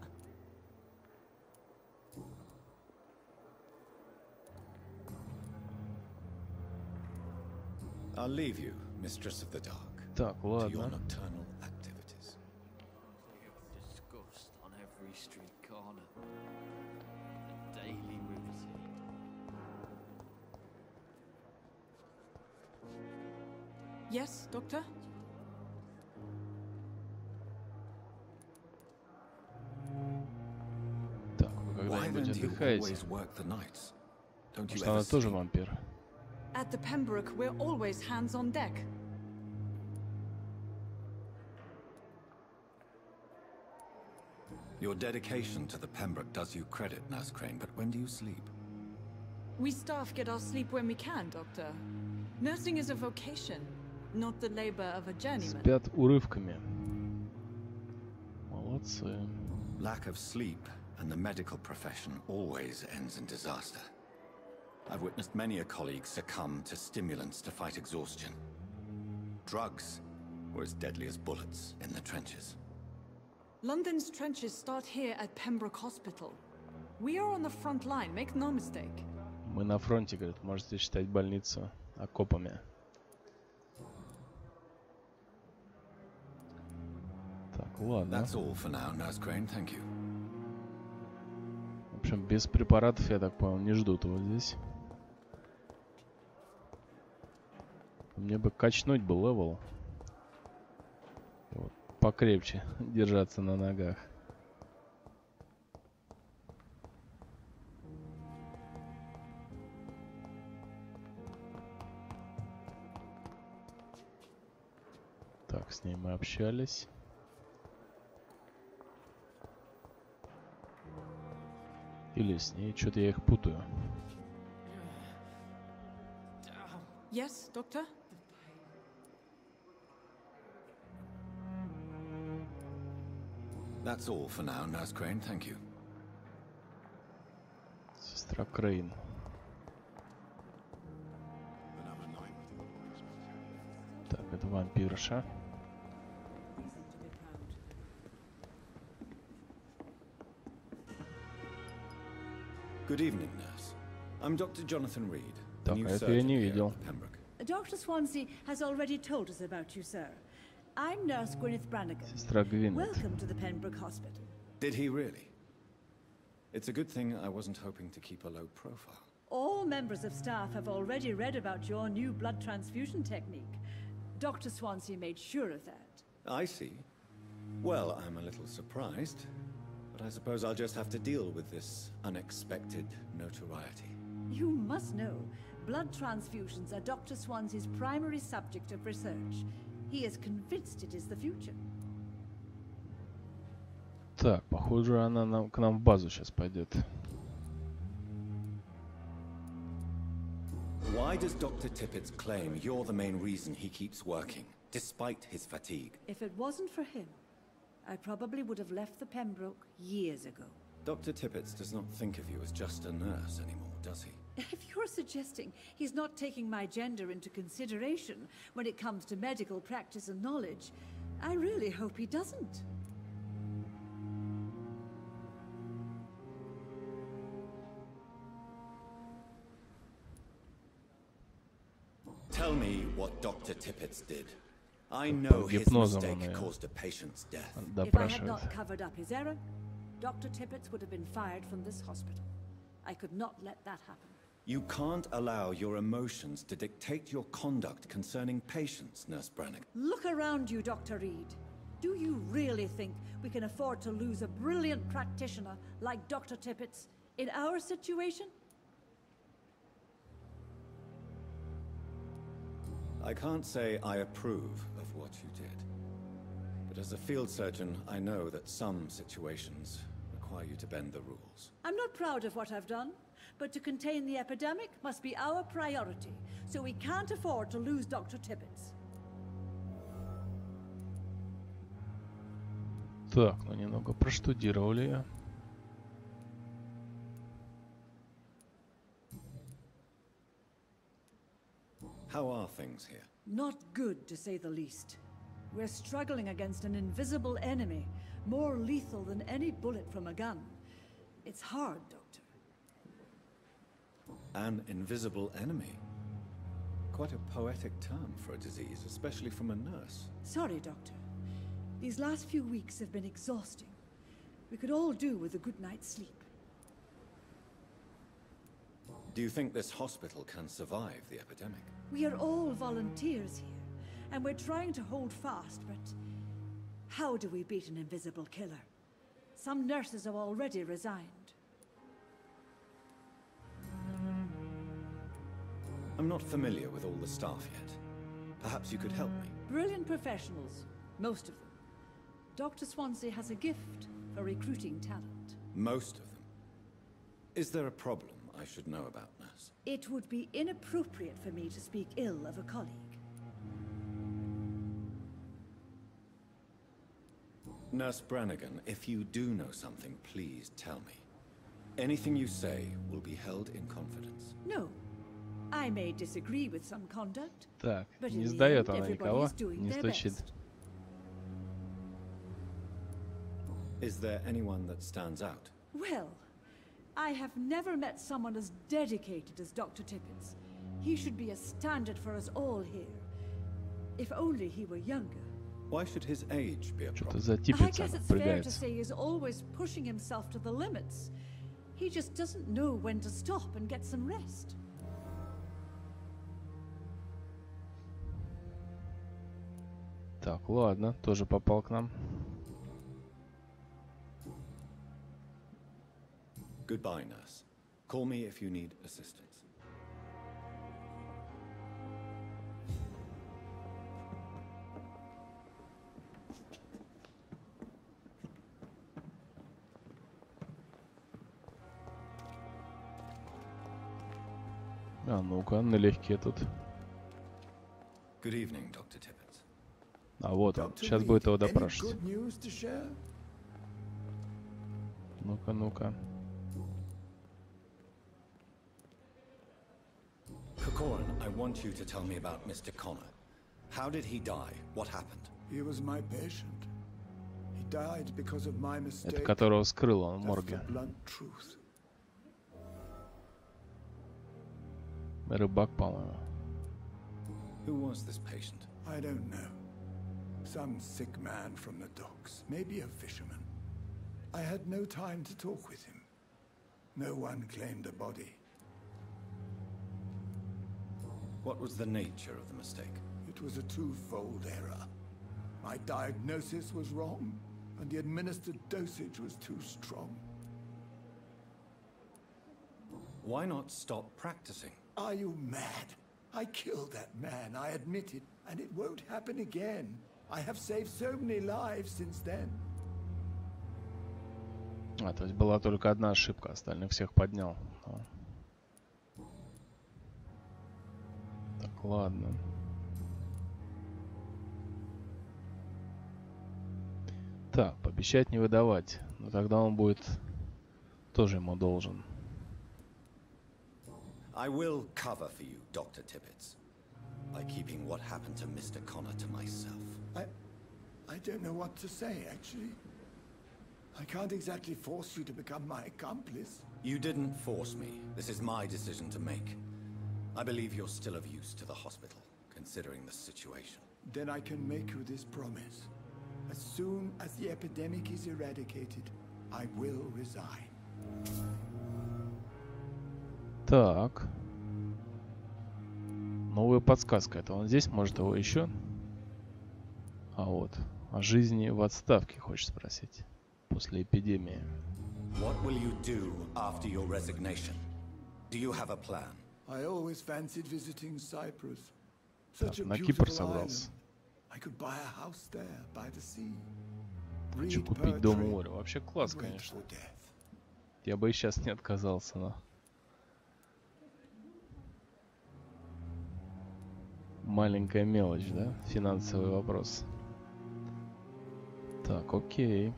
I'll leave you, Mistress of the Dark, Так, to your ладно. nocturnal activities. Disgust on every street corner. A daily routine. Yes, Doctor? Так, вы когда-нибудь отдыхаете? Потому что она тоже вампир. At the Pembroke, we're always hands on deck. Your dedication to the Pembroke does you credit, Nurse Crane, but when do you sleep? We staff get our sleep when we can, Doctor. Nursing is a vocation, not the labor of a journeyman. Спят урывками. Молодцы. Lack of sleep and the medical profession always ends in disaster. I've witnessed many a colleague succumb to stimulants to fight exhaustion. Drugs were as deadly as bullets in the trenches. London's trenches start here at Pembroke Hospital. We are on the front line, make no mistake. Мы на фронте, говорит, можете считать больницу окопами. Так, ладно. That's all for now, Nurse Crane. Thank you. В общем, без препаратов, я так понял, не ждут его здесь. Мне бы качнуть бы левел. Вот, покрепче держаться на ногах. Так, с ней мы общались. Или с ней, что-то я их путаю. Yes, Doctor? That's all for now, Nurse Crane. Thank you. Сестра Крейн. Так, это вампирша. Good evening, nurse. I'm Dr. Jonathan Reed. Так, это я не видел. Dr. Swansea has already told us about you, sir. I'm Nurse Gwyneth Brannigan. Сестра Гвинет. Welcome to the Pembroke Hospital. Did he really? It's a good thing I wasn't hoping to keep a low profile. All members of staff have already read about your new blood transfusion technique. Dr. Swansea made sure of that. I see. Well, I'm a little surprised, but I suppose I'll just have to deal with this unexpected notoriety. You must know, blood transfusions are Dr. Swansea's primary subject of research. He is convinced it is the future. Так, похоже, она к нам в базу сейчас пойдет. Why does Dr. Tippett's claim you're the main reason he keeps working, despite his fatigue? If it wasn't for him, I probably would have left the Pembroke years ago. Dr. Tippett does not think of you as just a nurse anymore, does he? If you're suggesting he's not taking my gender into consideration when it comes to medical practice and knowledge, I really hope he doesn't. Tell me what Dr. Tippett did. I know his mistake caused a patient's death. If I had not covered up his error, Dr. Tippett would have been fired from this hospital. I could not let that happen. You can't allow your emotions to dictate your conduct concerning patients, Nurse Brannigan. Look around you, Dr. Reed. Do you really think we can afford to lose a brilliant practitioner like Dr. Tippett in our situation? I can't say I approve of what you did. But as a field surgeon, I know that some situations require you to bend the rules. I'm not proud of what I've done, but to contain the epidemic must be our priority, so we can't afford to lose Dr. Tippett. Так, ну немного проштудировали ее. How are things here? Not good, to say the least. We're struggling against an invisible enemy, more lethal than any bullet from a gun. It's hard, Doctor. An invisible enemy? Quite a poetic term for a disease, especially from a nurse. Sorry, Doctor. These last few weeks have been exhausting. We could all do with a good night's sleep. Do you think this hospital can survive the epidemic? We are all volunteers here, and we're trying to hold fast, but how do we beat an invisible killer? Some nurses have already resigned. I'm not familiar with all the staff yet. Perhaps you could help me. Brilliant professionals, most of them. Dr. Swansea has a gift for recruiting talent. Most of them? Is there a problem I should know about, nurse? It would be inappropriate for me to speak ill of a colleague. Nurse Brannigan, if you do know something, please tell me. Anything you say will be held in confidence. No. I may disagree with some conduct, Так, but не in the сдает end, она никого, everybody's doing не their стучит. best. Is there anyone that stands out? Well, I have never met someone as dedicated as Dr. Tippett. He should be a standard for us all here. If only he were younger. Why should his age be a Что-то problem? за I Типпетс guess она it's fair to впрягается. say he's always pushing himself to the limits. He just doesn't know when to stop and get some rest. Так, ладно, тоже попал к нам. Goodbye, nurse. Call me if you need assistance. А ну-ка, налегке тут. Good evening, Dr. Tippett. А вот он, сейчас будет его допрашивать. Good news to share? Ну-ка, ну-ка. Corcoran, I want you to tell me about Mr. Connor. How did he die? What happened? He was my patient. He died because of my mistake. Это которого скрыл он в That's морге. the blunt truth. Рыбак, по-моему. Who was this patient? I don't know. Some sick man from the docks, maybe a fisherman. I had no time to talk with him. No one claimed a body. What was the nature of the mistake? It was a twofold error. My diagnosis was wrong, and the administered dosage was too strong. Why not stop practicing? Are you mad? I killed that man, I admit it, and it won't happen again. I have saved so many lives since then. А, то есть была только одна ошибка, остальных всех поднял. А. Так, ладно. Так, пообещать не выдавать. Но тогда он будет тоже ему должен. I will cover for you, Dr. Tippett, by keeping what happened to Mr. Connor to myself. I don't know what to say, actually. I can't exactly force you to become my accomplice. You didn't force me. This is my decision to make. I believe you're still of use to the hospital, considering the situation. Then I can make you this promise. As soon as the epidemic is eradicated, I will resign. Так. Новая подсказка. Это он здесь? Может, его еще? А вот. О жизни в отставке хочет спросить. После эпидемии. What will you do after your resignation? Do you have a plan? I always fancied visiting Cyprus. Such a на Кипр beautiful собрался. island. I could buy a house there by the sea. Хочу Read купить дом у poetry моря. Вообще класс, and wait конечно. for death. Я бы и сейчас не отказался, но... Маленькая мелочь, да? Финансовый вопрос. Так, окей.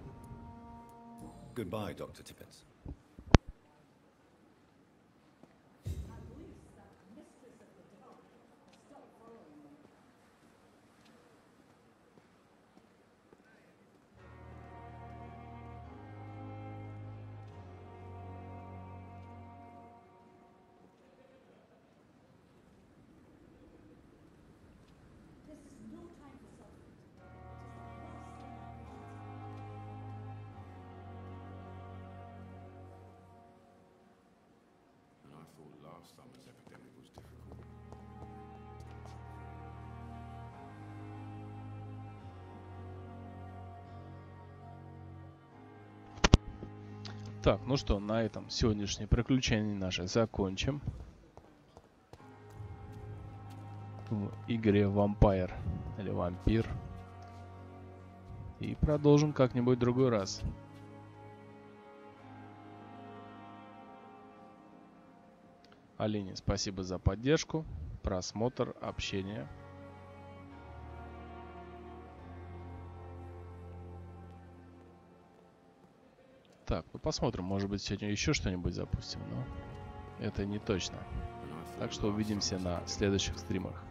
Goodbye, Dr. Tippett. Last summer's epidemic was difficult. Так, ну что, на этом сегодняшнее приключение наше закончим. В игре Vampyr или Vampyr. И продолжим как-нибудь в другой раз. Алине спасибо за поддержку, просмотр, общение. Так, ну посмотрим, может быть сегодня еще что-нибудь запустим, но это не точно. Так что увидимся на следующих стримах.